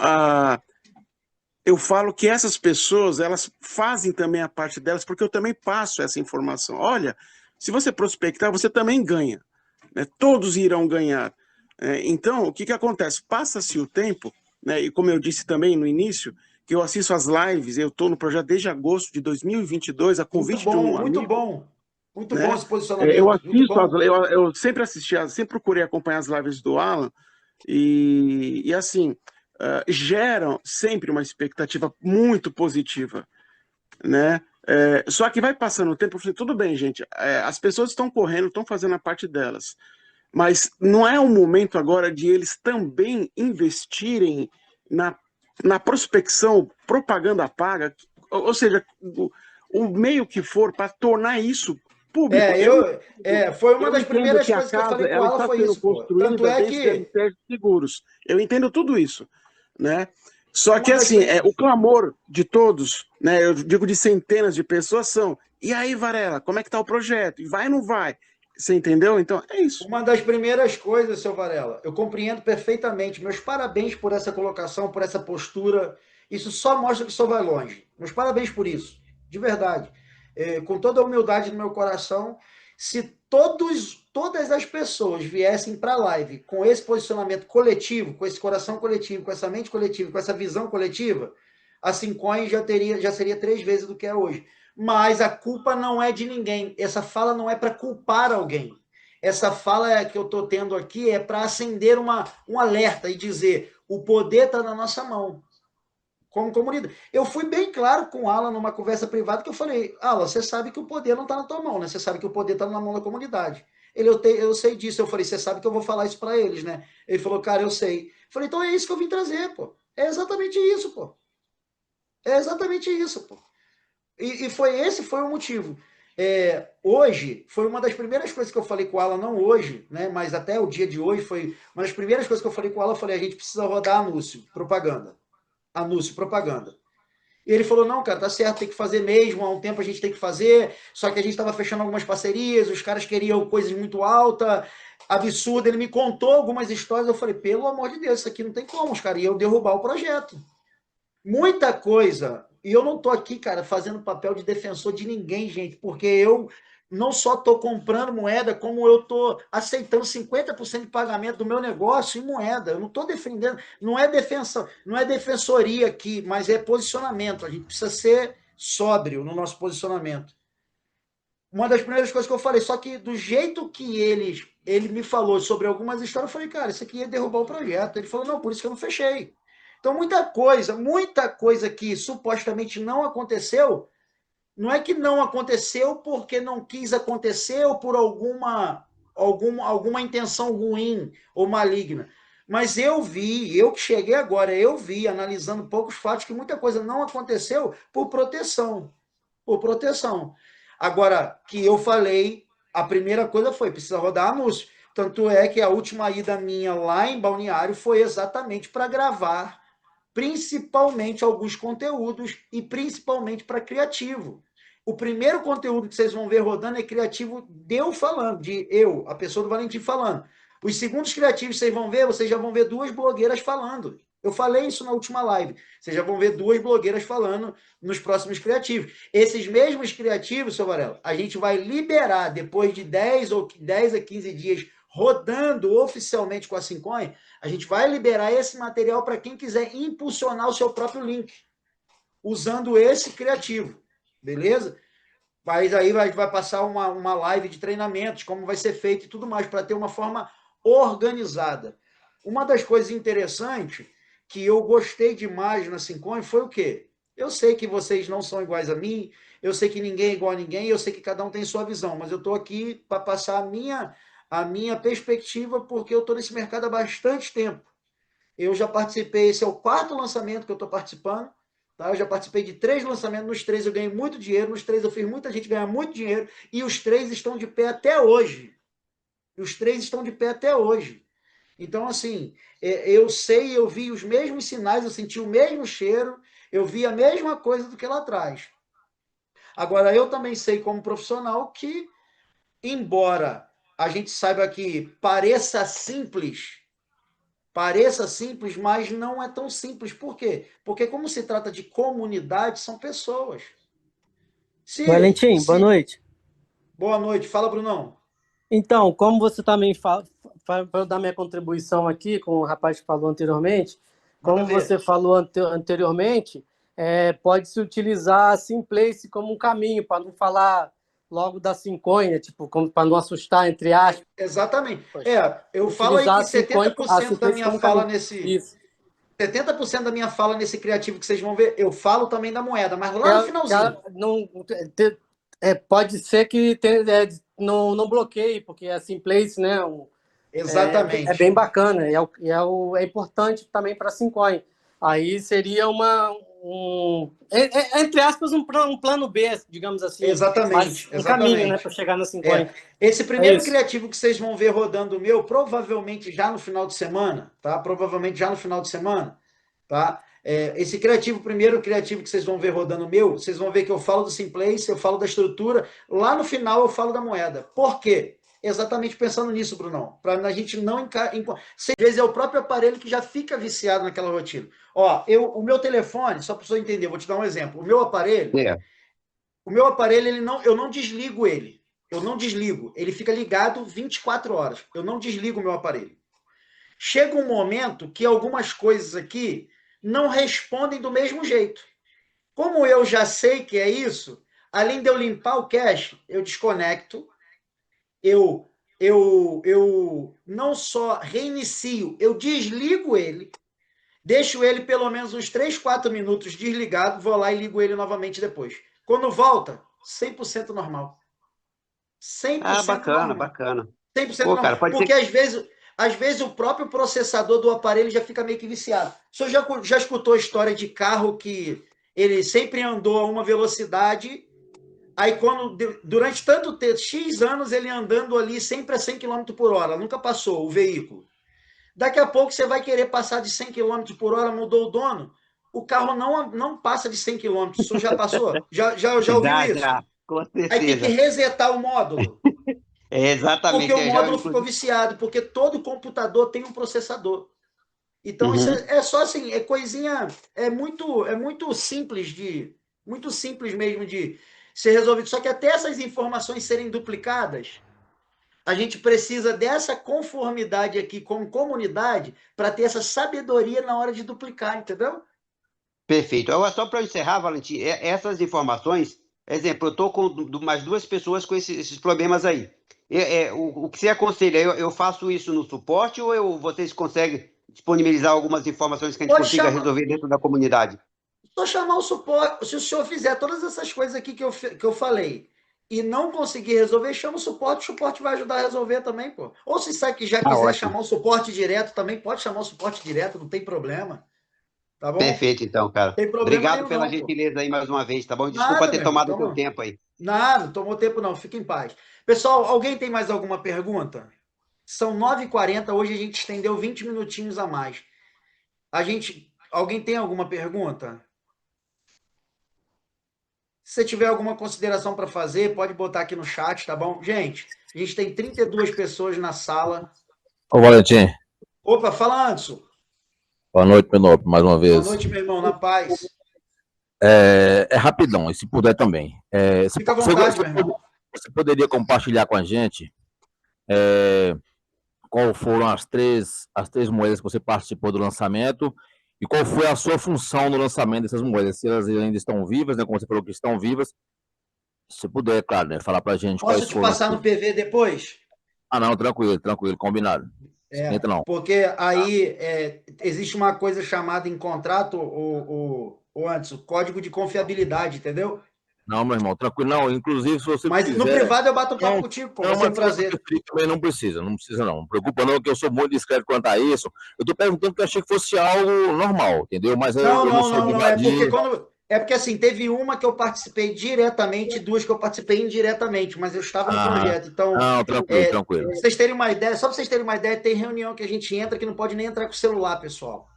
Speaker 9: eu falo que essas pessoas, elas fazem também a parte delas, porque eu também passo essa informação. Olha, se você prospectar, você também ganha, né? Todos irão ganhar. Então, o que acontece? Passa-se o tempo, né? E como eu disse também no início, que eu assisto as lives, eu estou no projeto desde agosto de 2022, a convite de um
Speaker 1: muito
Speaker 9: amigo,
Speaker 1: bom. Muito bom
Speaker 9: né?
Speaker 1: esse
Speaker 9: Eu
Speaker 1: posicionamento. Muito
Speaker 9: assisto,
Speaker 1: bom.
Speaker 9: eu sempre assisti, sempre procurei acompanhar as lives do Alan, e assim, geram sempre uma expectativa muito positiva, né? Só que vai passando o tempo, eu falei, tudo bem, gente, as pessoas estão correndo, estão fazendo a parte delas, mas não é o momento agora de eles também investirem na prospecção, propaganda paga, ou seja, o meio que for para tornar isso público.
Speaker 1: Foi uma
Speaker 9: Eu
Speaker 1: das
Speaker 9: entendo
Speaker 1: primeiras
Speaker 9: que a
Speaker 1: coisas que eu
Speaker 9: casa
Speaker 1: falei com
Speaker 9: ela
Speaker 1: ela,
Speaker 9: está
Speaker 1: foi
Speaker 9: sendo
Speaker 1: isso, pô. Tanto
Speaker 9: construída
Speaker 1: é
Speaker 9: dentro de
Speaker 1: que
Speaker 9: MPS seguros. Eu entendo tudo isso, né? Só que
Speaker 1: uma das
Speaker 9: assim, o clamor de todos, né? Eu digo de centenas de pessoas são. E aí, Varela, como é que tá o projeto? E vai ou não vai? Você entendeu? Então, é isso.
Speaker 1: Uma das primeiras coisas, seu Varela, eu compreendo perfeitamente. Meus parabéns por essa colocação, por essa postura. Isso só mostra que o senhor vai longe. Meus parabéns por isso, de verdade. Com toda a humildade no meu coração, se todas as pessoas viessem para a live com esse posicionamento coletivo, com esse coração coletivo, com essa mente coletiva, com essa visão coletiva, a Cincoin já seria 3 vezes do que é hoje. Mas a culpa não é de ninguém. Essa fala não é para culpar alguém. Essa fala que eu estou tendo aqui é para acender um alerta e dizer: o poder está na nossa mão, como comunidade. Eu fui bem claro com o Alan numa conversa privada que eu falei: Alan, você sabe que o poder não está na tua mão, né? Você sabe que o poder está na mão da comunidade. Eu sei disso. Eu falei: você sabe que eu vou falar isso para eles, né? Ele falou: cara, eu sei. Eu falei: então é isso que eu vim trazer, pô. É exatamente isso, pô. É exatamente isso, pô. Esse foi o motivo. Hoje, foi uma das primeiras coisas que eu falei com o Alan, não hoje, né, mas até o dia de hoje, foi uma das primeiras coisas que eu falei com o Alan, eu falei, a gente precisa rodar anúncio, propaganda. Anúncio, propaganda. E ele falou, não, cara, tá certo, tem que fazer mesmo, há um tempo a gente tem que fazer, só que a gente estava fechando algumas parcerias, os caras queriam coisas muito altas, absurdo, ele me contou algumas histórias, eu falei, pelo amor de Deus, isso aqui não tem como, os caras iam derrubar o projeto. Muita coisa. E eu não tô aqui, cara, fazendo papel de defensor de ninguém, gente, porque eu não só tô comprando moeda, como eu tô aceitando 50% de pagamento do meu negócio em moeda. Eu não tô defendendo, não é defensoria aqui, mas é posicionamento. A gente precisa ser sóbrio no nosso posicionamento. Uma das primeiras coisas que eu falei, só que do jeito que ele me falou sobre algumas histórias, eu falei, cara, isso aqui ia derrubar o projeto. Ele falou, não, por isso que eu não fechei. Então, muita coisa que supostamente não aconteceu, não é que não aconteceu porque não quis acontecer ou por alguma intenção ruim ou maligna. Mas eu que cheguei agora, analisando poucos fatos, que muita coisa não aconteceu por proteção. Por proteção. Agora, que eu falei, a primeira coisa foi, precisa rodar anúncio. Tanto é que a última ida minha lá em Balneário foi exatamente para gravar principalmente alguns conteúdos e principalmente para criativo. O primeiro conteúdo que vocês vão ver rodando é criativo de eu falando, a pessoa do Valentim falando. Os segundos criativos que vocês já vão ver 2 blogueiras falando. Eu falei isso na última live. Vocês já vão ver 2 blogueiras falando nos próximos criativos. Esses mesmos criativos, seu Varela, a gente vai liberar depois de 10 a 15 dias rodando oficialmente com a Cincoin, a gente vai liberar esse material para quem quiser impulsionar o seu próprio link, usando esse criativo, beleza? Mas aí vai passar uma live de treinamentos, como vai ser feito e tudo mais, para ter uma forma organizada. Uma das coisas interessantes que eu gostei demais na Cincoin foi o quê? Eu sei que vocês não são iguais a mim, eu sei que ninguém é igual a ninguém, eu sei que cada um tem sua visão, mas eu estou aqui para passar a minha perspectiva, porque eu estou nesse mercado há bastante tempo. Eu já participei, esse é o 4º lançamento que eu estou participando, tá? Eu já participei de 3 lançamentos, nos 3 eu ganhei muito dinheiro, nos 3 eu fiz muita gente ganhar muito dinheiro, e os 3 estão de pé até hoje. Então, assim, eu vi os mesmos sinais, eu senti o mesmo cheiro, eu vi a mesma coisa do que lá atrás. Agora, eu também sei como profissional que embora a gente saiba que pareça simples, mas não é tão simples. Por quê? Porque como se trata de comunidade, são pessoas.
Speaker 10: Valentim, boa noite.
Speaker 1: Boa noite. Fala, Brunão.
Speaker 10: Então, como você também fala, para eu dar minha contribuição aqui com o rapaz que falou anteriormente, como você falou anteriormente, pode-se utilizar a Simplace como um caminho, para não falar logo da Sincoin, tipo, para não assustar, entre aspas.
Speaker 1: Exatamente. Eu falo aí que 70% da minha fala nesse... 70% da minha fala nesse criativo que vocês vão ver, eu falo também da moeda, mas lá no finalzinho.
Speaker 10: Pode ser que não bloqueie, porque a Simplace, né?
Speaker 1: Exatamente.
Speaker 10: É bem bacana, é importante também para a Sincoin. Aí seria entre aspas, um plano B, digamos assim.
Speaker 1: Exatamente.
Speaker 10: Um caminho, né, para chegar na Sincoin.
Speaker 1: Esse primeiro criativo que vocês vão ver rodando o meu, provavelmente já no final de semana, tá? Tá? Esse primeiro criativo que vocês vão ver rodando o meu, vocês vão ver que eu falo do Simplace, eu falo da estrutura, lá no final eu falo da moeda. Por quê? Exatamente pensando nisso, Brunão, para a gente não às vezes é o próprio aparelho que já fica viciado naquela rotina. Ó, o meu telefone, só para você entender, vou te dar um exemplo. O meu aparelho, eu não desligo ele. Eu não desligo. Ele fica ligado 24 horas. Eu não desligo o meu aparelho. Chega um momento que algumas coisas aqui não respondem do mesmo jeito. Como eu já sei que é isso, além de eu limpar o cache, eu desconecto, eu não só reinicio, eu desligo ele, deixo ele pelo menos uns 3, 4 minutos desligado, vou lá e ligo ele novamente depois. Quando volta, 100% normal. 100%
Speaker 11: bacana,
Speaker 1: normal.
Speaker 11: bacana.
Speaker 1: 100% normal. Cara, porque às vezes o próprio processador do aparelho já fica meio que viciado. O senhor já escutou a história de carro que ele sempre andou a uma velocidade, aí durante tanto tempo, X anos, ele andando ali sempre a 100 km por hora, nunca passou o veículo. Daqui a pouco você vai querer passar de 100 km por hora, mudou o dono, o carro não passa de 100 km. O senhor já passou? Já ouviu isso?
Speaker 11: Já, com certeza.
Speaker 1: Aí tem que resetar o módulo.
Speaker 11: Exatamente.
Speaker 1: Porque o módulo ficou viciado, porque todo computador tem um processador. Então, isso é só assim, é coisinha, é muito simples mesmo de ser resolvido. Só que até essas informações serem duplicadas, a gente precisa dessa conformidade aqui como comunidade para ter essa sabedoria na hora de duplicar, entendeu?
Speaker 11: Perfeito. Agora, só para encerrar, Valentim, essas informações, exemplo, eu estou com mais 2 pessoas com esses problemas aí. O que você aconselha? Eu faço isso no suporte ou vocês conseguem disponibilizar algumas informações que a gente consiga resolver dentro da comunidade?
Speaker 1: Só chamar o suporte. Se o senhor fizer todas essas coisas aqui que eu falei e não conseguir resolver, chama o suporte vai ajudar a resolver também, pô. Ou se já quiser chamar o suporte direto também, pode chamar o suporte direto, não tem problema. Tá bom?
Speaker 11: Perfeito, então, cara. Obrigado pela gentileza aí mais uma vez, tá bom? Desculpa ter tomado o seu tempo aí.
Speaker 1: Nada, não tomou tempo não, fica em paz. Pessoal, alguém tem mais alguma pergunta? São 9h40, hoje a gente estendeu 20 minutinhos a mais. Alguém tem alguma pergunta? Se você tiver alguma consideração para fazer, pode botar aqui no chat, tá bom? Gente, a gente tem 32 pessoas na sala.
Speaker 4: Ô, Valentim.
Speaker 1: Opa, fala, Anderson.
Speaker 4: Boa noite, meu nome, mais uma vez.
Speaker 1: Boa noite, meu irmão, na paz.
Speaker 4: É rapidão, e se puder também.
Speaker 1: Fica à vontade, meu irmão.
Speaker 4: Você poderia compartilhar com a gente qual foram as três moedas que você participou do lançamento e qual foi a sua função no lançamento dessas moedas? Se elas ainda estão vivas, né? Como você falou que estão vivas. Se puder, claro, né? Falar pra gente quais foram.
Speaker 1: Posso te passar no PV depois?
Speaker 4: Não, tranquilo, combinado. Entra não.
Speaker 1: Porque aí existe uma coisa chamada em contrato, Anderson, código de confiabilidade, entendeu?
Speaker 4: Não, meu irmão, tranquilo. Não, inclusive, se você
Speaker 1: Mas
Speaker 4: quiser...
Speaker 1: no privado eu bato um papo contigo, pô. Vai ser um prazer.
Speaker 4: Também não precisa, não. Não preocupa não, que eu sou muito discreto quanto a isso. Eu tô perguntando porque eu achei que fosse algo normal, entendeu? Mas
Speaker 1: não. É porque assim, teve uma que eu participei diretamente, 2 que eu participei indiretamente, mas eu estava no projeto. Então,
Speaker 4: não, tranquilo.
Speaker 1: Vocês terem uma ideia, só para vocês terem uma ideia, tem reunião que a gente entra que não pode nem entrar com o celular, pessoal.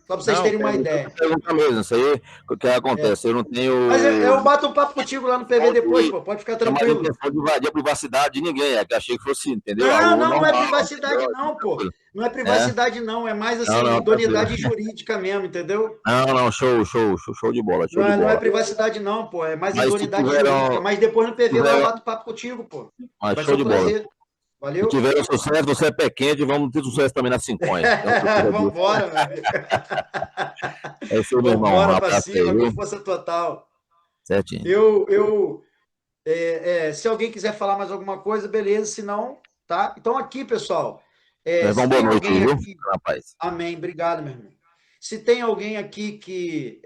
Speaker 1: Só para vocês terem uma ideia.
Speaker 4: Pergunta mesmo, isso aí o que acontece, eu não tenho...
Speaker 1: Mas eu bato um papo contigo lá no PV depois, pô, pode ficar tranquilo.
Speaker 4: Não é de invadir a privacidade de ninguém, que achei que fosse, entendeu?
Speaker 1: Não é privacidade não, pô. Não é privacidade não, é mais assim, idoneidade jurídica mesmo, entendeu?
Speaker 4: Não, show de bola, show de bola.
Speaker 1: Não é privacidade não, pô, é mais idoneidade jurídica. Mas depois no PV lá eu bato papo contigo, pô.
Speaker 4: Mas show de bola.
Speaker 1: Valeu?
Speaker 4: Se tiver sucesso, você é pé quente, vamos ter sucesso também na 50.
Speaker 1: Vamos embora, meu amigo.
Speaker 4: É isso, meu irmão.
Speaker 1: Vamos embora pra cima, com força total.
Speaker 4: Certinho.
Speaker 1: Se alguém quiser falar mais alguma coisa, beleza, se não, tá? Então aqui, pessoal.
Speaker 4: Boa noite, viu, rapaz?
Speaker 1: Amém, obrigado, meu irmão. Se tem alguém aqui que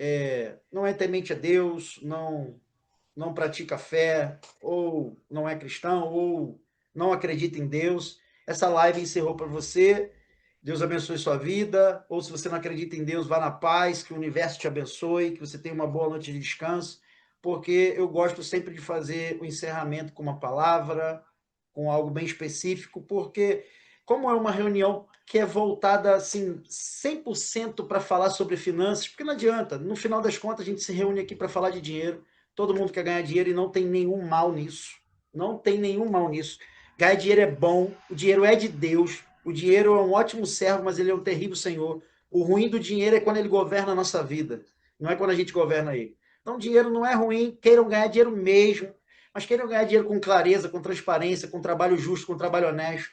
Speaker 1: não é temente a Deus, não pratica fé, ou não é cristão, ou não acredita em Deus, essa live encerrou para você. Deus abençoe sua vida. Ou se você não acredita em Deus, vá na paz, que o universo te abençoe, que você tenha uma boa noite de descanso, porque eu gosto sempre de fazer o encerramento com uma palavra, com algo bem específico, porque como é uma reunião que é voltada assim 100% para falar sobre finanças, porque não adianta, no final das contas a gente se reúne aqui para falar de dinheiro, todo mundo quer ganhar dinheiro e não tem nenhum mal nisso. Não tem nenhum mal nisso. Ganhar dinheiro é bom, o dinheiro é de Deus, o dinheiro é um ótimo servo, mas ele é um terrível senhor. O ruim do dinheiro é quando ele governa a nossa vida, não é quando a gente governa ele. Então, dinheiro não é ruim, queiram ganhar dinheiro mesmo, mas queiram ganhar dinheiro com clareza, com transparência, com trabalho justo, com trabalho honesto.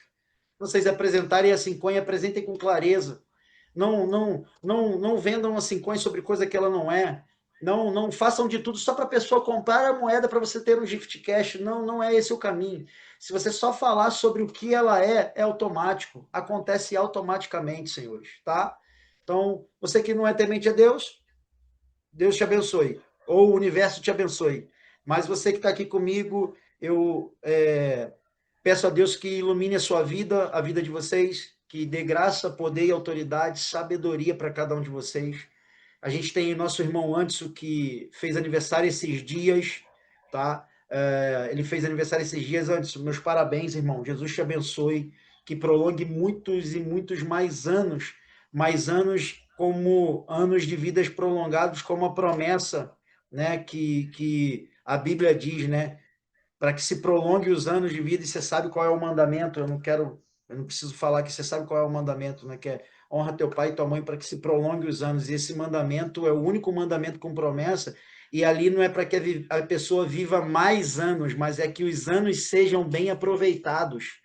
Speaker 1: Vocês apresentarem a Cincoin, apresentem com clareza. Não vendam a Cincoin sobre coisa que ela não é. Não façam de tudo só para a pessoa comprar a moeda para você ter um gift cash. Não é esse o caminho. Se você só falar sobre o que ela é automático. Acontece automaticamente, senhores, tá? Então, você que não é temente a Deus, Deus te abençoe. Ou o universo te abençoe. Mas você que está aqui comigo, eu peço a Deus que ilumine a sua vida, a vida de vocês, que dê graça, poder e autoridade, sabedoria para cada um de vocês. A gente tem nosso irmão Anderson, que fez aniversário esses dias, tá? Ele fez aniversário esses dias. Anderson, meus parabéns, irmão. Jesus te abençoe, que prolongue muitos e muitos mais anos como anos de vidas prolongados, como a promessa, né, que a Bíblia diz, né? Para que se prolongue os anos de vida, e você sabe qual é o mandamento. Eu não preciso falar que você sabe qual é o mandamento, né? Que é honra teu pai e tua mãe para que se prolongue os anos. E esse mandamento é o único mandamento com promessa, e ali não é para que a pessoa viva mais anos, mas é que os anos sejam bem aproveitados.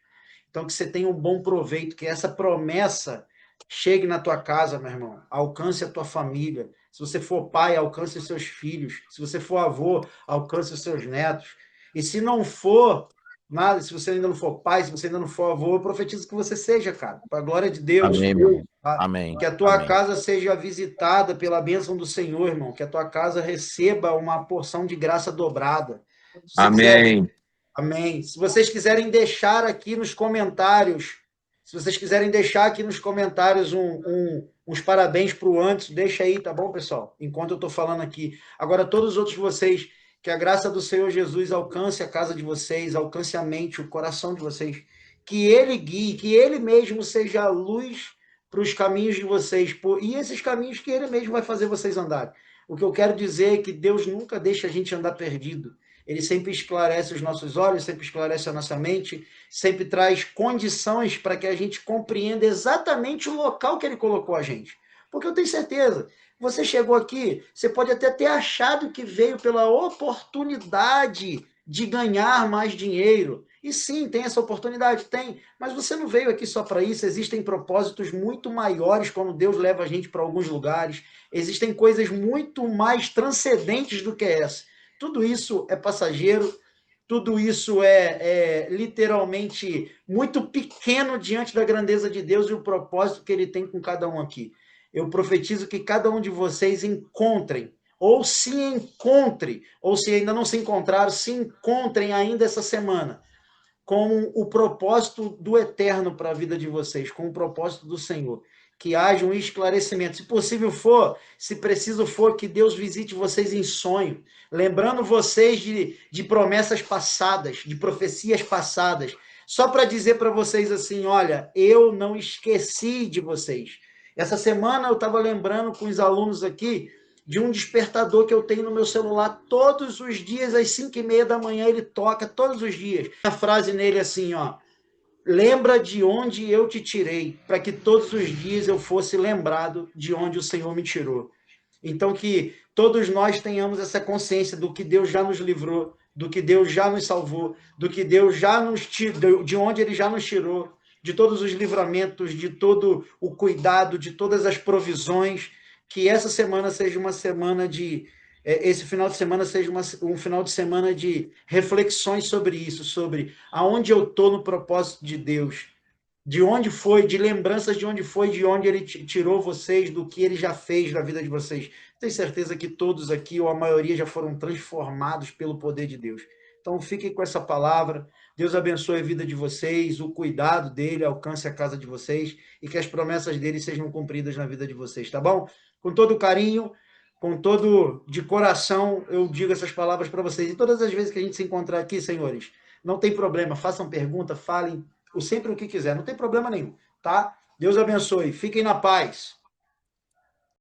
Speaker 1: Então, que você tenha um bom proveito, que essa promessa chegue na tua casa, meu irmão, alcance a tua família. Se você for pai, alcance os seus filhos. Se você for avô, alcance os seus netos. E se não for nada, se você ainda não for pai, se você ainda não for avô, eu profetizo que você seja, cara, para a glória de Deus.
Speaker 4: Amém, meu irmão.
Speaker 1: Tá?
Speaker 4: Amém.
Speaker 1: Que a tua casa seja visitada pela bênção do Senhor, irmão. Que a tua casa receba uma porção de graça dobrada.
Speaker 12: Amém.
Speaker 1: Amém. Se vocês quiserem deixar aqui nos comentários, uns parabéns para o Anderson, deixa aí, tá bom, pessoal? Enquanto eu estou falando aqui. Agora, todos os outros de vocês, que a graça do Senhor Jesus alcance a casa de vocês, alcance a mente, o coração de vocês, que Ele guie, que Ele mesmo seja a luz para os caminhos de vocês, e esses caminhos que Ele mesmo vai fazer vocês andarem. O que eu quero dizer é que Deus nunca deixa a gente andar perdido. Ele sempre esclarece os nossos olhos, sempre esclarece a nossa mente, sempre traz condições para que a gente compreenda exatamente o local que Ele colocou a gente. Porque eu tenho certeza, você chegou aqui, você pode até ter achado que veio pela oportunidade de ganhar mais dinheiro. E sim, tem essa oportunidade, tem. Mas você não veio aqui só para isso. Existem propósitos muito maiores quando Deus leva a gente para alguns lugares. Existem coisas muito mais transcendentes do que essa. Tudo isso é passageiro, tudo isso é literalmente muito pequeno diante da grandeza de Deus e o propósito que Ele tem com cada um aqui. Eu profetizo que cada um de vocês encontrem, ou se ainda não se encontraram, se encontrem ainda essa semana com o propósito do eterno para a vida de vocês, com o propósito do Senhor. Que haja um esclarecimento. Se possível for, se preciso for, que Deus visite vocês em sonho, lembrando vocês de promessas passadas, de profecias passadas, só para dizer para vocês assim, olha, eu não esqueci de vocês. Essa semana eu estava lembrando com os alunos aqui de um despertador que eu tenho no meu celular todos os dias, às 5h30 da manhã, ele toca todos os dias. A frase nele assim, ó: lembra de onde eu te tirei, para que todos os dias eu fosse lembrado de onde o Senhor me tirou. Então, que todos nós tenhamos essa consciência do que Deus já nos livrou, do que Deus já nos salvou, do que Deus já nos tirou, de onde Ele já nos tirou, de todos os livramentos, de todo o cuidado, de todas as provisões. Que essa semana seja uma semana esse final de semana seja um final de semana de reflexões sobre isso, sobre aonde eu estou no propósito de Deus, de onde foi, de lembranças de onde foi, de onde Ele tirou vocês, do que Ele já fez na vida de vocês. Tenho certeza que todos aqui, ou a maioria, já foram transformados pelo poder de Deus. Então, fiquem com essa palavra. Deus abençoe a vida de vocês, o cuidado dele alcance a casa de vocês e que as promessas dele sejam cumpridas na vida de vocês, tá bom? Com todo carinho, com todo de coração, eu digo essas palavras para vocês. E todas as vezes que a gente se encontrar aqui, senhores, não tem problema, façam pergunta, falem sempre o que quiser, não tem problema nenhum, tá? Deus abençoe, fiquem na paz.